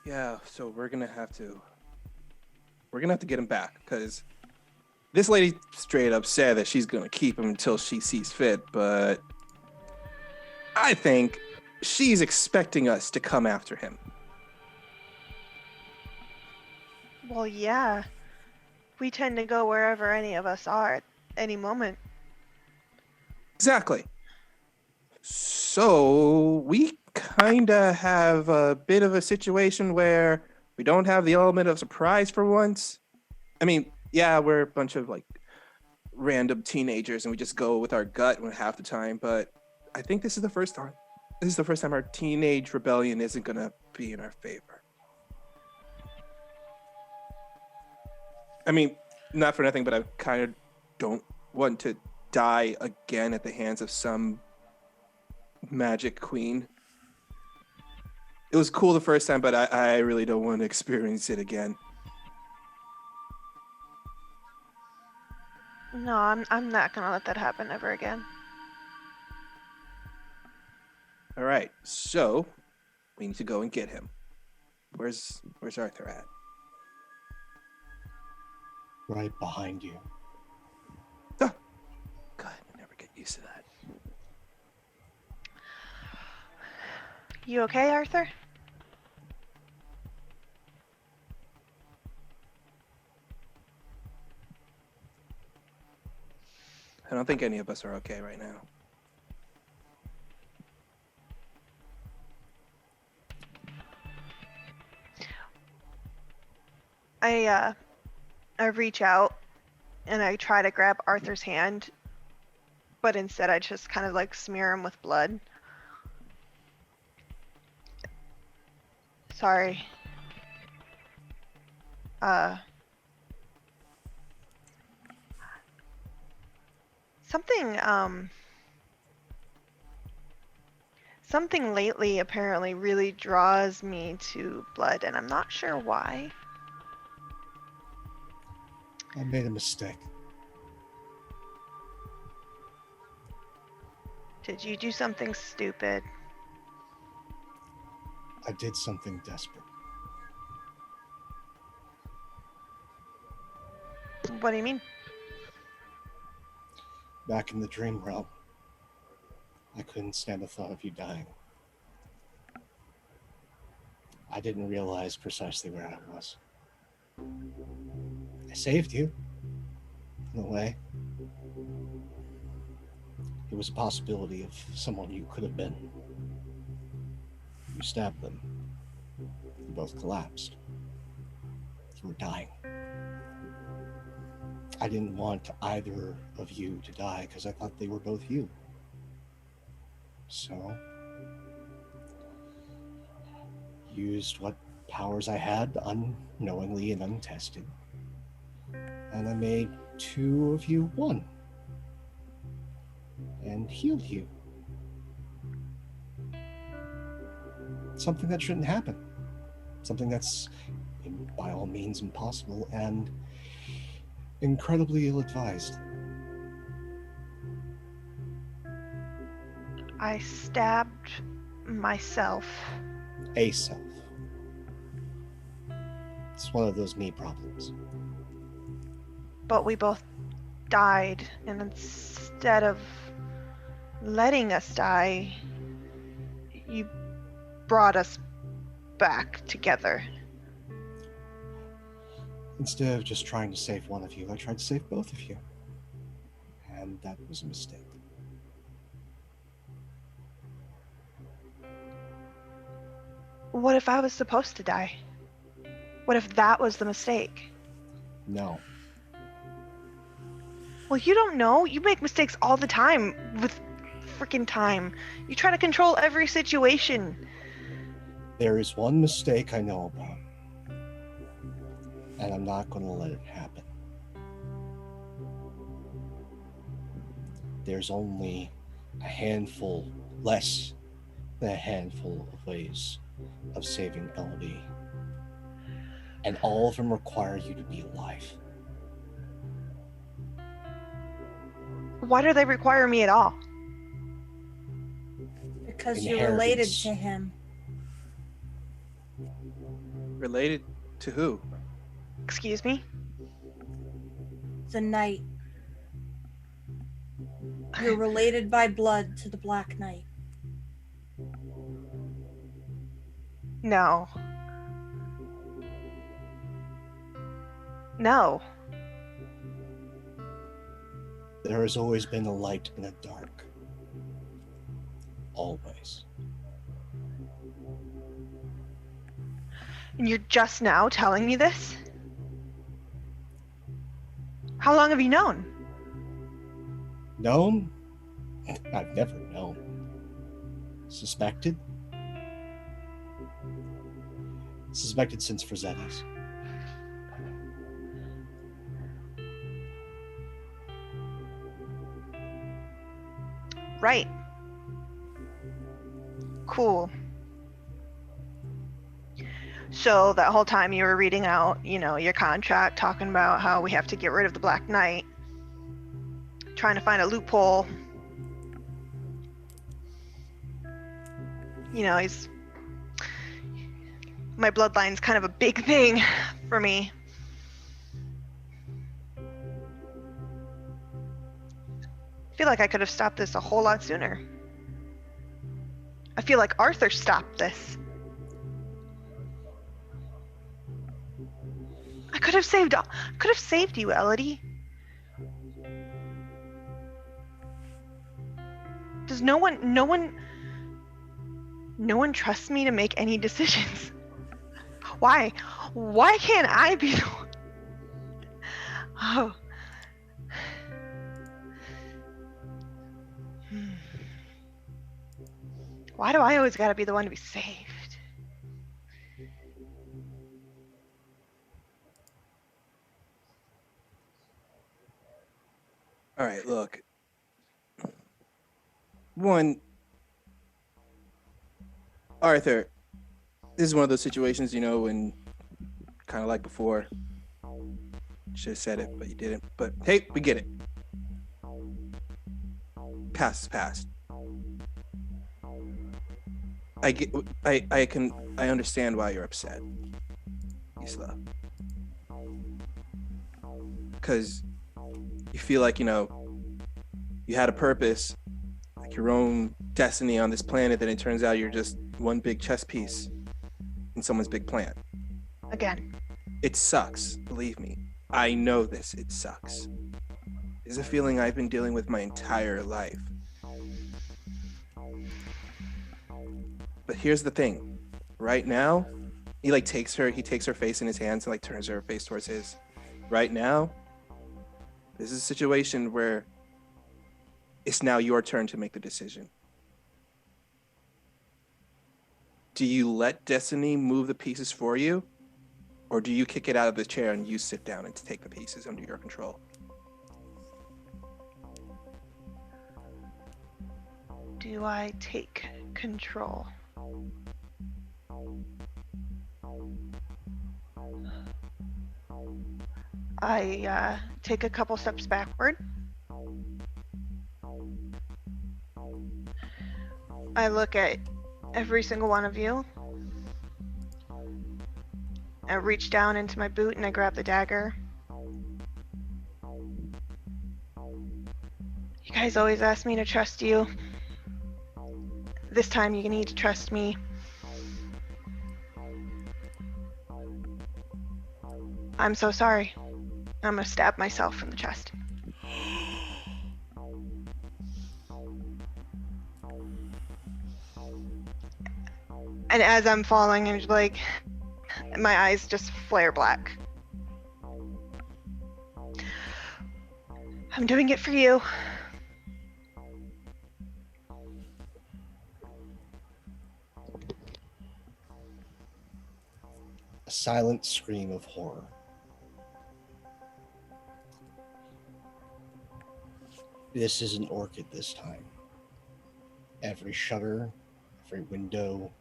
Yeah, so we're gonna have to get him back, because this lady straight up said that she's gonna keep him until she sees fit, but I think she's expecting us to come after him. Well, yeah. We tend to go wherever any of us are at any moment. Exactly. So we kind of have a bit of a situation where we don't have the element of surprise for once. I mean, yeah, we're a bunch of like random teenagers and we just go with our gut half the time, but I think this is the first time. This is the first time our teenage rebellion isn't going to be in our favor. I mean, not for nothing, but I kind of don't want to die again at the hands of some magic queen. It was cool the first time, but I really don't want to experience it again. No, I'm not gonna let that happen ever again. All right, so we need to go and get him. Where's Arthur at? Right behind you. Oh, God, I never get used to that. You okay, Arthur? I don't think any of us are okay right now. I reach out and I try to grab Arthur's hand, but instead I just kind of like smear him with blood. Sorry. Something lately apparently really draws me to blood, and I'm not sure why. I made a mistake. Did you do something stupid? I did something desperate. What do you mean? Back in the dream realm, I couldn't stand the thought of you dying. I didn't realize precisely where I was. I saved you, in a way. It was a possibility of someone you could have been. You stabbed them. You both collapsed. You were dying. I didn't want either of you to die because I thought they were both you. So, used what powers I had unknowingly and untested. And I made two of you one. And healed you. Something that shouldn't happen. Something that's by all means impossible and incredibly ill-advised. I stabbed myself. A self. It's one of those me problems. But we both died, and instead of letting us die, you brought us back together. Instead of just trying to save one of you, I tried to save both of you. And that was a mistake. What if I was supposed to die? What if that was the mistake? No. Well, you don't know. You make mistakes all the time with freaking time. You try to control every situation. There is one mistake I know about. and I'm not going to let it happen. There's only a handful, less than a handful of ways of saving Elodie, and all of them require you to be alive. Why do they require me at all? Because you're related Inheritance. to him. Related to who? Excuse me? The Knight. You're related by blood to the Black Knight. No. No. There has always been a light and a dark. Always. And you're just now telling me this? How long have you known? Known? I've never known. Suspected? Suspected since Frazetti's. Right. Cool. So that whole time you were reading out, your contract, talking about how we have to get rid of the Black Knight, trying to find a loophole. He's... My bloodline's kind of a big thing for me. I feel like I could have stopped this a whole lot sooner. I feel like Arthur stopped this. I could have saved you, Elodie. Does no one trust me to make any decisions? Why? Why can't I be the one? Oh. Why do I always gotta be the one to be saved? All right, look. One, Arthur, this is one of those situations, when kind of like before. Should have said it, but you didn't. But hey, we get it. Past is past. I understand why you're upset, Isla. Because you feel like, you had a purpose, like your own destiny on this planet, and it turns out you're just one big chess piece in someone's big plan. Again. It sucks, believe me. I know this, it sucks. It's a feeling I've been dealing with my entire life. But here's the thing. Right now, he takes her face in his hands and turns her face towards his. Right now, this is a situation where it's now your turn to make the decision. Do you let destiny move the pieces for you? Or do you kick it out of the chair and you sit down and take the pieces under your control? Do I take control? I take a couple steps backward. I look at every single one of you. I reach down into my boot and I grab the dagger. You guys always ask me to trust you. This time you need to trust me. I'm so sorry. I'm gonna stab myself in the chest. And as I'm falling, I'm just my eyes just flare black. I'm doing it for you. A silent scream of horror This is an orchid this time. Every shutter, every window,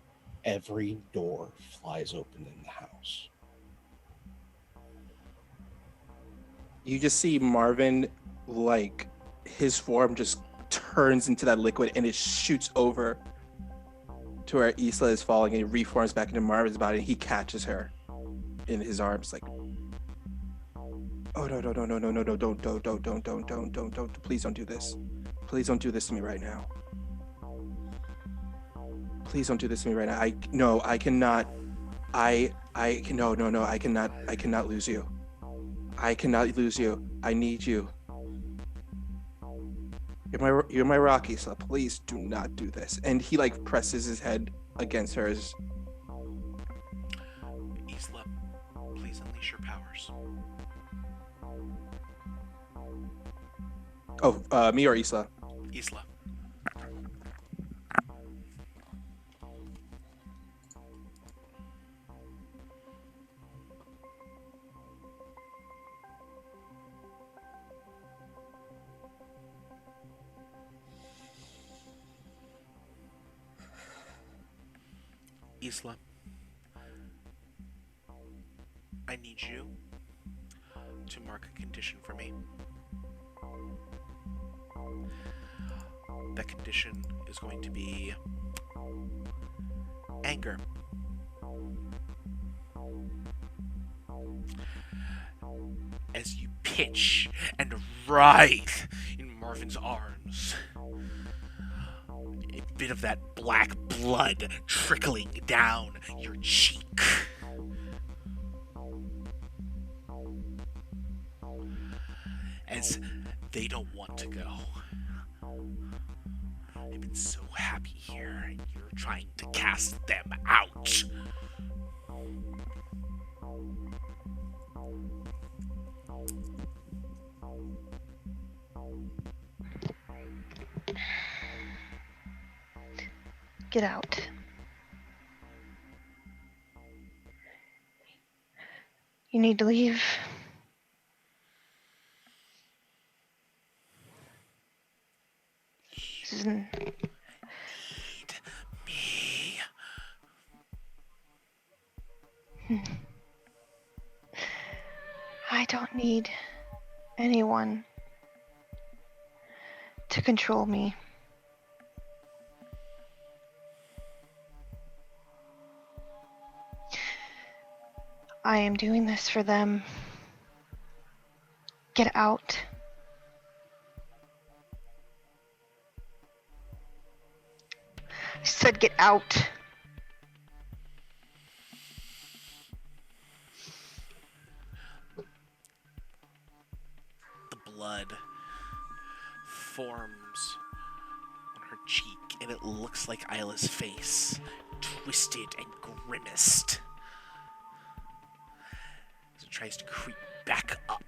every door flies open in the house. You just see Marvin, like, his form just turns into that liquid and it shoots over to where Isla is falling, and he reforms back into Marvin's body, and he catches her in his arms, like, oh, no, don't, please don't do this. Please don't do this to me right now. Please don't do this to me right now. I cannot lose you. I cannot lose you. I need you. You're my rock, Isla. Please do not do this. And he like presses his head against hers. Isla, please unleash your powers. Oh, me or Isla? Isla. Isla, I need you to mark a condition for me. That condition is going to be anger. As you pitch and writhe in Marvin's arms, a bit of that black blood trickling down your cheek. As they don't want to go. I've been so happy here, and you're trying to cast them out. Get out. You need to leave. This isn't... Need me. I don't need anyone to control me. I am doing this for them. Get out. I said get out. The blood forms on her cheek, and it looks like Isla's face, twisted and grimaced, as it tries to creep back up.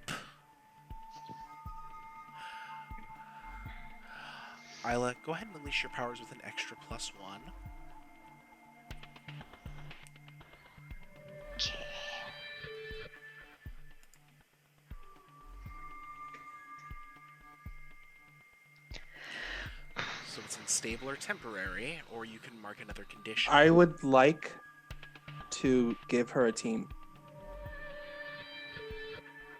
Isla, go ahead and unleash your powers with an extra +1. Okay. So it's unstable or temporary, or you can mark another condition. I would like to give her a team.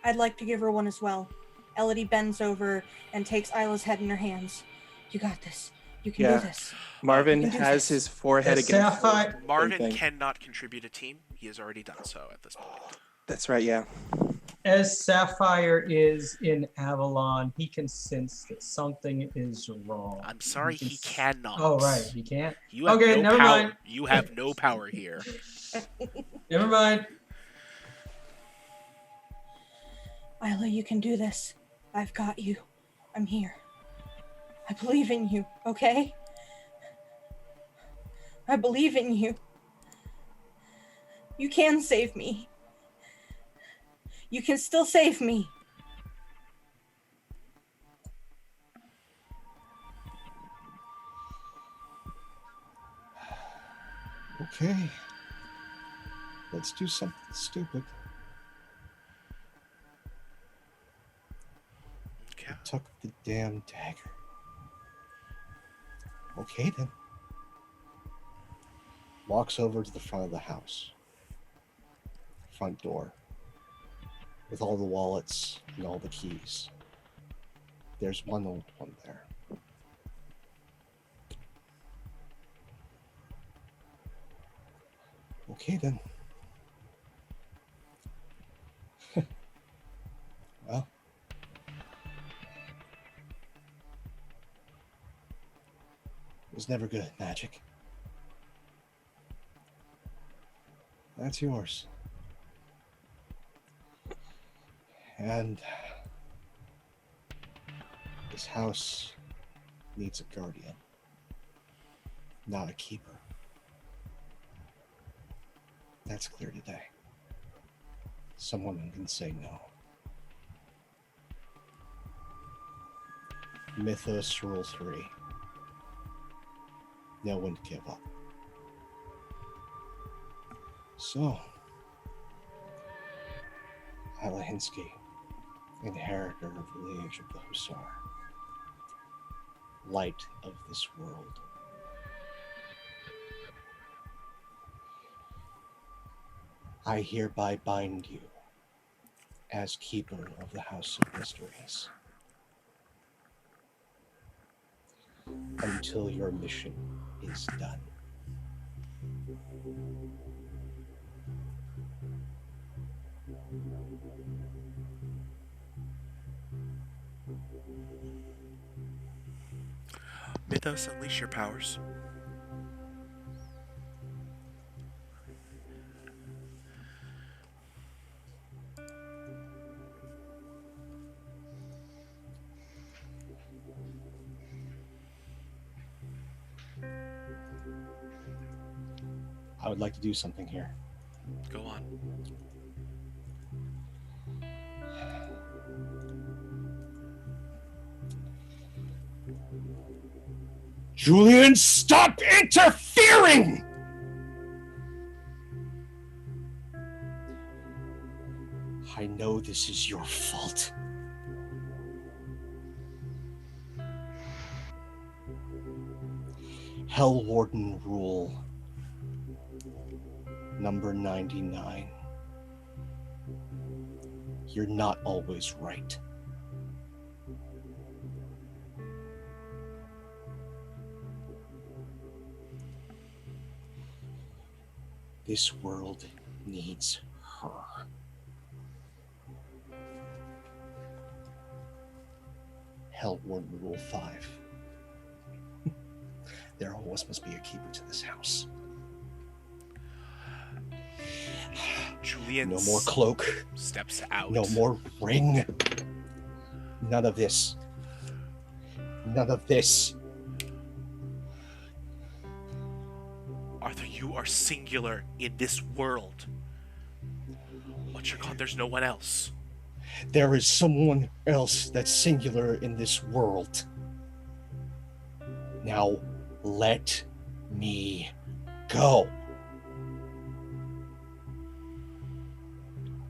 I'd like to give her one as well. Elodie bends over and takes Isla's head in her hands. You got this. You can do this. Marvin You can do has this. his forehead Is against Sapphire- Marvin thing. cannot contribute a team. He has already done so at this point. That's right, yeah. As Sapphire is in Avalon, he can sense that something is wrong. I'm sorry, he cannot. Oh, right. He can't? You have Okay, no never power. mind. You have no power here. Never mind. Isla, you can do this. I've got you. I'm here. I believe in you, okay? I believe in you. You can save me. You can still save me. Okay. Let's do something stupid. Okay. took the damn dagger. Okay then. Walks over to the front of the house. Front door. With all the wallets and all the keys. There's one old one there. Okay then. Well. Was never good at magic. That's yours. And this house needs a guardian, not a keeper. That's clear today. Someone who can say no. Mythos Rule 3. Know when to give up. So, Alahinsky, inheritor of the lineage of the Hussar, light of this world. I hereby bind you as keeper of the House of Mysteries until your mission is done. Mythos, unleash your powers. I would like to do something here. Go on. Julian, stop interfering! I know this is your fault. Hell Warden Rule number 99. You're not always right. This world needs her. Hell Warden Rule 5. There always must be a keeper to this house. Julian No more cloak. steps out. No more ring. None of this. None of this. Arthur, you are singular in this world. What's your god? There's no one else. There is someone else that's singular in this world. Now, let me go.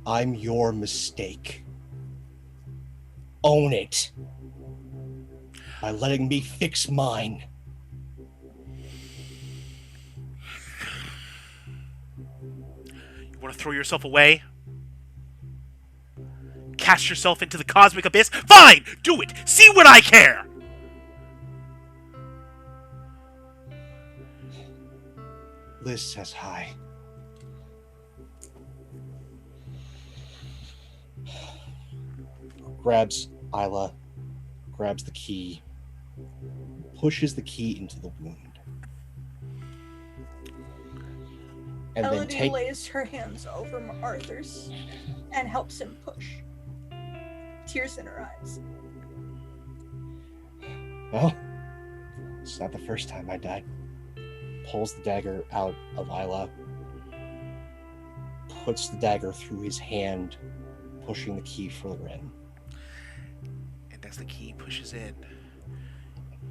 I'm your mistake. Own it. By letting me fix mine. You want to throw yourself away? Cast yourself into the cosmic abyss? Fine! Do it! See what I care! Liz says hi. Grabs Isla, grabs the key, pushes the key into the wound. And then Elodie lays her hands over Arthur's and helps him push. Tears in her eyes. Well, it's not the first time I died. Pulls the dagger out of Isla, puts the dagger through his hand, pushing the key further in. And as the key pushes in,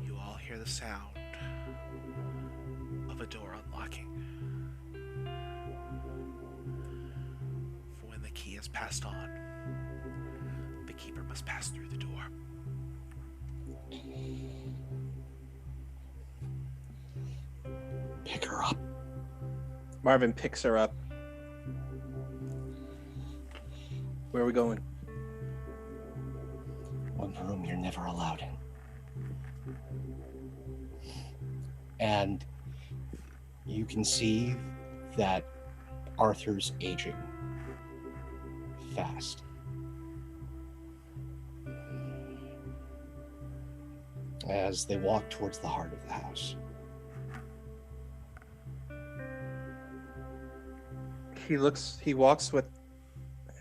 you all hear the sound of a door unlocking. For when the key is passed on, the keeper must pass through the door. Pick her up. Marvin picks her up. Where are we going? One room you're never allowed in. And you can see that Arthur's aging fast. As they walk towards the heart of the house. He walks with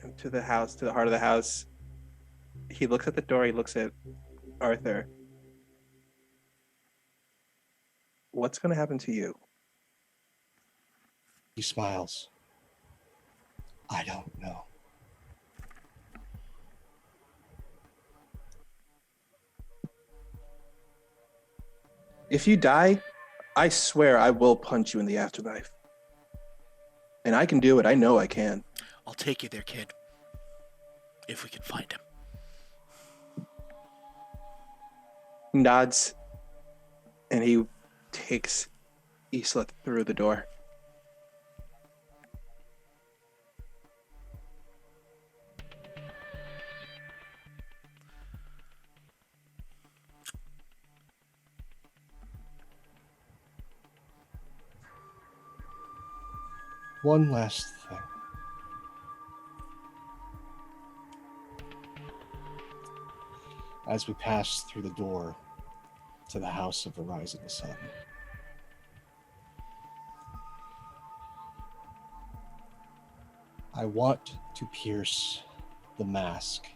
him to the house, to the heart of the house. He looks at the door, he looks at Arthur. What's going to happen to you? He smiles. I don't know. If you die, I swear I will punch you in the afterlife. And I can do it. I know I can. I'll take you there, kid. If we can find him. He nods, and he takes Isla through the door. One last thing. As we pass through the door to the house of the rising sun, I want to pierce the mask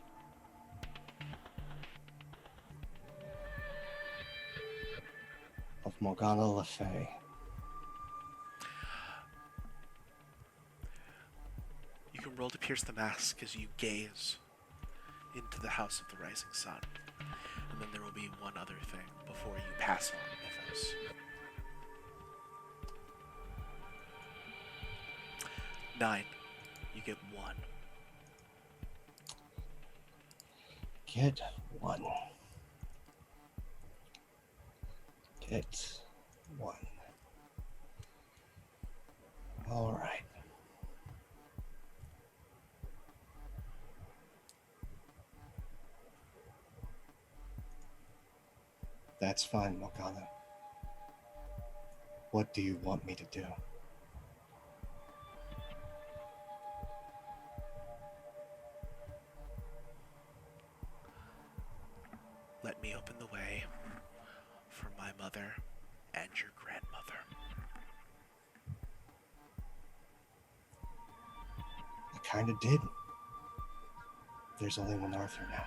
of Morgana Le Fay. You can roll to pierce the mask as you gaze into the house of the rising sun. And then there will be one other thing before you pass on Mythos. Nine. You get one. Get one. Get one. All right. That's fine, Morgana. What do you want me to do? Let me open the way for my mother and your grandmother. I kind of did. There's only one Arthur now.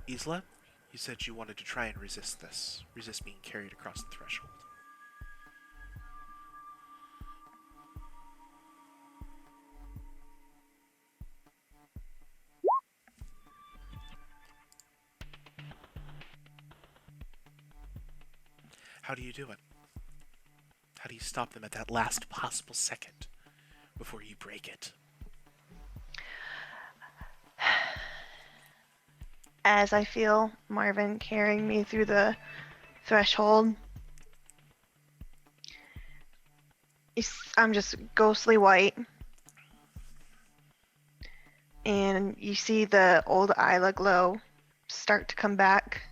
Isla, you said you wanted to try and resist this. Resist being carried across the threshold. How do you do it? How do you stop them at that last possible second before you break it? As I feel Marvin carrying me through the threshold, I'm just ghostly white. And you see the old Isla glow start to come back.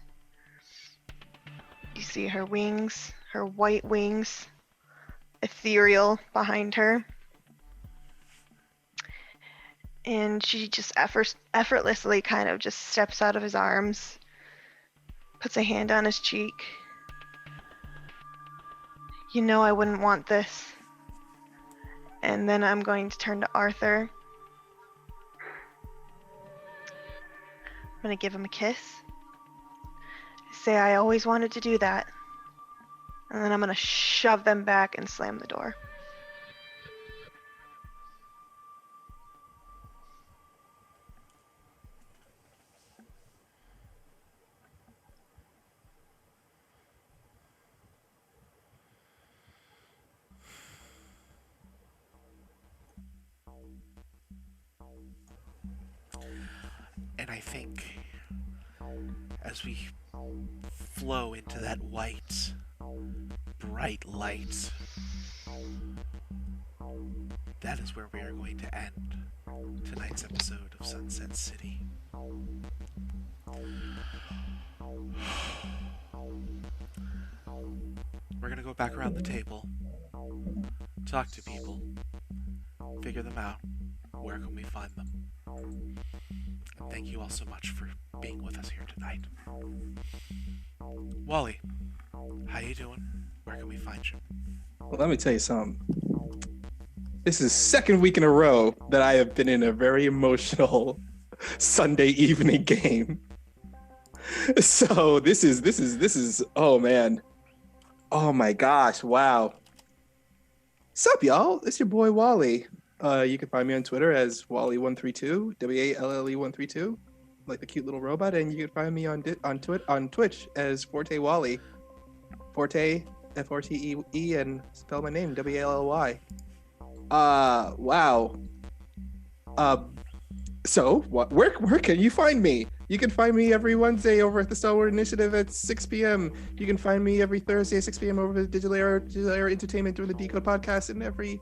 You see her wings, her white wings, ethereal behind her. And she just effortlessly kind of just steps out of his arms, puts a hand on his cheek. You know I wouldn't want this. And then I'm going to turn to Arthur. I'm going to give him a kiss. Say I always wanted to do that. And then I'm going to shove them back and slam the door. I think as we flow into that white, bright light, that is where we are going to end tonight's episode of Sunset City. We're going to go back around the table, talk to people, figure them out. Where can we find them? And thank you all so much for being with us here tonight. Wally, how you doing? Where can we find you? Well, let me tell you something. This is second week in a row that I have been in a very emotional Sunday evening game. So this is oh man. Oh my gosh, wow. Sup y'all? It's your boy Wally. You can find me on Twitter as Wally132, WALLE132, like the cute little robot, and you can find me on Twitch as Forte Wally. Forte, Fortee, and spell my name, WALLY. Wow. So where can you find me? You can find me every Wednesday over at the Star Wars Initiative at 6 p.m. You can find me every Thursday at 6 p.m. over at Digital Era Entertainment doing the Decode podcast, and every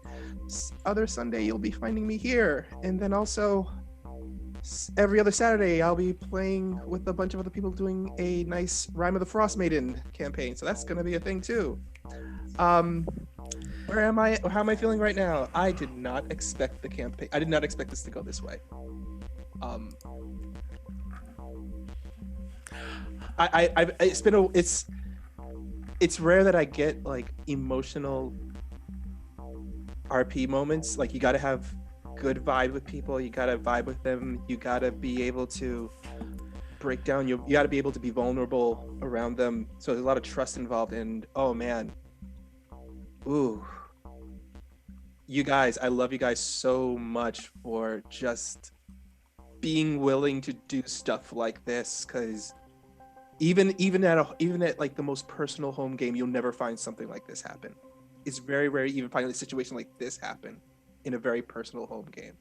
other Sunday you'll be finding me here. And then also every other Saturday I'll be playing with a bunch of other people doing a nice Rime of the Frost Maiden campaign. So that's gonna be a thing too. Where am I? How am I feeling right now? I did not expect the campaign. I did not expect this to go this way. It's rare that I get like emotional RP moments. Like, you got to have good vibe with people. You got to vibe with them. You got to be able to break down. You got to be able to be vulnerable around them. So there's a lot of trust involved. And oh man, ooh, you guys, I love you guys so much for just being willing to do stuff like this, because even at like the most personal home game, you'll never find something like this happen. It's very rare to even find a situation like this happen in a very personal home game.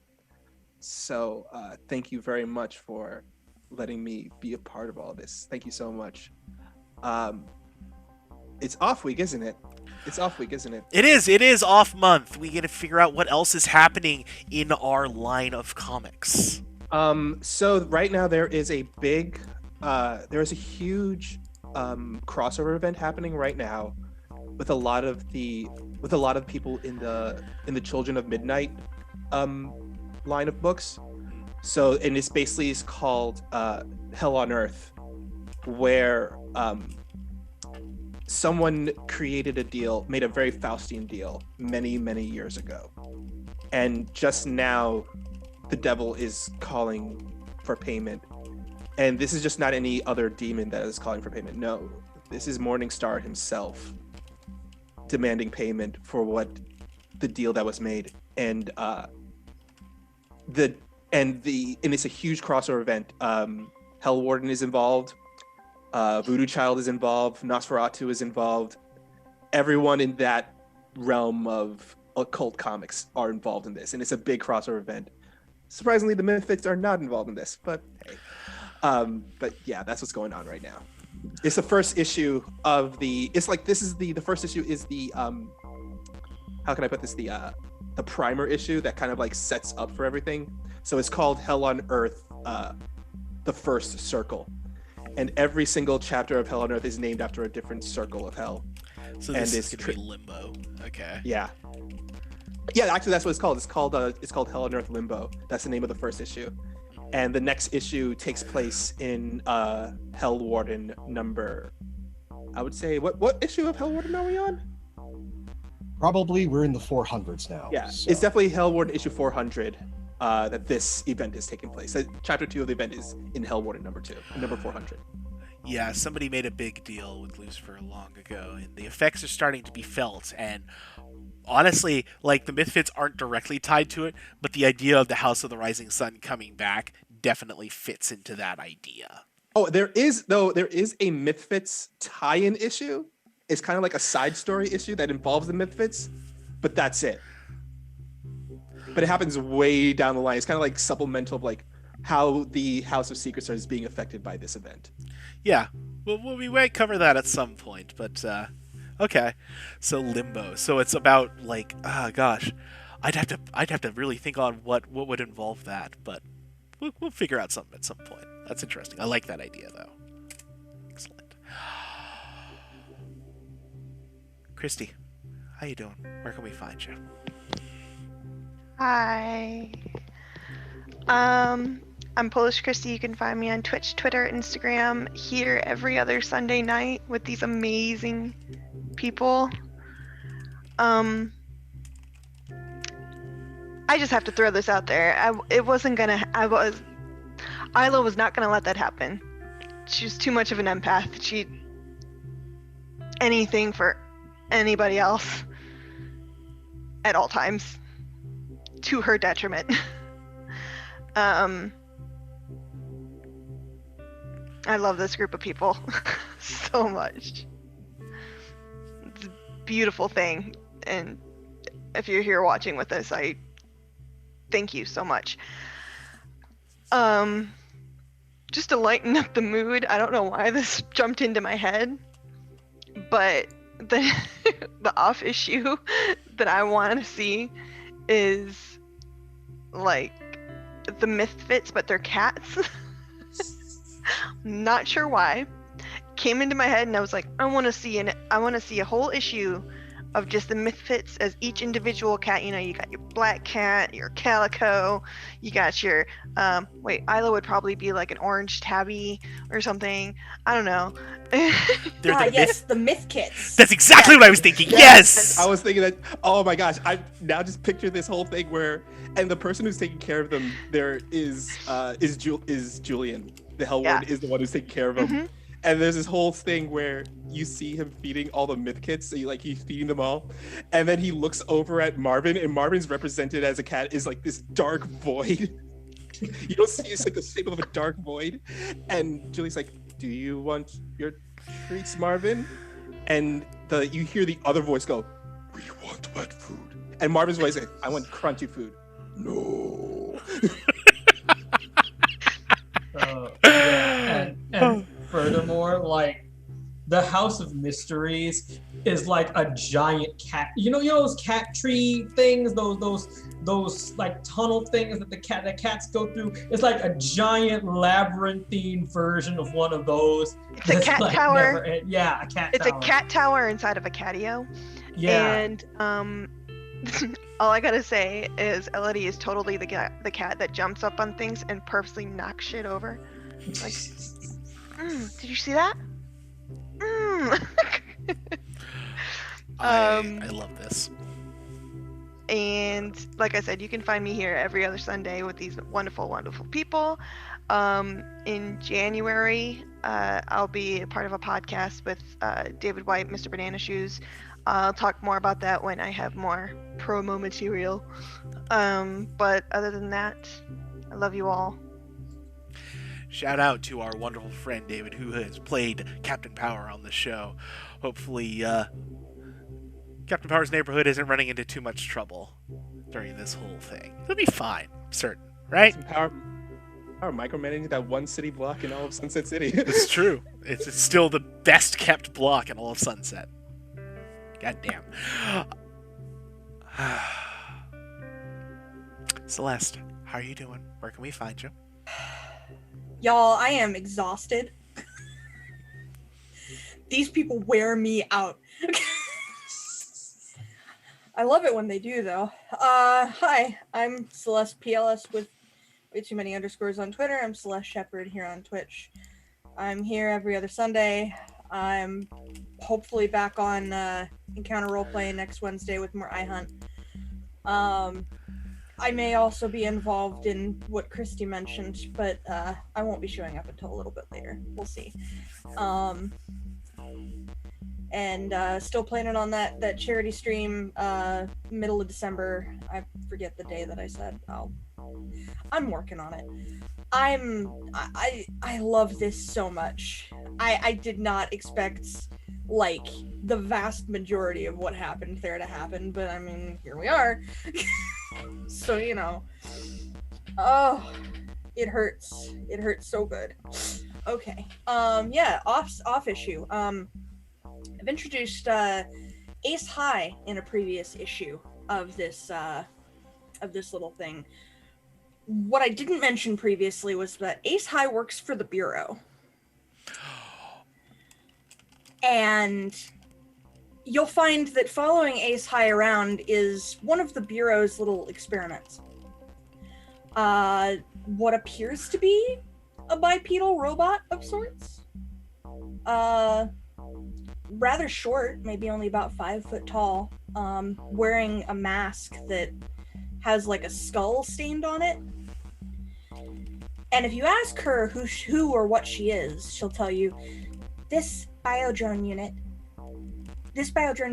So thank you very much for letting me be a part of all this. Thank you so much. It's off week, isn't it? It's off week, isn't it? It is off month. We get to figure out what else is happening in our line of comics. So right now there is a huge crossover event happening right now with a lot of people in the Children of Midnight line of books. So, and it's basically called Hell on Earth, where someone created a deal, made a very Faustian deal many years ago, and just now the devil is calling for payment. And this is just not any other demon that is calling for payment. No, this is Morningstar himself demanding payment for what the deal that was made. And it's a huge crossover event. Hell Warden is involved. Voodoo Child is involved. Nosferatu is involved. Everyone in that realm of occult comics are involved in this, and it's a big crossover event. Surprisingly, the Mythfits are not involved in this, but hey. But yeah, that's what's going on right now. It's the first issue of the. It's like this is the first issue is the how can I put this, the primer issue that kind of like sets up for everything. So it's called Hell on Earth, the First Circle, and every single chapter of Hell on Earth is named after a different circle of hell. So this is gonna be Limbo. Okay. Yeah, actually that's what it's called. It's called Hell on Earth Limbo. That's the name of the first issue. And the next issue takes place in Hell Warden number, I would say, what issue of Hell Warden are we on? Probably we're in the 400s now. Yeah, so. It's definitely Hell Warden issue 400 that this event is taking place. Chapter 2 of the event is in Hell Warden number 400. Yeah, somebody made a big deal with Lucifer long ago, and the effects are starting to be felt. And honestly, like, the Mythfits aren't directly tied to it, but the idea of the House of the Rising Sun coming back definitely fits into that idea. Oh, there is a Mythfits tie-in issue. It's kind of like a side story issue that involves the Mythfits, but that's it. But it happens way down the line. It's kind of like supplemental of like how the House of Secrets is being affected by this event. Yeah, well, we might cover that at some point, but okay. So limbo. So it's about like, gosh, I'd have to really think on what would involve that, but we'll figure out something at some point. That's interesting. I like that idea though. Excellent. Christy, how you doing? Where can we find you? Hi. I'm Polish Christy. You can find me on Twitch, Twitter, Instagram, here every other Sunday night with these amazing people. I just have to throw this out there. Isla was not gonna let that happen. She's too much of an empath. She'd anything for anybody else at all times, to her detriment. I love this group of people so much. It's a beautiful thing, and if you're here watching with us, I thank you so much. Just to lighten up the mood, I don't know why this jumped into my head, but the the off issue that I want to see is like the Mythfits, but they're cats. Not sure why. Came into my head and I was like, I want to see a whole issue of just the Mythfits as each individual cat. You know, you got your black cat, your calico, you got your Isla would probably be like an orange tabby or something. I don't know. Yes, the Mythkits. That's exactly what I was thinking. Yes. I was thinking that. Oh my gosh! I now just picture this whole thing where, and the person who's taking care of them there is Julian. The Hellward is the one who's taking care of them. Mm-hmm. And there's this whole thing where you see him feeding all the Mythkits, so he's feeding them all, and then he looks over at Marvin, and Marvin's represented as a cat is like this dark void. You don't see it's like the shape of a dark void, and Julie's like, "Do you want your treats, Marvin?" And you hear the other voice go, We want wet food. and Marvin's voice like, "I want crunchy food." No. And furthermore, like the House of Mysteries is like a giant cat. You know those cat tree things, those like tunnel things that the cats go through. It's like a giant labyrinthine version of one of those. It's a cat tower. A cat tower. It's a cat tower inside of a catio. Yeah. And all I gotta say is Elodie is totally the cat that jumps up on things and purposely knocks shit over. Like, did you see that? I love this. And like I said, you can find me here every other Sunday with these wonderful, wonderful people. In January, I'll be a part of a podcast with David White, Mr. Banana Shoes. I'll talk more about that when I have more promo material. But other than that, I love you all. Shout out to our wonderful friend David, who has played Captain Power on the show. Hopefully, Captain Power's neighborhood isn't running into too much trouble during this whole thing. It'll be fine, I'm certain, right? Power micromanaging that one city block in all of Sunset City. It's true. It's still the best kept block in all of Sunset. God damn. Celeste, how are you doing? Where can we find you? Y'all, I am exhausted. These people wear me out. I love it when they do, though. Hi, I'm Celeste PLS with way too many underscores on Twitter. I'm Celeste Shepherd here on Twitch. I'm here every other Sunday. I'm hopefully back on Encounter Roleplay next Wednesday with more iHunt. I may also be involved in what Christy mentioned, but I won't be showing up until a little bit later. We'll see. And still planning on that charity stream middle of December. I forget the day that I said. I'm working on it. I love this so much. I did not expect like the vast majority of what happened there to happen, but I mean, here we are. So, you know, It hurts. It hurts so good. Okay. Yeah, off issue. I've introduced Ace High in a previous issue of this little thing. What I didn't mention previously was that Ace High works for the Bureau. And you'll find that following Ace High around is one of the Bureau's little experiments. What appears to be a bipedal robot of sorts. Rather short, maybe only about 5 foot tall, wearing a mask that has like a skull stained on it. And if you ask her who or what she is, she'll tell you, this biodrone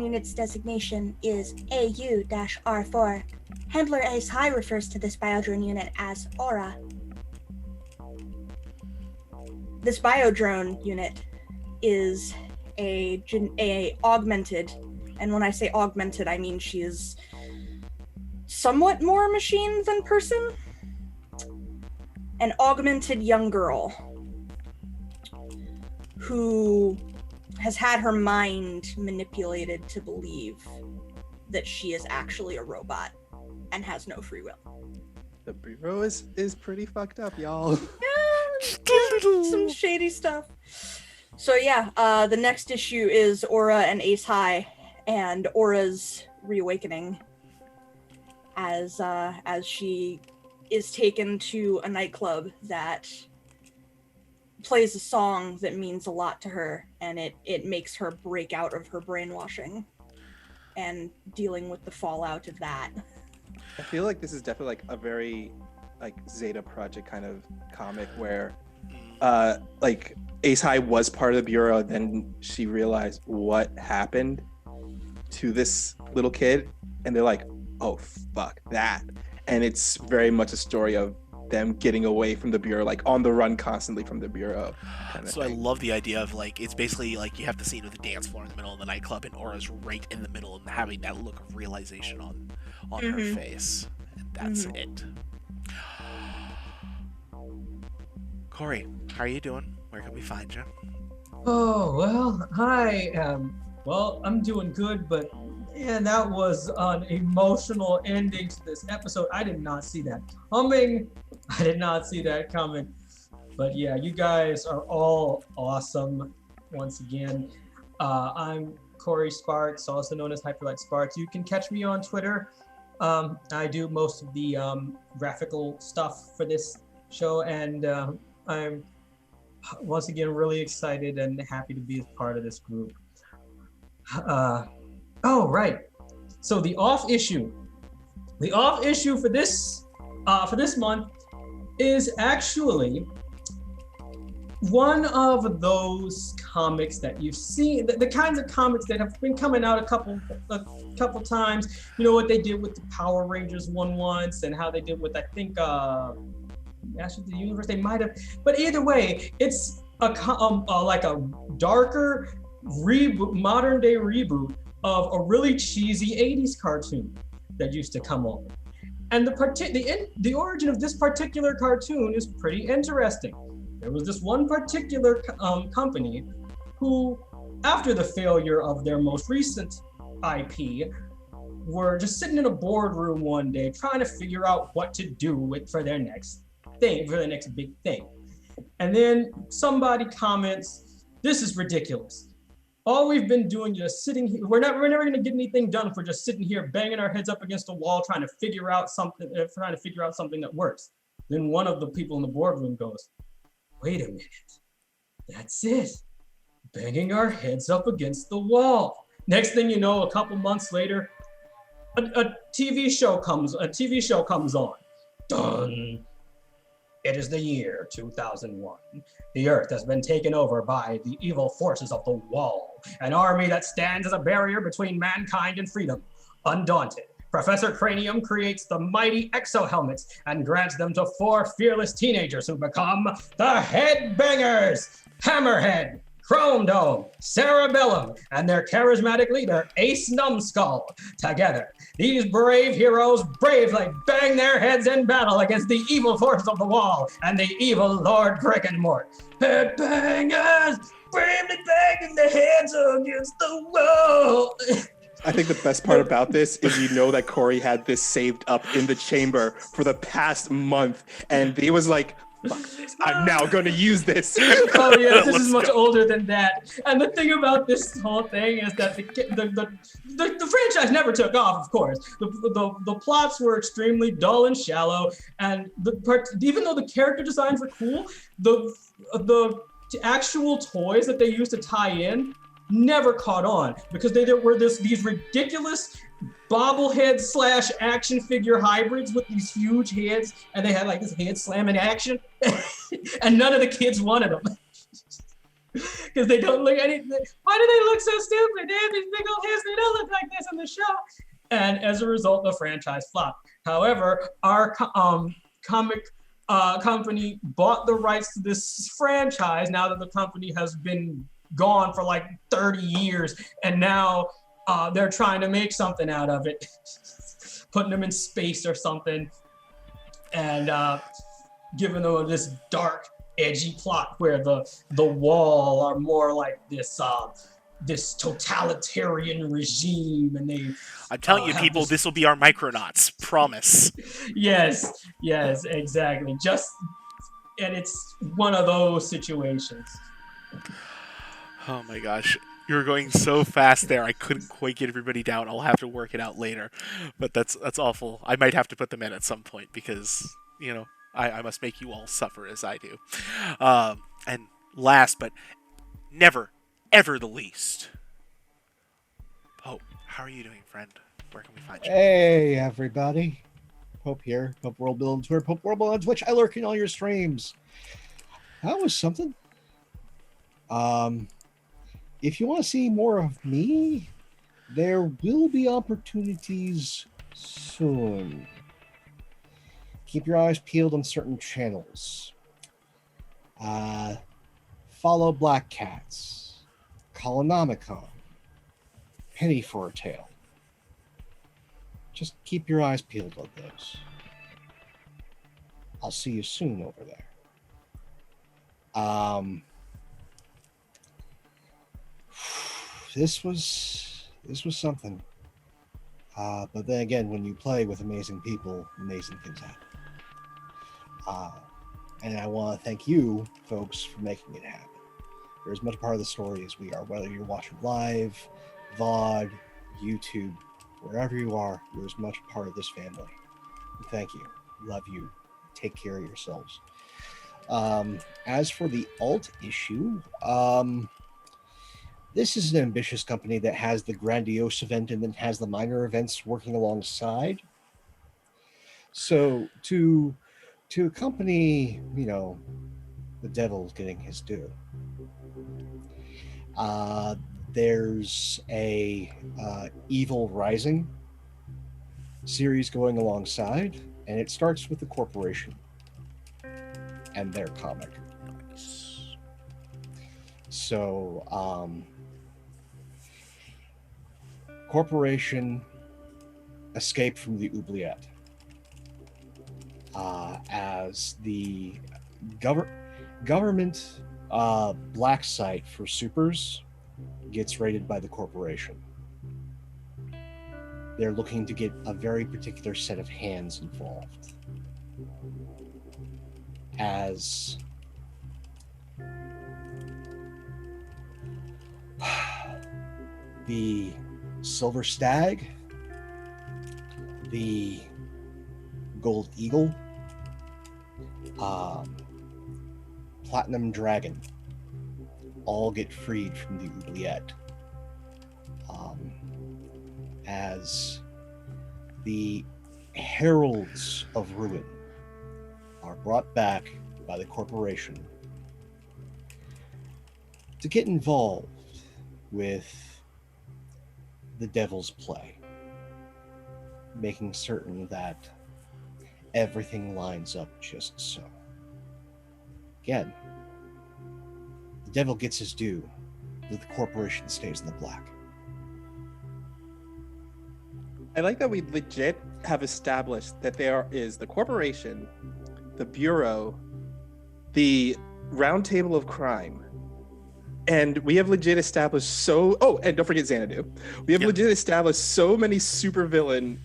unit's designation is AU-R4. Handler Ace High refers to this biodrone unit as Aura. This biodrone unit is a augmented, and when I say augmented, I mean she is somewhat more machine than person. An augmented young girl who has had her mind manipulated to believe that she is actually a robot and has no free will. The Bureau is pretty fucked up, y'all. Yeah, some shady stuff. So yeah, the next issue is Aura and Ace High, and Aura's reawakening as she is taken to a nightclub that plays a song that means a lot to her, and it makes her break out of her brainwashing and dealing with the fallout of that. I feel like this is definitely like a very like Zeta Project kind of comic where like Ace High was part of the Bureau, then she realized what happened to this little kid, and they're like, oh fuck that. And it's very much a story of them getting away from the Bureau, like on the run constantly from the Bureau. So I love the idea of like, it's basically like you have the scene of the dance floor in the middle of the nightclub and Aura's right in the middle and having that look of realization on her face. And that's it. Corey, how are you doing? Where can we find you? Oh, well, hi. Well, I'm doing good, but man, that was an emotional ending to this episode. I did not see that coming. But yeah, you guys are all awesome once again. I'm Corey Sparks, also known as Hyperlight Sparks. You can catch me on Twitter. I do most of the graphical stuff for this show, and I'm once again really excited and happy to be a part of this group. Oh, right. So the off issue for this month is actually one of those comics that you've seen, the kinds of comics that have been coming out a couple times. You know what they did with the Power Rangers one once, and how they did with, I think, Masters of the Universe. They might have, but either way, it's like a darker modern day reboot of a really cheesy 80s cartoon that used to come on. And the origin of this particular cartoon is pretty interesting. There was this one particular company who, after the failure of their most recent IP, were just sitting in a boardroom one day trying to figure out what to do for their next big thing. And then somebody comments, "This is ridiculous. All we've been doing is just sitting here. We're never going to get anything done if we're just sitting here banging our heads up against a wall trying to figure out something that works." Then one of the people in the boardroom goes, "Wait a minute. That's it. Banging our heads up against the wall." Next thing you know, a couple months later, a TV show comes on. Dun. It is the year 2001. The Earth has been taken over by the evil forces of the Wall, an army that stands as a barrier between mankind and freedom. Undaunted, Professor Cranium creates the mighty exohelmets and grants them to 4 fearless teenagers who become the Headbangers. Hammerhead, Chrome Dome, Cerebellum, and their charismatic leader, Ace Numbskull. Together, these brave heroes bravely bang their heads in battle against the evil force of the wall and the evil Lord Cricketmort. Headbangers, bravely banging their heads against the wall. I think the best part about this is you know that Corey had this saved up in the chamber for the past month, and he was like, fuck this, I'm now going to use this. Oh yeah, this is Let's much go. older than that. And the thing about this whole thing is that the franchise never took off. Of course, the plots were extremely dull and shallow, and even though the character designs were cool, the actual toys that they used to tie in never caught on because they were these ridiculous bobblehead / action figure hybrids with these huge heads, and they had like this head slamming action, and none of the kids wanted them because they don't look anything. Why do they look so stupid? They have these big old heads. They don't look like this in the show. And as a result, the franchise flopped. However, our comic company bought the rights to this franchise now that the company has been gone for like 30 years, and now they're trying to make something out of it, putting them in space or something, and giving them this dark, edgy plot where the wall are more like this totalitarian regime, and they. I'm telling you, people, this will be our Micronauts. Promise. Yes, exactly. And it's one of those situations. Oh my gosh. You're going so fast there. I couldn't quite get everybody down. I'll have to work it out later. But that's awful. I might have to put them in at some point because, you know, I must make you all suffer as I do. And last but never, ever the least. Pope, how are you doing, friend? Where can we find you? Hey, everybody. Pope here. Pope World Build on Twitter. Pope World Build on Twitch. I lurk in all your streams. That was something. If you want to see more of me, there will be opportunities soon. Keep your eyes peeled on certain channels. Follow Black Cats, Colonomicon, Penny for a Tale. Just keep your eyes peeled on those. I'll see you soon over there. This was something. But then again, when you play with amazing people, amazing things happen. And I want to thank you, folks, for making it happen. You're as much a part of the story as we are, whether you're watching live, VOD, YouTube, wherever you are, you're as much a part of this family. And thank you. Love you. Take care of yourselves. As for the alt issue, this is an ambitious company that has the grandiose event and then has the minor events working alongside. So to accompany, the devil getting his due, there's a Evil Rising series going alongside, and it starts with the corporation and their comic. So, corporation escape from the oubliette as the government black site for supers gets raided by the corporation. They're looking to get a very particular set of hands involved. As the Silver Stag, the Gold Eagle, Platinum Dragon all get freed from the oubliette. As the Heralds of Ruin are brought back by the corporation to get involved with the devil's play, making certain that everything lines up just so. Again, the devil gets his due that the corporation stays in the black. I like that we legit have established that there is the corporation, the bureau, the round table of crime, and we have legit established and don't forget Xanadu. We have legit established so many supervillain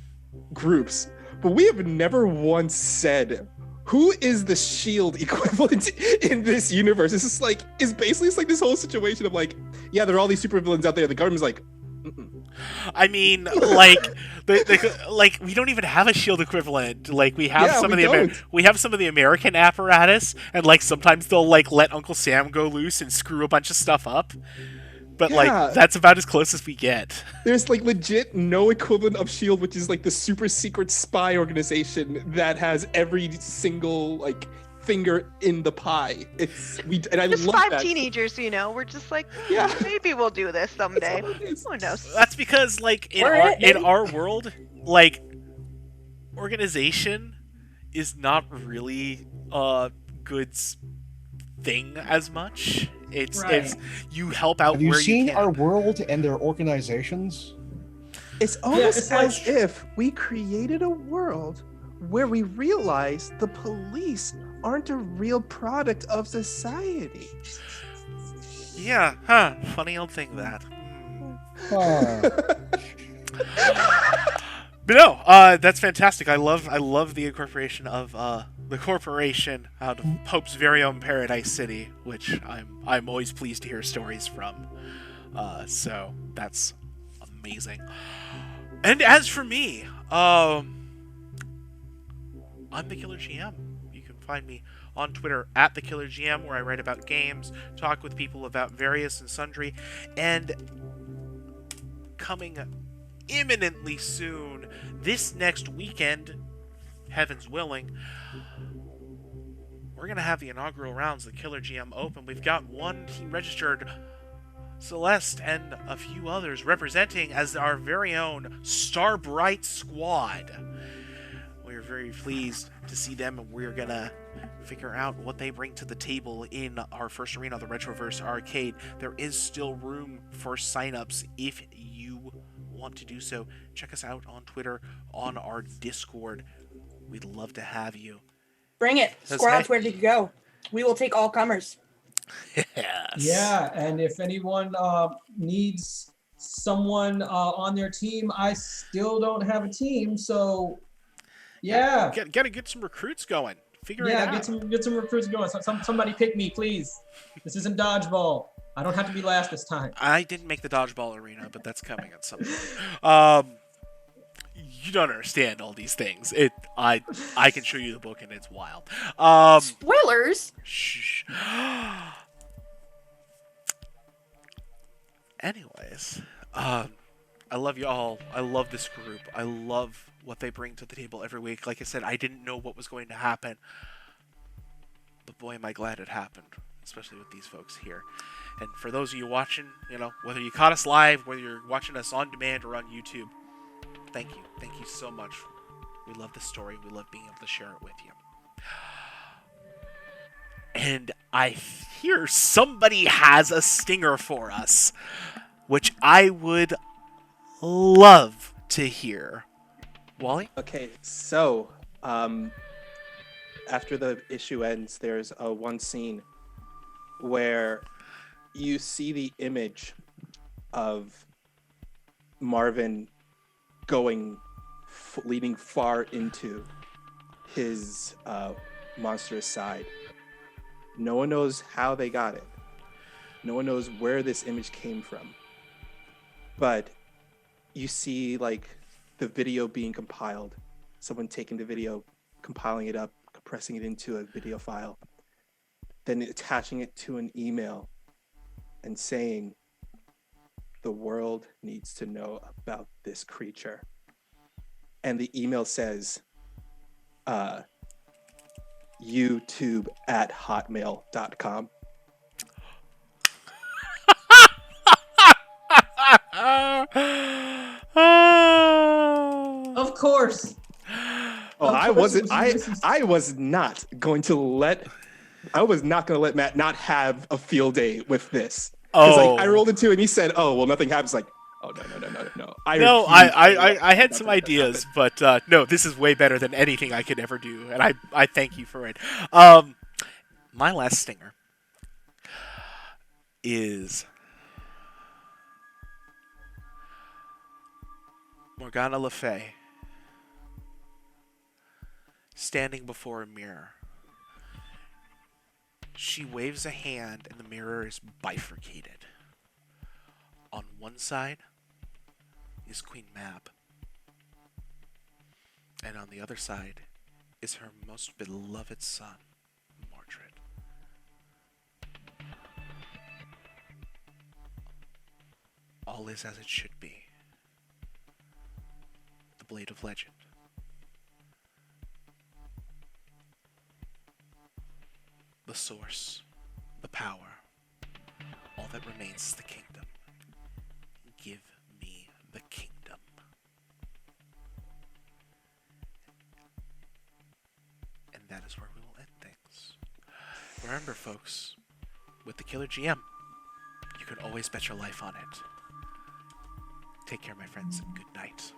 groups, but we have never once said who is the Shield equivalent in this universe. It's basically this whole situation of there are all these supervillains out there. The government's like, mm-mm. I mean, we don't even have a Shield equivalent. We have we have some of the American apparatus, and sometimes they'll let Uncle Sam go loose and screw a bunch of stuff up. But that's about as close as we get. There's legit no equivalent of Shield, which is the super secret spy organization that has every single finger in the pie. I just love five that. teenagers, we're just maybe we'll do this someday. Who knows? That's because in our world, organization is not really a good thing as much. It's you help out. Have you where seen you can. our world and their organizations? It's almost as if we created a world where we realize the police aren't a real product of society. Yeah, huh? Funny old thing that. But no, that's fantastic. I love the incorporation of the corporation out of Pope's very own Paradise City, which I'm always pleased to hear stories from. So that's amazing. And as for me, I'm the Killer GM. You can find me on Twitter at the Killer GM, where I write about games, talk with people about various and sundry, and coming imminently soon, this next weekend, heavens willing, we're going to have the inaugural rounds of the Killer GM Open. We've got one team registered, Celeste, and a few others representing as our very own Starbright Squad. We're very pleased to see them, and we're going to figure out what they bring to the table in our first arena, the Retroverse Arcade. There is still room for signups if you want to do so. Check us out on Twitter, on our Discord. We'd love to have you. Bring it. Squads, where did you go? We will take all comers. Yes. Yeah, and if anyone needs someone on their team, I still don't have a team, so yeah. Gotta get some recruits going. Figure it out. Yeah, get some recruits going. Somebody pick me, please. This isn't dodgeball. I don't have to be last this time. I didn't make the dodgeball arena, but that's coming at some point. You don't understand all these things. I can show you the book and it's wild. Spoilers. Shh. Anyways, I love you all. I love this group. I love what they bring to the table every week. Like I said, I didn't know what was going to happen, but boy, am I glad it happened, especially with these folks here. And for those of you watching, whether you caught us live, whether you're watching us on demand or on YouTube, thank you. Thank you so much. We love this story. We love being able to share it with you. And I hear somebody has a stinger for us, which I would love to hear. Wally? Okay, so after the issue ends, there's one scene where you see the image of Marvin leading far into his monstrous side. No one knows how they got it. No one knows where this image came from. But you see the video being compiled, someone taking the video, compiling it up, compressing it into a video file, then attaching it to an email and saying, the world needs to know about this creature. And the email says, youtube@hotmail.com. Of course. Oh, I was not going to let Matt not have a field day with this. Because Oh, I rolled a 2 and you said, "Oh, well, nothing happens." Like, oh no. no, refuse to I had nothing some does ideas, happen. but no, this is way better than anything I could ever do, and I thank you for it. My last stinger is Morgana Le Fay standing before a mirror. She waves a hand, and the mirror is bifurcated. On one side is Queen Mab, and on the other side is her most beloved son, Mordred. All is as it should be. The Blade of Legend. The source, the power. All that remains is the kingdom. Give me the kingdom. And that is where we will end things. Remember, folks, with the Killer GM, you can always bet your life on it. Take care, my friends, and good night.